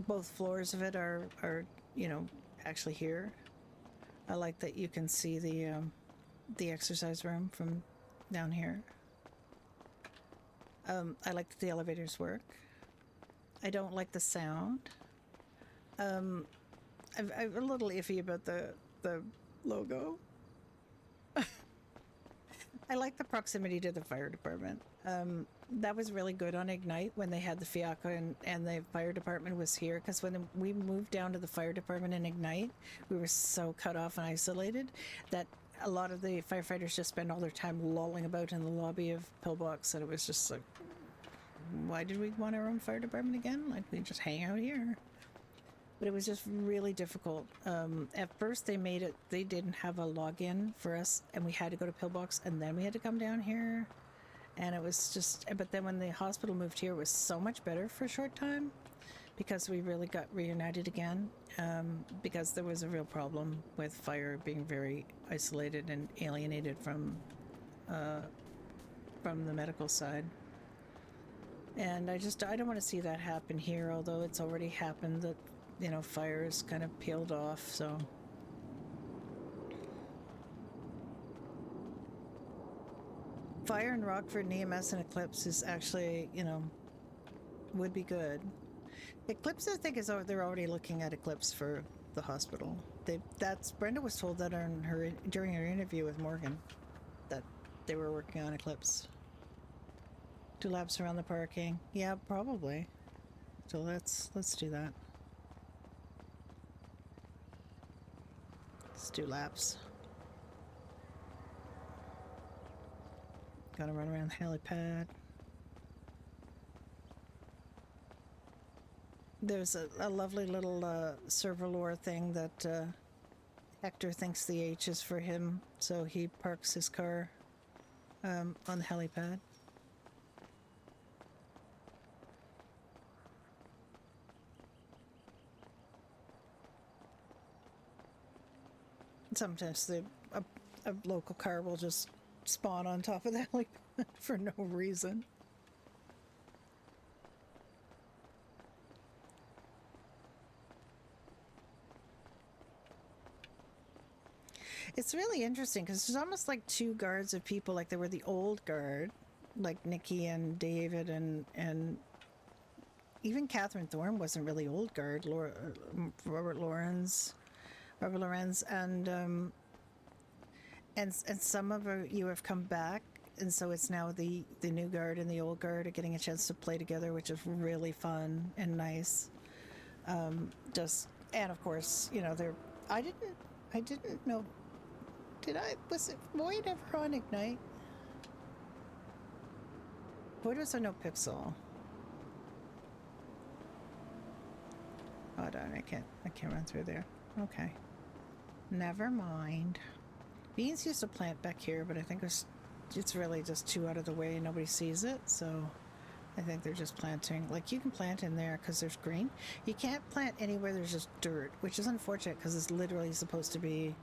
both floors of it are actually here. I like that you can see the exercise room from down here. I like that the elevators work. I don't like the sound. I'm a little iffy about the logo. I like the proximity to the fire department. That was really good on Ignite when they had the Fiaco and the fire department was here, because when we moved down to the fire department in Ignite, we were so cut off and isolated that a lot of the firefighters just spend all their time lolling about in the lobby of Pillbox, and it was just like, why did we want our own fire department again? Like, we just hang out here. But it was just really difficult. At first they didn't have a login for us, and we had to go to Pillbox, and then we had to come down here. And it was just, but then when the hospital moved here, it was so much better for a short time, because we really got reunited again, because there was a real problem with fire being very isolated and alienated from the medical side. And I don't want to see that happen here, although it's already happened that, fire is kind of peeled off, so. Fire in Rockford and EMS and Eclipse is actually, would be good. Eclipse, I think, they're already looking at Eclipse for the hospital. Brenda was told that during her interview with Morgan, that they were working on Eclipse. 2 laps around the parking. Yeah, probably. So let's do that. Let's do laps. Gotta run around the helipad. There's a lovely little server thing that Hector thinks the H is for him, so he parks his car on the helipad. Sometimes a local car will just spawn on top of the helipad for no reason. It's really interesting because there's almost like 2 guards of people. Like there were the old guard, like Nikki and David, and even Catherine Thorne wasn't really old guard. Robert Lorenz, and some of you have come back, and so it's now the new guard and the old guard are getting a chance to play together, which is really fun and nice. And of course, I didn't know. Was it Void ever on Ignite? Void was on No Pixel. Oh darn, I can't run through there. Okay. Never mind. Beans used to plant back here, but I think it's really just too out of the way and nobody sees it, so I think they're just planting. Like, you can plant in there because there's green. You can't plant anywhere there's just dirt, which is unfortunate because it's literally supposed to be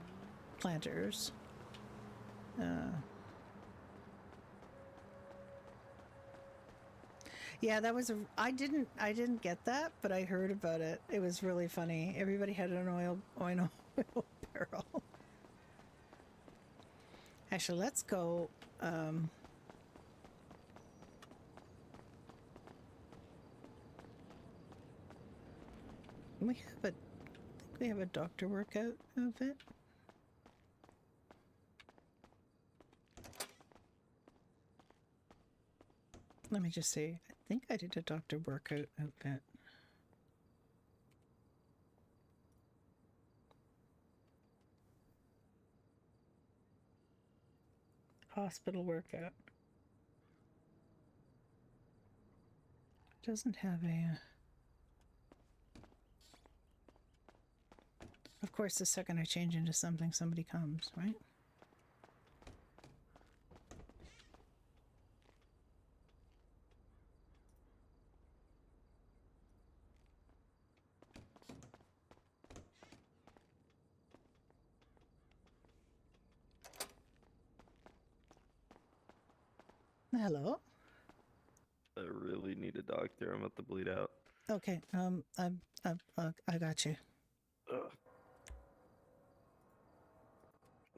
planters. Yeah, that was I didn't get that, but I heard about it. It was really funny. Everybody had an oil barrel. Actually, let's go. we have a doctor workout outfit. Let me just see. I think I did a doctor workout outfit. Hospital workout. Doesn't have a. Of course, the second I change into something, somebody comes, right? Hello. I really need a doctor. I'm about to bleed out. Okay. I got you. Ugh.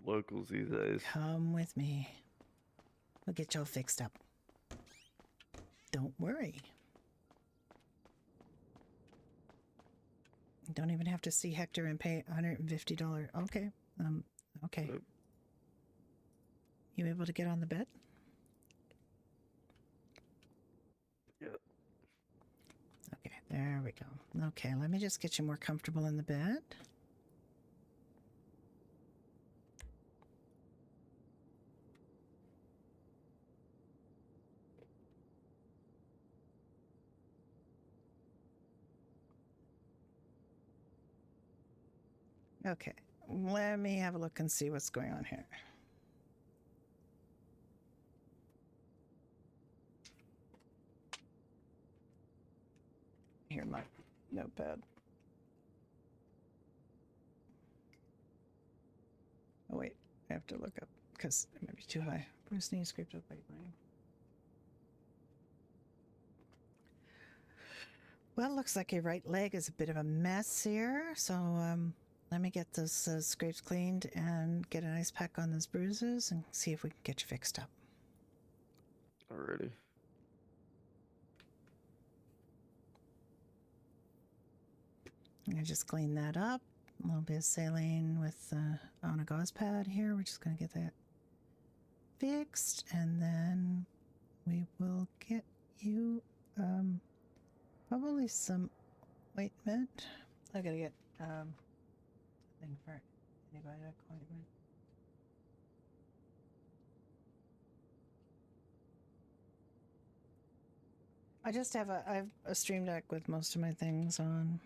Locals these days. Come with me. We'll get y'all fixed up. Don't worry. You don't even have to see Hector and pay $150. Okay. Okay. Yep. You able to get on the bed? Yep. Okay, there we go. Okay, let me just get you more comfortable in the bed. Okay, let me have a look and see what's going on here. Here, my notepad. Oh wait, I have to look up because it might be too high. Bruce knee scraped up by mine. Well, looks like your right leg is a bit of a mess here. So let me get those scrapes cleaned and get an ice pack on those bruises and see if we can get you fixed up. Already. I just clean that up. A little bit of saline with on a gauze pad here. We're just going to get that fixed, and then we will get you probably some ointment. I gotta get thing for antibiotic ointment. I just have I have a Stream Deck with most of my things on.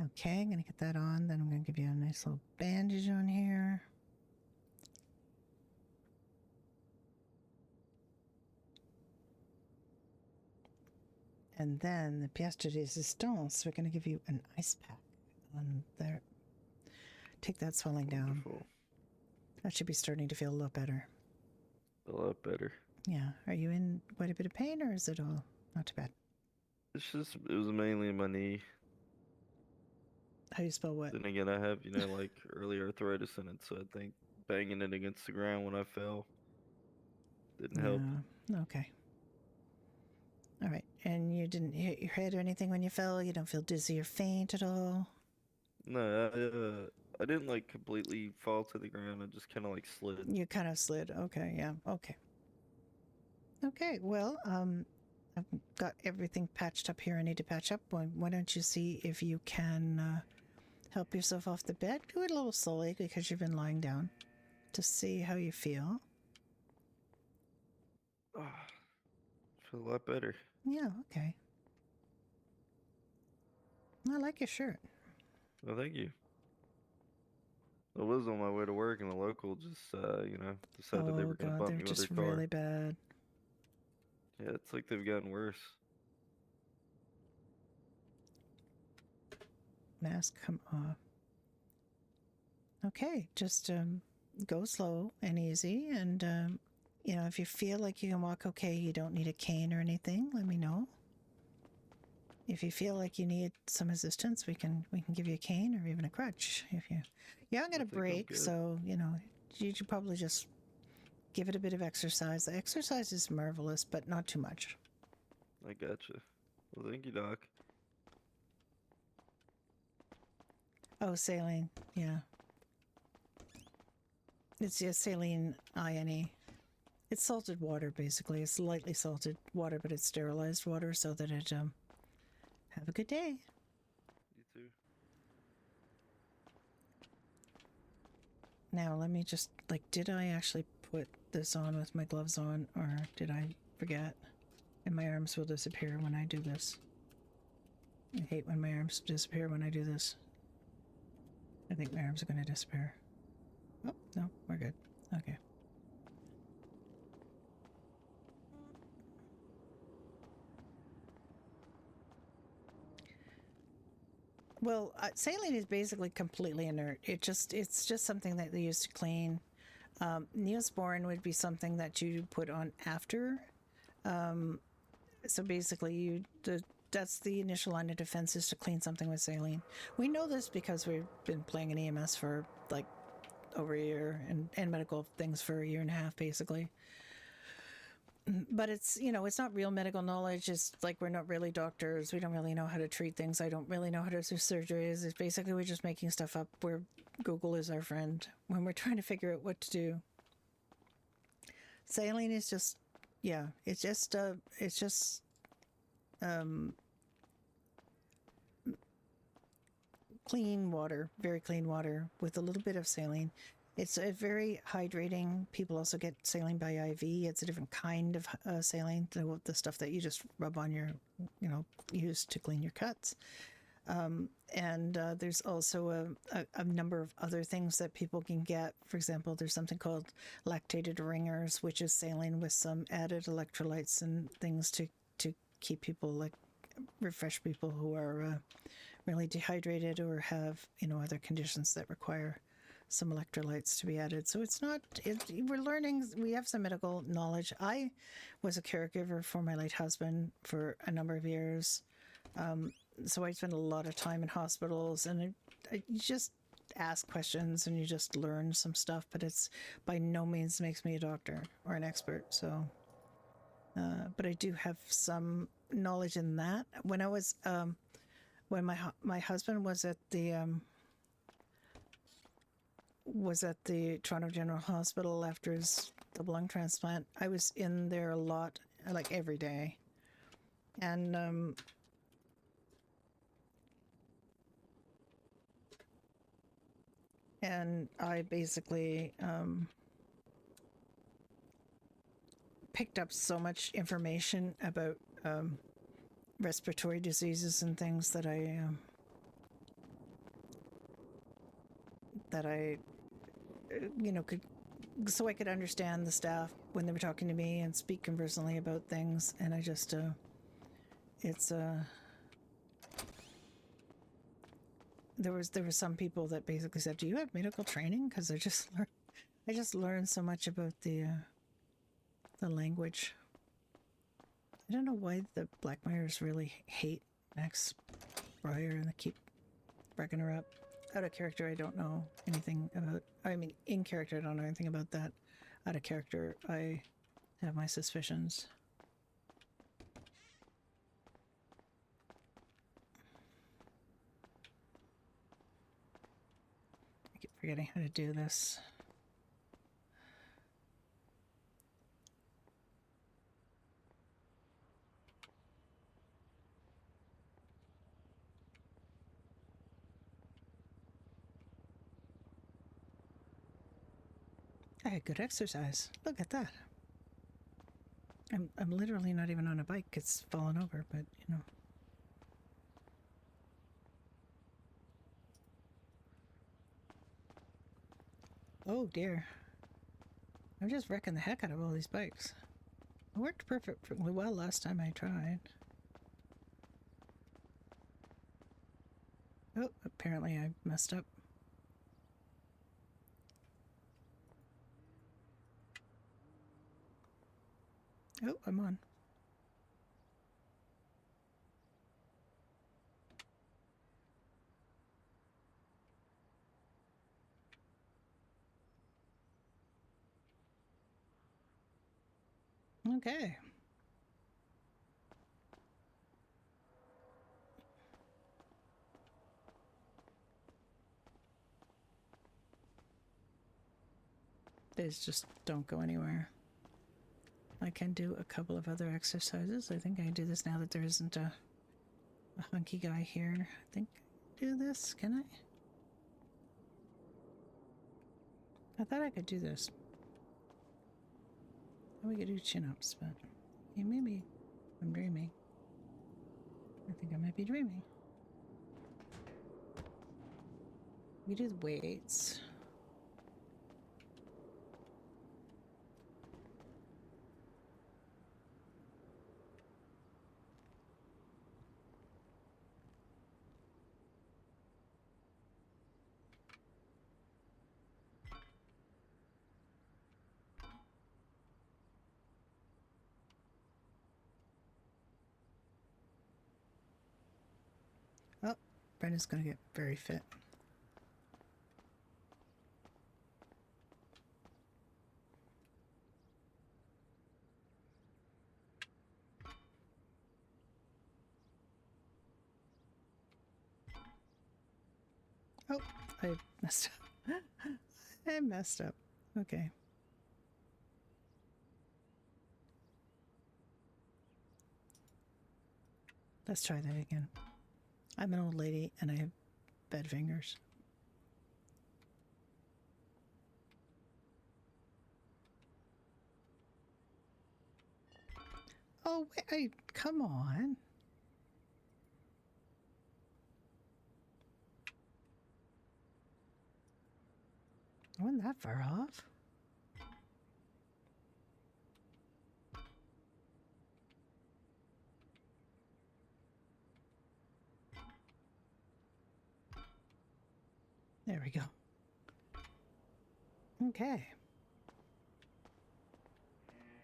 Okay, I'm gonna get that on. Then I'm gonna give you a nice little bandage on here. And then the pièce de résistance, we're gonna give you an ice pack on there. Take that swelling down. Wonderful. That should be starting to feel a lot better. A lot better. Yeah. Are you in quite a bit of pain, or is it all not too bad? It was mainly in my knee. How do you spell what? Then again, I have, like early arthritis in it, so I think banging it against the ground when I fell didn't help. Okay. All right. And you didn't hit your head or anything when you fell? You don't feel dizzy or faint at all? No, I didn't like completely fall to the ground. I just kind of like slid. You kind of slid. Okay. Yeah. Okay. Okay. Well, I've got everything patched up here I need to patch up. Why don't you see if you can help yourself off the bed? Do it a little slowly because you've been lying down to see how you feel. Feel a lot better. Yeah. Okay. I like your shirt. Well, thank you. I was on my way to work and the local just, decided they were going to bump they're me with just their car. really bad. Yeah, it's like they've gotten worse. Mask come off. Okay, just go slow and easy, and if you feel like you can walk okay, you don't need a cane or anything, let me know. if you feel like you need some assistance, we can give you a cane or even a crutch. If you haven't got I a think I'm break, good. so you should probably just give it a bit of exercise. The exercise is marvelous, but not too much. I gotcha. Well, thank you, Doc. Oh, saline, yeah. It's just saline INE. It's salted water, basically. It's lightly salted water, but it's sterilized water so that it have a good day. You too. Now, let me just, did I actually put this on with my gloves on, or did I forget? And my arms will disappear when I do this. I hate when my arms disappear when I do this. I think my arms are going to disappear. Oh, no, we're good. Okay. Well, saline is basically completely inert. It's just something that they use to clean. Neosporin would be something that you put on after. So basically, that's the initial line of defense, is to clean something with saline. We know this because we've been playing in EMS for over a year, and medical things for a year and a half, basically. But it's not real medical knowledge. It's we're not really doctors. We don't really know how to treat things. I don't really know how to do surgeries. It's basically we're just making stuff up where Google is our friend when we're trying to figure out what to do. Saline is just, it's just clean water, very clean water with a little bit of saline. It's a very hydrating. People also get saline by IV. It's a different kind of saline, the stuff that you just rub on your, use to clean your cuts. And there's also a number of other things that people can get. For example, there's something called lactated ringers, which is saline with some added electrolytes and things to keep people, refresh people who are really dehydrated or have, other conditions that require some electrolytes to be added. So it's not, we're learning, we have some medical knowledge. I was a caregiver for my late husband for a number of years. So I spent a lot of time in hospitals, and you just ask questions and you just learn some stuff, but it's by no means makes me a doctor or an expert. So, but I do have some knowledge in that. When I was, when my husband was at the Toronto General Hospital after his double lung transplant, I was in there a lot, every day. And I basically picked up so much information about respiratory diseases and things that I could, so I could understand the staff when they were talking to me and speak conversantly about things. And I just, there was some people that basically said, "Do you have medical training?" Because I just learned so much about the language. I don't know why the Blackmires really hate Max Breyer and they keep breaking her up. Out of character, I don't know anything about. I mean, in character, I don't know anything about that. Out of character, I have my suspicions. I keep forgetting how to do this. I had good exercise. Look at that. I'm literally not even on a bike. It's fallen over, but Oh dear. I'm just wrecking the heck out of all these bikes. It worked perfectly well last time I tried. Oh, apparently I messed up. Oh, I'm on. Okay. These just don't go anywhere. I can do a couple of other exercises. I think I can do this now that there isn't a hunky guy here. I think I can do this. Can I? I thought I could do this. We could do chin-ups, but yeah, maybe I'm dreaming. I think I might be dreaming. We do the weights. Oh, Brenda's gonna get very fit. Oh, I messed up. I messed up. Okay. Let's try that again. I'm an old lady and I have bad fingers. Oh, wait, come on. I wasn't that far off. There we go. Okay.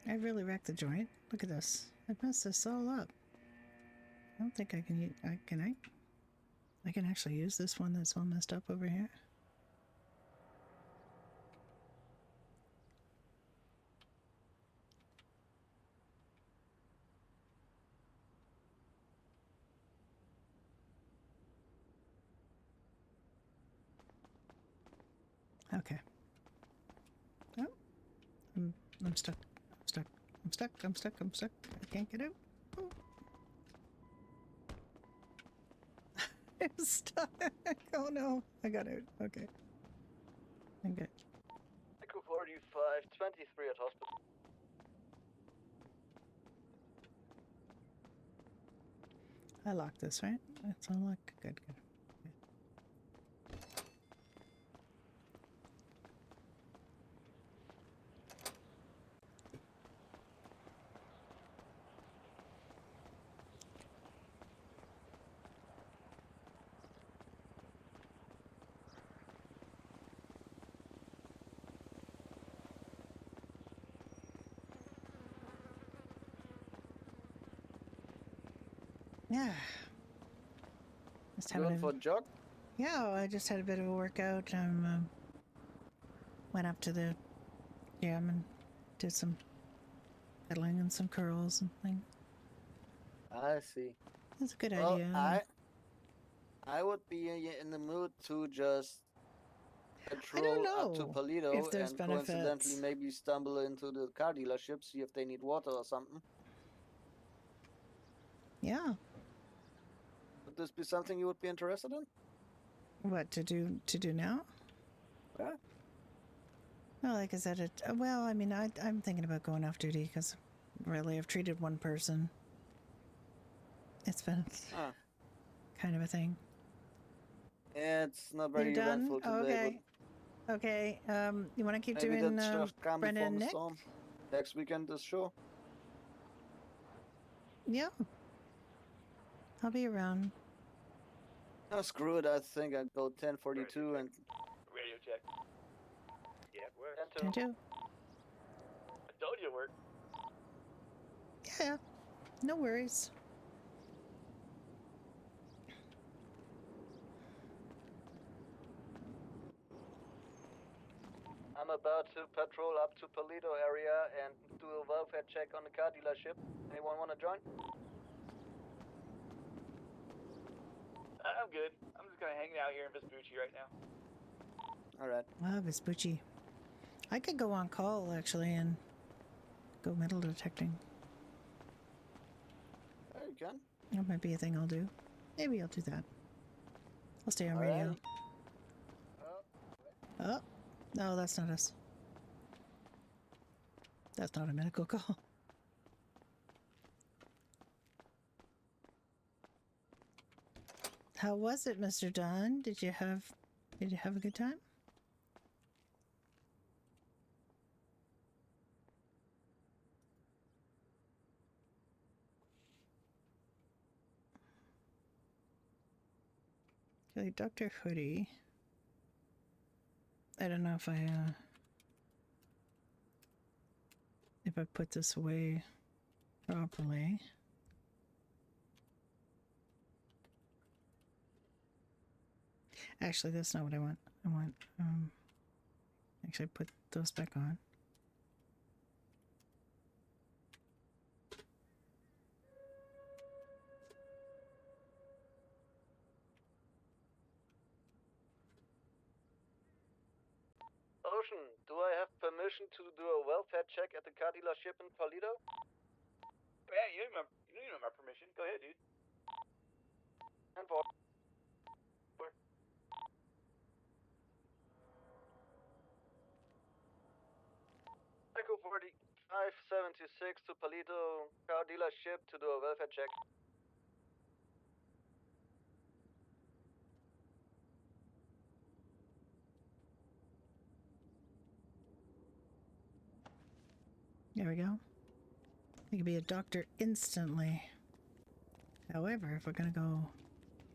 I really wrecked the joint. Look at this. I messed this all up. I don't think I can. Can I? I can actually use this one that's all messed up over here. Okay. Oh, I'm stuck. I'm stuck. I'm stuck. I'm stuck. I'm stuck. I can't get out. Oh. I'm stuck. Oh no. I got out. Okay. I'm good. Echo 45, 23 at hospital. I locked this, right? It's all locked. Good, good. Yeah. Just having Going for a jog? yeah, I just had a bit of a workout. Went up to the gym and did some pedaling and some curls and things. I see. That's a good Well, idea. I would be in the mood to just don't patrol up to know Polito if there's and coincidentally benefits. maybe stumble into the car dealership, see if they need water or something. Yeah. Would this be something you would be interested in? What to do now? Yeah. Well, like I said, well, I mean, I'm thinking about going off duty because really I've treated one person. It's been Ah. kind of a thing. It's not very You're done? eventful Oh, today, okay. Okay. You want to keep but maybe doing that's just coming Brenda from and the Nick? storm. Next weekend is sure. Yeah. I'll be around. Oh, screw it, I think I'd go 10:42 and Radio check. Yeah, it works. 10 2. I told you it worked. Yeah. No worries. I'm about to patrol up to Polito area and do a welfare check on the car dealership. Anyone want to join? I'm good. I'm just kind of hanging out here in Vespucci right now. Alright. Wow, Vespucci. I could go on call, actually, and go metal detecting. There you can. That might be a thing I'll do. Maybe I'll do that. I'll stay on radio. Alright. Oh, no, that's not us. That's not a medical call. How was it, Mr. Dunn? Did you have a good time? Okay, Dr. Hoodie. I don't know if I put this away properly. Actually, that's not what I want. I want, actually put those back on. Ocean, do I have permission to do a welfare check at the car dealership in Polito? Yeah, you need my permission. Go ahead, dude. And for Echo 4576 to Polito car dealership to do a welfare check. There we go. I could be a doctor instantly. However, if we're gonna go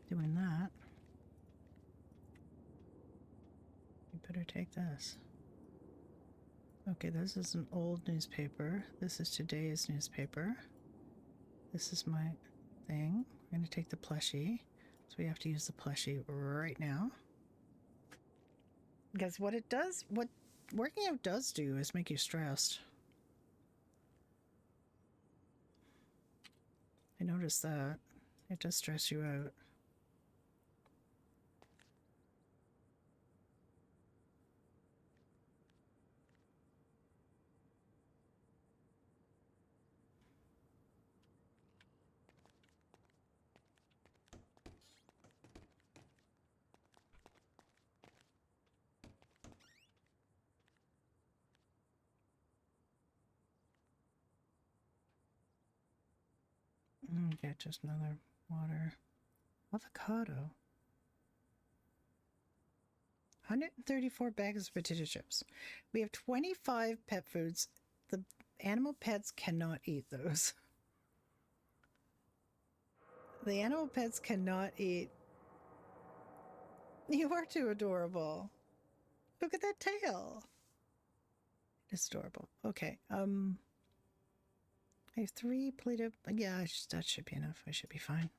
doing that, you better take this. Okay, this is an old newspaper. This is today's newspaper. This is my thing. I'm gonna take the plushie. So we have to use the plushie right now. Because what working out does do is make you stressed. I noticed that. It does stress you out. Get just another water. Avocado. 134 bags of potato chips. We have 25 pet foods. The animal pets cannot eat those. The animal pets cannot eat. You are too adorable. Look at that tail. It's adorable. Okay. I have 3 plated. Yeah, that should be enough. I should be fine.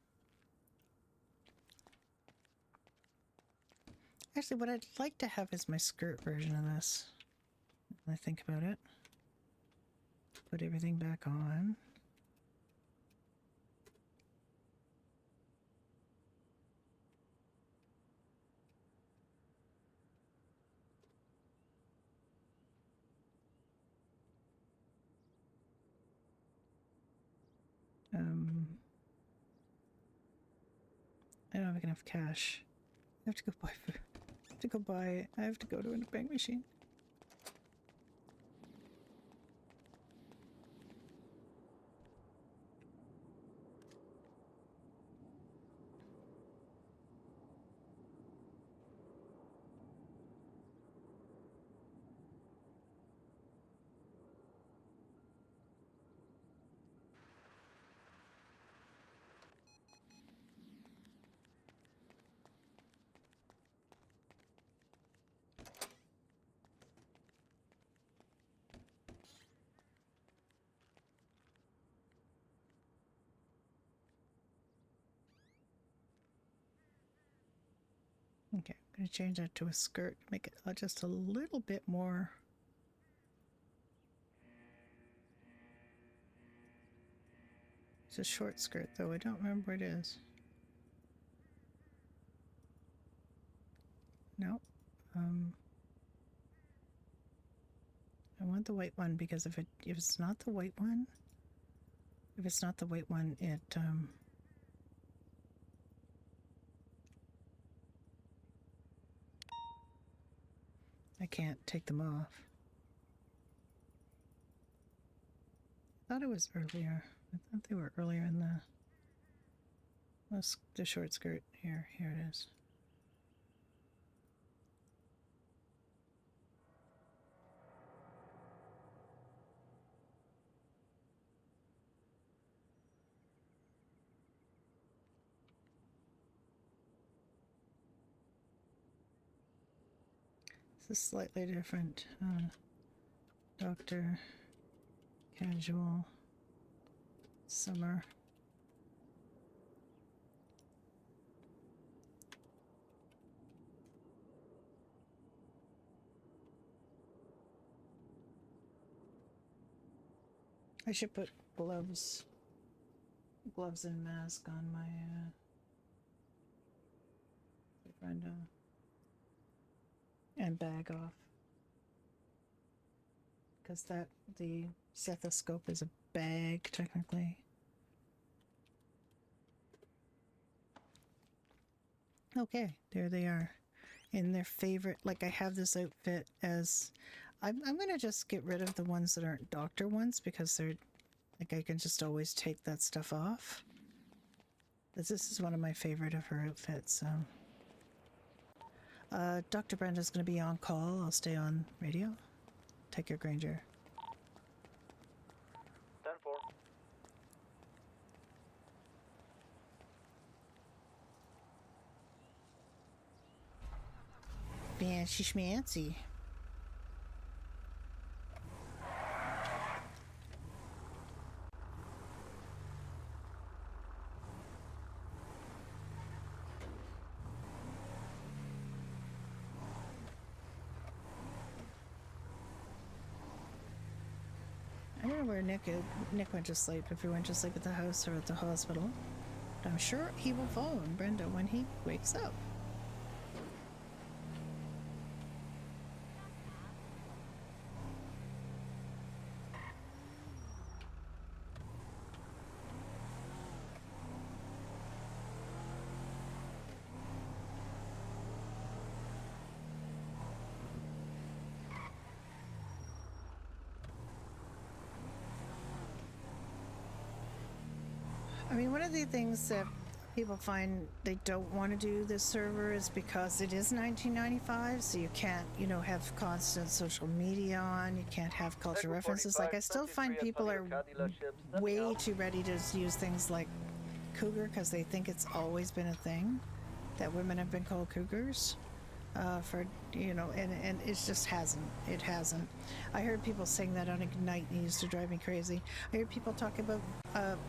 Actually, what I'd like to have is my skirt version of this. When I think about it. Put everything back on. I don't have enough cash. I have to go buy food. I have to go to a bank machine. Okay, I'm going to change that to a skirt, make it just a little bit more It's a short skirt, though. I don't remember where it is. No. I want the white one because if it's not the white one, it I can't take them off. I thought it was earlier. I thought they were earlier in the short skirt. Here it is. This is slightly different. Doctor, casual, summer. I should put gloves and mask on my Brenda, and bag off, because the stethoscope is a bag technically. Okay, there they are in their favorite. Like, I have this outfit as I'm gonna just get rid of the ones that aren't doctor ones because they're like, I can just always take that stuff off. This is one of my favorite of her outfits. So Dr. Brenda's gonna be on call. I'll stay on radio. Take care, Granger. 10-4. Fancy schmancy. I don't know where Nick went to sleep, if he went to sleep at the house or at the hospital. But I'm sure he will phone Brenda when he wakes up. I mean, one of the things that people find they don't want to do this server is because it is 1995, so you can't, have constant social media on. You can't have culture Echo references. Like, I 45, still find 23 people are Car dealership. Stepping way out. too ready to use things like cougar because they think it's always been a thing that women have been called cougars. And it just hasn't. It hasn't. I heard people saying that on Ignite, and it used to drive me crazy. I heard people talk about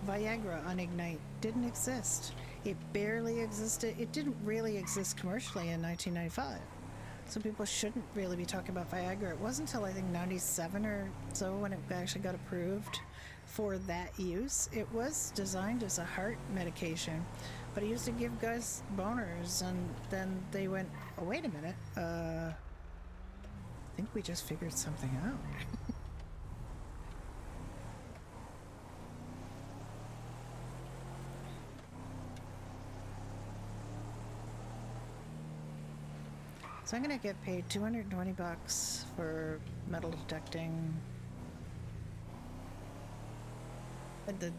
Viagra on Ignite. Didn't exist. It barely existed. It didn't really exist commercially in 1995. So people shouldn't really be talking about Viagra. It wasn't until I think 97 or so when it actually got approved for that use. It was designed as a heart medication, but it used to give guys boners, and then they went, oh, wait a minute, I think we just figured something out. So I'm gonna get paid $220 for metal detecting.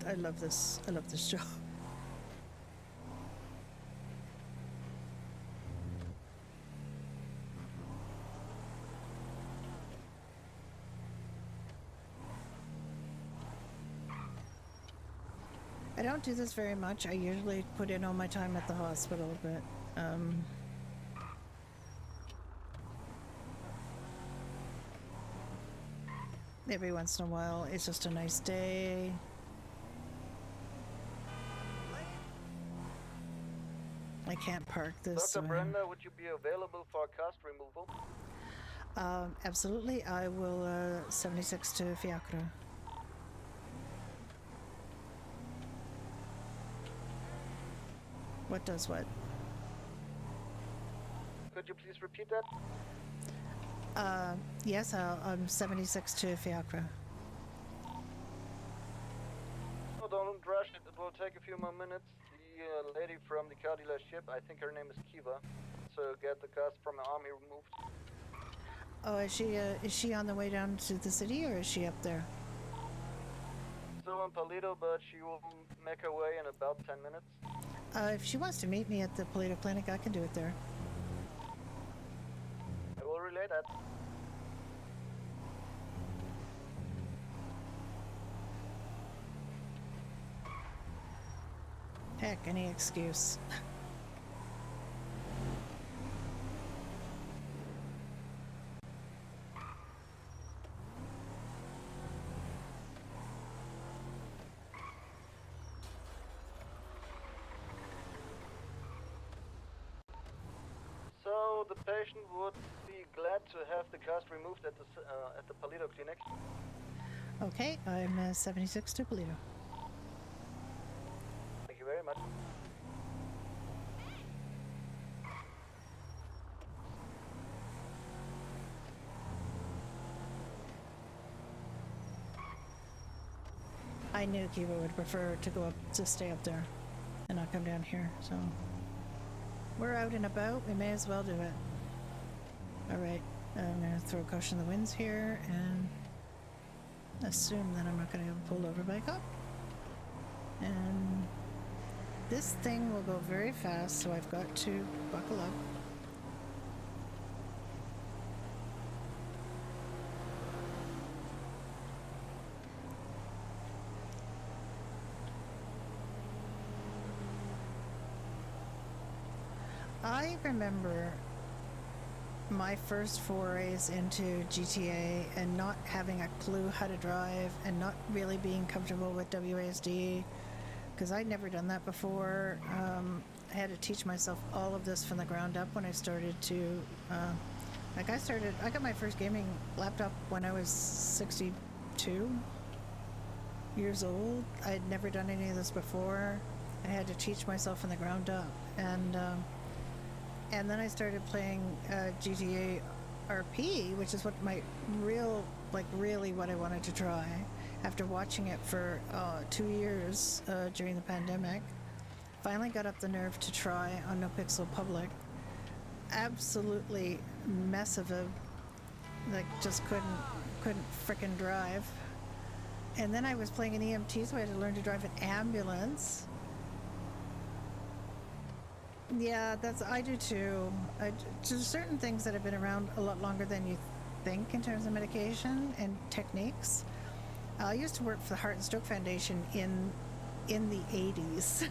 I love this. I love this job. I don't do this very much. I usually put in all my time at the hospital, but every once in a while, it's just a nice day. I can't park this. Dr. Brenda, would you be available for cast removal? Absolutely. I will 76 to Fiacre. What does what? Could you please repeat that? Yes, I'm 76 to Fiacre. Oh, don't rush it. It will take a few more minutes. The lady from the car dealership, I think her name is Kiva, to get the cast from the army removed. Oh, is she on the way down to the city, or is she up there? Still in Palito, but she will make her way in about 10 minutes. If she wants to meet me at the Polito Clinic, I can do it there. I will relay that. Heck, any excuse. So the patient would be glad to have the cast removed at the Palito Clinic. Okay, I'm 76 to Polito. Thank you very much. I knew Kiva would prefer to go up, to stay up there and not come down here, so. We're out and about, we may as well do it. Alright, I'm gonna throw caution to the winds here and assume that I'm not gonna get pulled over by a cop. And this thing will go very fast, so I've got to buckle up. I remember my first forays into GTA and not having a clue how to drive and not really being comfortable with WASD because I'd never done that before. I had to teach myself all of this from the ground up when I started to, I got my first gaming laptop when I was 62 years old. I'd never done any of this before. I had to teach myself from the ground up. And then I started playing GTA RP, which is what my really what I wanted to try. After watching it for 2 years during the pandemic, finally got up the nerve to try on No Pixel Public. Absolutely mess of a, like just couldn't frickin' drive. And then I was playing an EMT, so I had to learn to drive an ambulance. Yeah, I do too. There's certain things that have been around a lot longer than you think in terms of medication and techniques. I used to work for the Heart and Stroke Foundation in the 80s.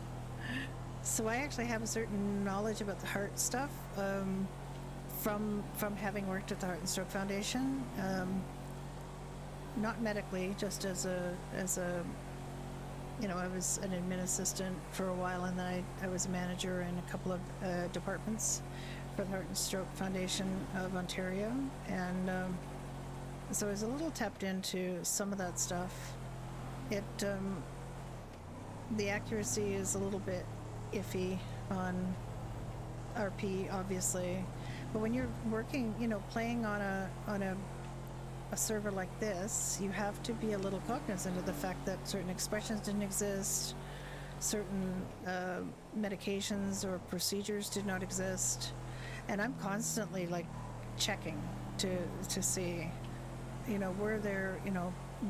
So I actually have a certain knowledge about the heart stuff from having worked at the Heart and Stroke Foundation. Not medically, just as a I was an admin assistant for a while, and then I was a manager in a couple of departments for the Heart and Stroke Foundation of Ontario, and so I was a little tapped into some of that stuff. The accuracy is a little bit iffy on RP, obviously, but when you're working, playing on a server like this, you have to be a little cognizant of the fact that certain expressions didn't exist, certain medications or procedures did not exist, and I'm constantly checking to see, were there,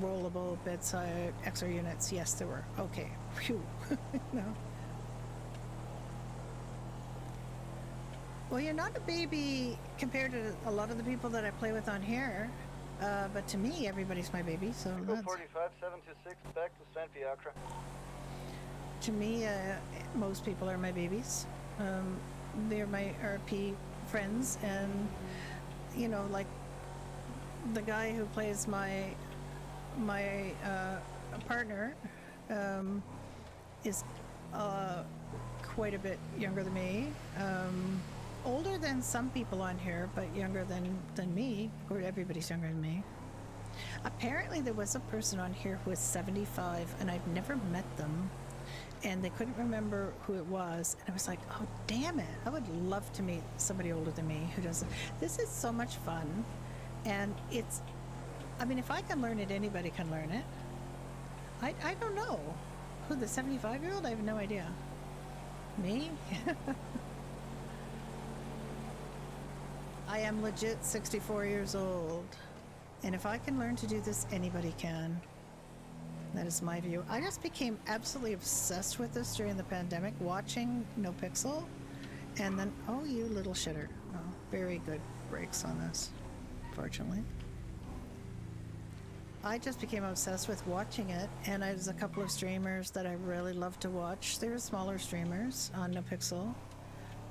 rollable bedside XR units? Yes, there were. Okay, phew. No. Well, you're not a baby compared to a lot of the people that I play with on here. But to me, everybody's my baby, so Echo that's... 45726, back to San Fiacre. To me, most people are my babies. They're my RP friends, and, the guy who plays my partner is quite a bit younger than me. Older than some people on here, but younger than me. Or everybody's younger than me. Apparently there was a person on here who was 75, and I've never met them. and they couldn't remember who it was. And I was like, oh, damn it. I would love to meet somebody older than me who does it. This is so much fun. And it's, I mean, if I can learn it, anybody can learn it. I don't know. Who, the 75-year-old? I have no idea. Me? I am legit 64 years old. And if I can learn to do this, anybody can. That is my view. I just became absolutely obsessed with this during the pandemic, watching No Pixel. And then, oh, you little shitter. Oh, very good brakes on this, fortunately. I just became obsessed with watching it, and there's a couple of streamers that I really love to watch. They're smaller streamers on No Pixel,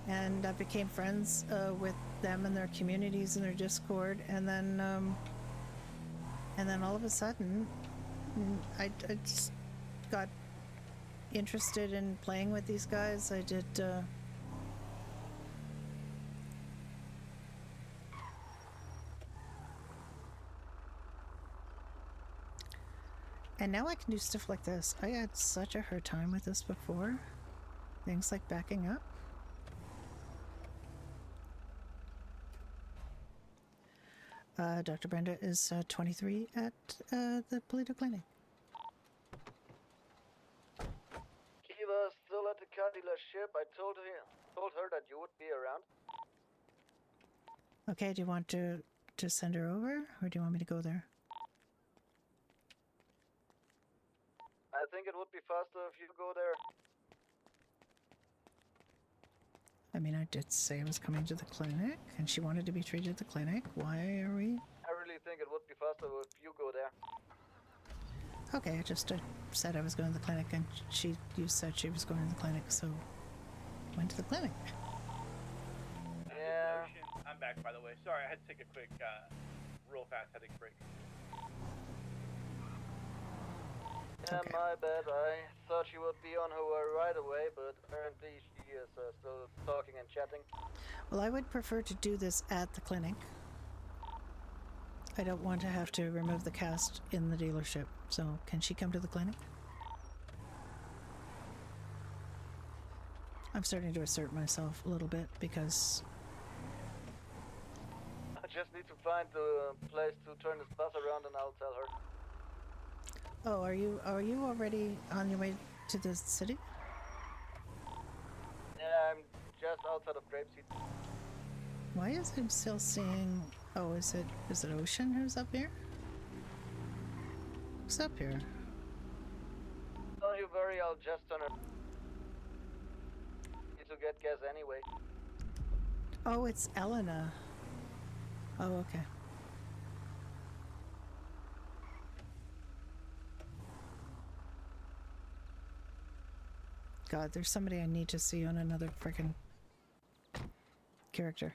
and I became friends with them and their communities and their Discord, and then all of a sudden, I just got interested in playing with these guys. I did. And now I can do stuff like this. I had such a hard time with this before. Things like backing up. Dr. Brenda is 23 at the Polito Clinic. Kiva's still at the car dealership. I told her that you would be around. Okay, do you want to send her over, or do you want me to go there? I think it would be faster if you go there. I mean, I did say I was coming to the clinic, and she wanted to be treated at the clinic. Why are we? I really think it would be faster if you go there. Okay, I just said I was going to the clinic, and you said she was going to the clinic, so went to the clinic. Yeah. I'm back, by the way. Sorry, I had to take a quick, real fast headache break. Yeah, Okay. my bad. I thought she would be on her way right away, but apparently she is still talking and chatting. Well, I would prefer to do this at the clinic. I don't want to have to remove the cast in the dealership. So, can she come to the clinic? I'm starting to assert myself a little bit because I just need to find the place to turn this bus around and I'll tell her. oh, are you already on your way to the city? Yeah, I'm just outside of Grapeseed. Why is I'm still seeing? Oh, is it Ocean who's up here? Who's up here? Don't you worry, I'll just turn her. Need to get gas anyway. Oh, it's Elena. Oh, okay. God, there's somebody I need to see on another freaking character.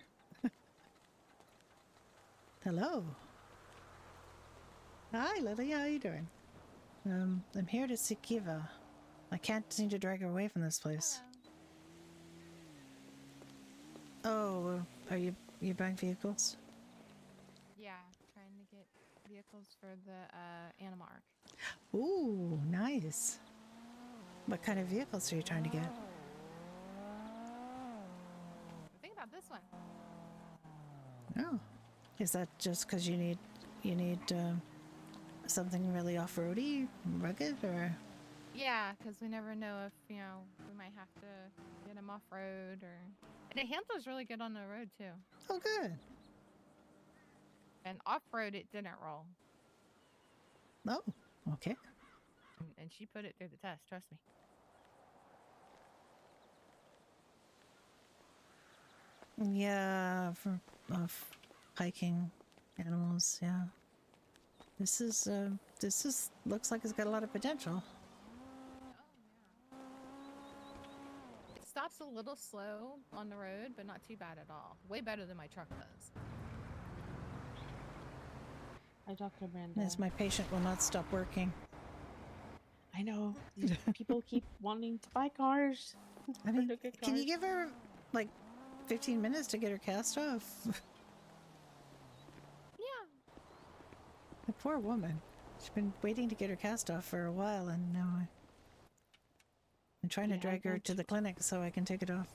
Hello. Hi, Lily. How are you doing? I'm here to see Kiva. I can't seem to drag her away from this place. Oh, are you buying vehicles? Yeah, trying to get vehicles for the Animark. Ooh, nice. What kind of vehicles are you trying to get? Think about this one. Oh, is that just because you need something really off-roady, rugged, or? Yeah, because we never know if we might have to get them off road or. And it handles really good on the road too. Oh, good. And off road, it didn't roll. Oh, okay. And she put it through the test. Trust me. Yeah, for hiking animals. Yeah. This is looks like it's got a lot of potential. It stops a little slow on the road, but not too bad at all. Way better than my truck does. Hi, Dr. Brenda. As my patient will not stop working. I know. These people keep wanting to buy cars. I mean, Look at can you cars. give her like 15 minutes to get her cast off? Yeah. The poor woman. She's been waiting to get her cast off for a while, and now I'm trying to Yeah, I drag her went to the clinic so I can take it off.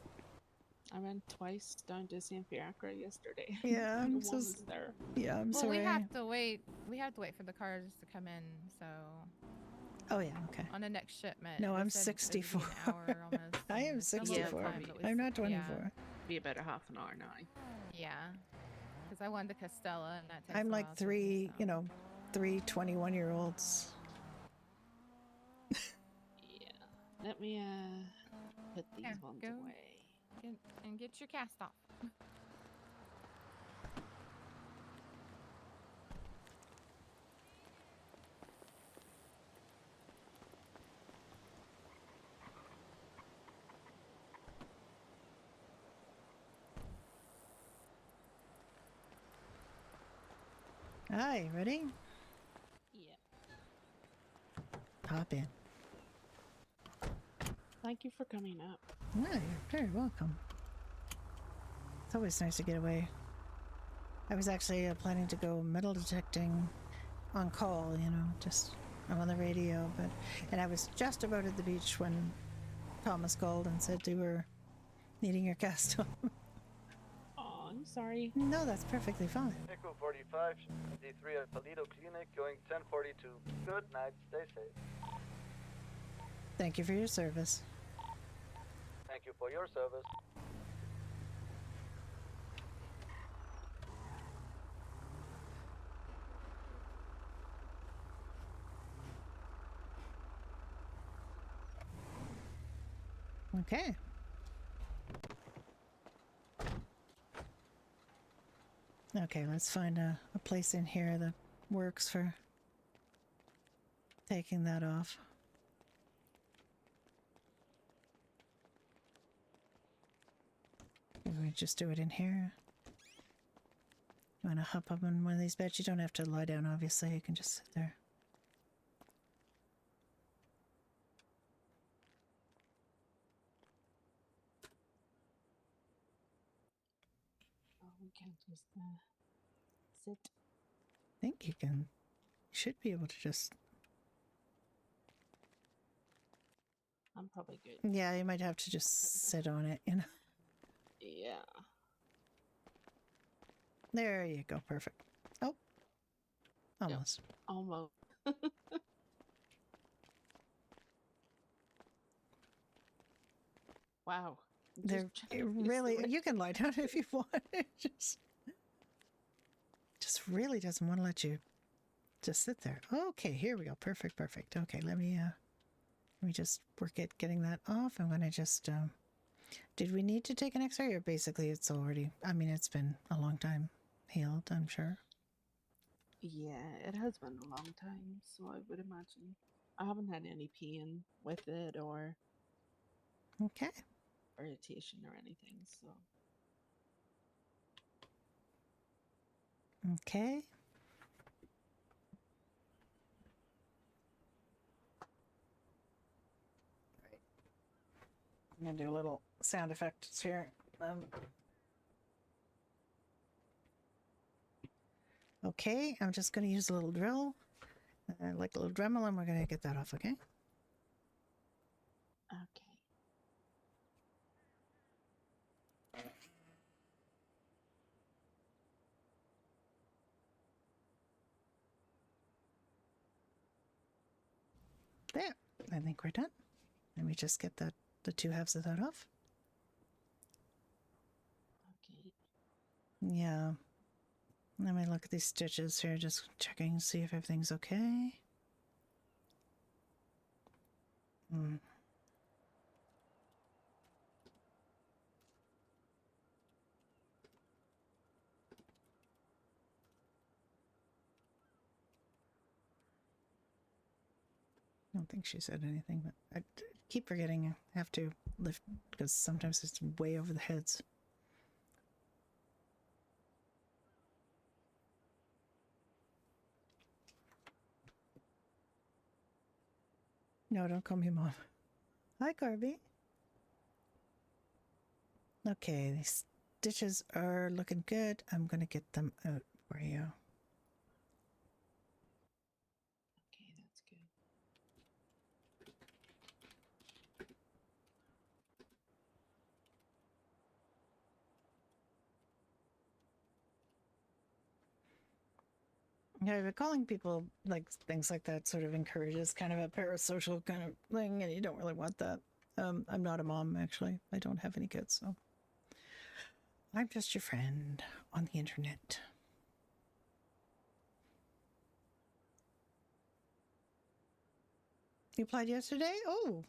I went twice down to San Fiacre yesterday. Yeah, no I'm so one was there. yeah, I'm Well, sorry. we have to wait. We have to wait for the cars to come in. So Oh yeah, okay. on the next shipment. No, they I'm said it would be 64. an hour almost. I am It's been a little bit 64. time, but we I'm s- not 24. Be about a half an hour now. Yeah. Because I wanted the Costella, and that takes I'm a like while three, too, you so. know, 3 21-year-olds. Yeah. Let me put these Yeah, ones go. away. Get your cast off. Hi, ready? Yeah. Hop in. Thank you for coming up. No, you're very welcome. It's always nice to get away. I was actually planning to go metal detecting on call, you know, just I'm on the radio, and I was just about at the beach when Thomas called and said you were needing your cast on. Oh, I'm sorry. No, that's perfectly fine. Echo 45, D3 at Palito Clinic, going 1042. Good night, stay safe. Thank you for your service. Thank you for your service. Okay. Okay, let's find a place in here that works for taking that off. Maybe we just do it in here. You want to hop up on one of these beds? You don't have to lie down, obviously. You can just sit there. Oh, we can't just sit. I think you can. You should be able to just. I'm probably good. Yeah, you might have to just sit on it, you know. Yeah. There you go. Perfect. Oh. Almost. Almost. Wow. They're Just really. right- You can lie down if you want. It just really doesn't want to let you just sit there. Okay, here we go. Perfect, perfect. Okay, let me just work at getting that off. I'm gonna just did we need to take an x-ray, or basically it's already, I mean, it's been a long time healed, I'm sure. Yeah, it has been a long time, so I would imagine. I haven't had any pain with it or Okay. irritation or anything, so. Okay. I'm gonna do a little sound effects here. Okay, I'm just gonna use a little drill, like a little Dremel, and we're gonna get that off, okay? Okay. There, I think we're done. Let me just get the two halves of that off. Okay. Yeah. Let me look at these stitches here, just checking, see if everything's okay. Hmm. I don't think she said anything, but I keep forgetting I have to lift because sometimes it's way over the heads. No, don't call me mom. Hi, Garby. Okay, these stitches are looking good. I'm going to get them out for you. Okay, that's good. Yeah, but calling people like things like that sort of encourages kind of a parasocial kind of thing, and you don't really want that. I'm not a mom, actually. I don't have any kids, so I'm just your friend on the internet. You applied yesterday? Oh,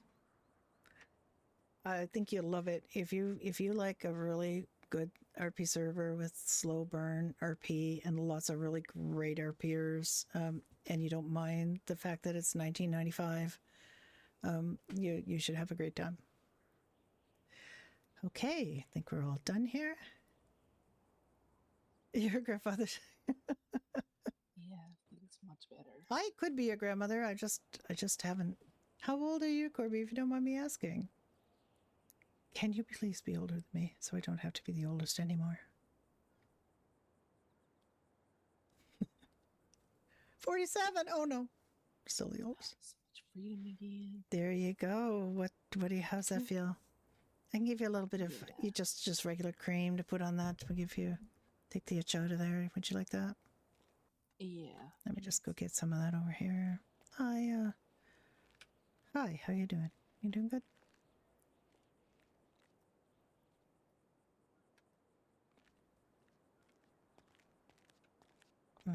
I think you'll love it. If you like a really good RP server with slow burn RP and lots of really great RPers, and you don't mind the fact that it's 1995, you should have a great time. Okay, I think we're all done here. Your grandfather. Yeah, it's much better. I could be your grandmother. I just haven't. How old are you, Corby, if you don't mind me asking? Can you please be older than me so I don't have to be the oldest anymore? 47. Oh no. Still the oldest. So much freedom again. There you go. How's that feel? I can give you a little bit of you just regular cream to put on that. We'll give you take the itch out of there. Would you like that? Yeah. Let me just go get some of that over here. Hi, how you doing? You doing good?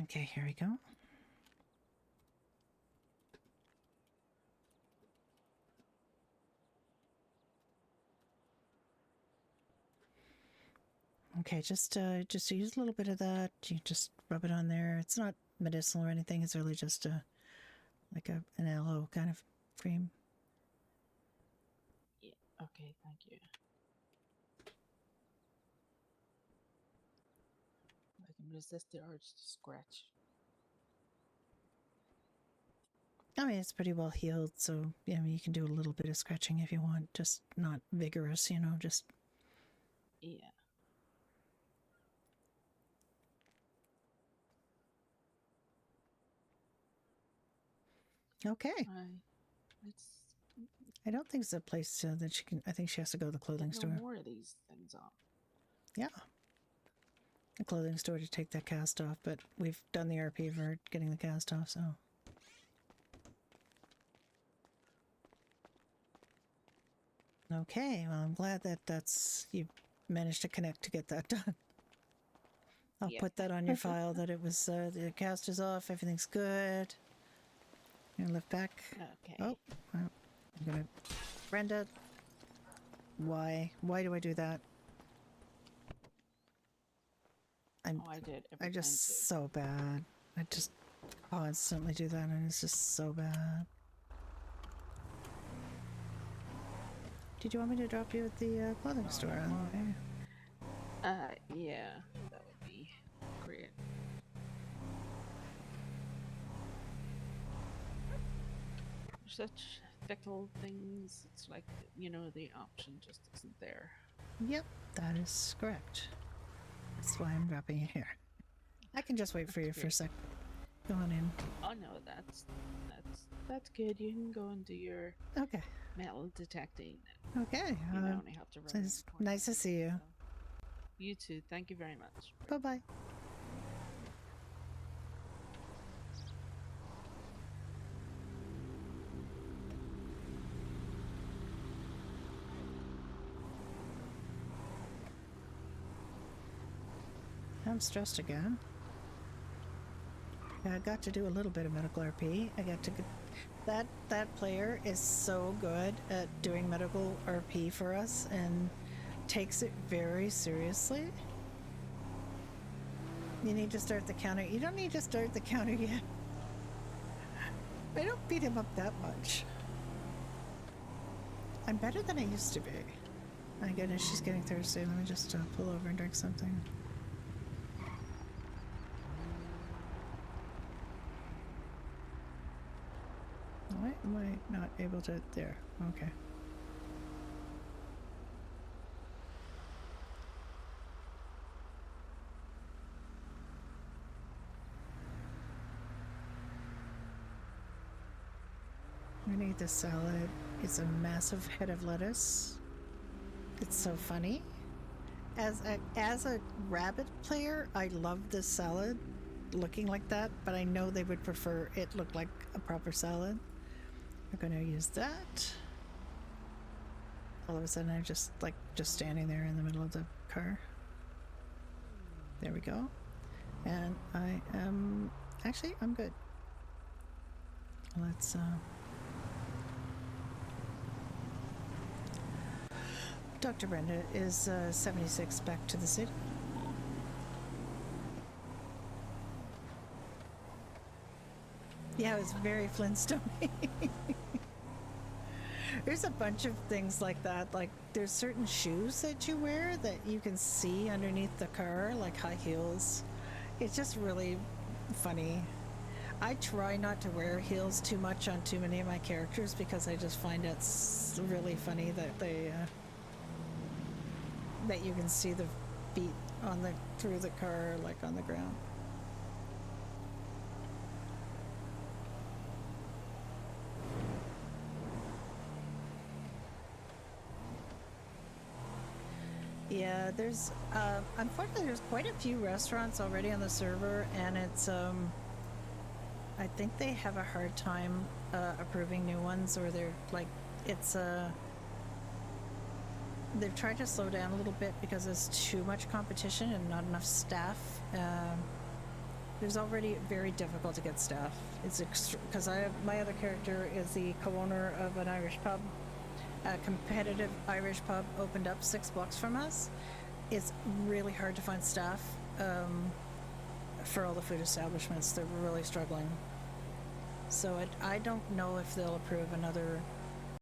Okay, here we go. Okay, just use a little bit of that. You just rub it on there. It's not medicinal or anything. It's really just like an aloe kind of cream. Yeah. Okay, thank you. I can resist the urge to scratch. I mean, it's pretty well healed, so yeah, I mean, you can do a little bit of scratching if you want, just not vigorous, just. Yeah. Okay. It's. I don't think it's a place that she can. I think she has to go to the clothing store. More of these things on. Yeah. The clothing store to take that cast off, but we've done the RP for getting the cast off, so. Okay, well, I'm glad you managed to connect to get that done. I'll put that on your file that it was, the cast is off, everything's good. I'm gonna lift back. Okay. Oh, well, I'm gonna. Brenda, why? Why do I do that? I did. I'm just so bad. I just constantly do that, and it's just so bad. Did you want me to drop you at the clothing store on the way? Yeah, that would be great. Such fickle things. It's like, the option just isn't there. Yep, that is correct. That's why I'm dropping you here. I can just wait for you for a sec. Go on in. Oh no, that's good. You can go and do your metal detecting. Okay. You only have to run. It's nice to see you. So. You too. Thank you very much. Bye bye. I'm stressed again. I got to do a little bit of medical RP. I got to that player is so good at doing medical RP for us and takes it very seriously. You need to start the counter. You don't need to start the counter yet. I don't beat him up that much. I'm better than I used to be. My goodness, she's getting thirsty. Let me just pull over and drink something. Why am I not able to? There. Okay. I'm gonna eat this salad. It's a massive head of lettuce. It's so funny. As a rabbit player, I love this salad. looking like that, but I know they would prefer it look like a proper salad. We're gonna use that. All of a sudden, I'm just standing there in the middle of the car. There we go. And I am actually I'm good. Let's Dr. Brenda is 76 back to the city. Yeah, it was very Flintstone. There's a bunch of things like that. Like there's certain shoes that you wear that you can see underneath the car, like high heels. It's just really funny. I try not to wear heels too much on too many of my characters because I just find it's really funny that they that you can see the feet on the through the car, like on the ground. Yeah, there's unfortunately there's quite a few restaurants already on the server, and it's I think they have a hard time approving new ones, or they're like they've tried to slow down a little bit because there's too much competition and not enough staff. There's already very difficult to get staff. It's because my other character is the co-owner of an Irish pub. A competitive Irish pub opened up 6 blocks from us. It's really hard to find staff for all the food establishments. They're really struggling. So I don't know if they'll approve another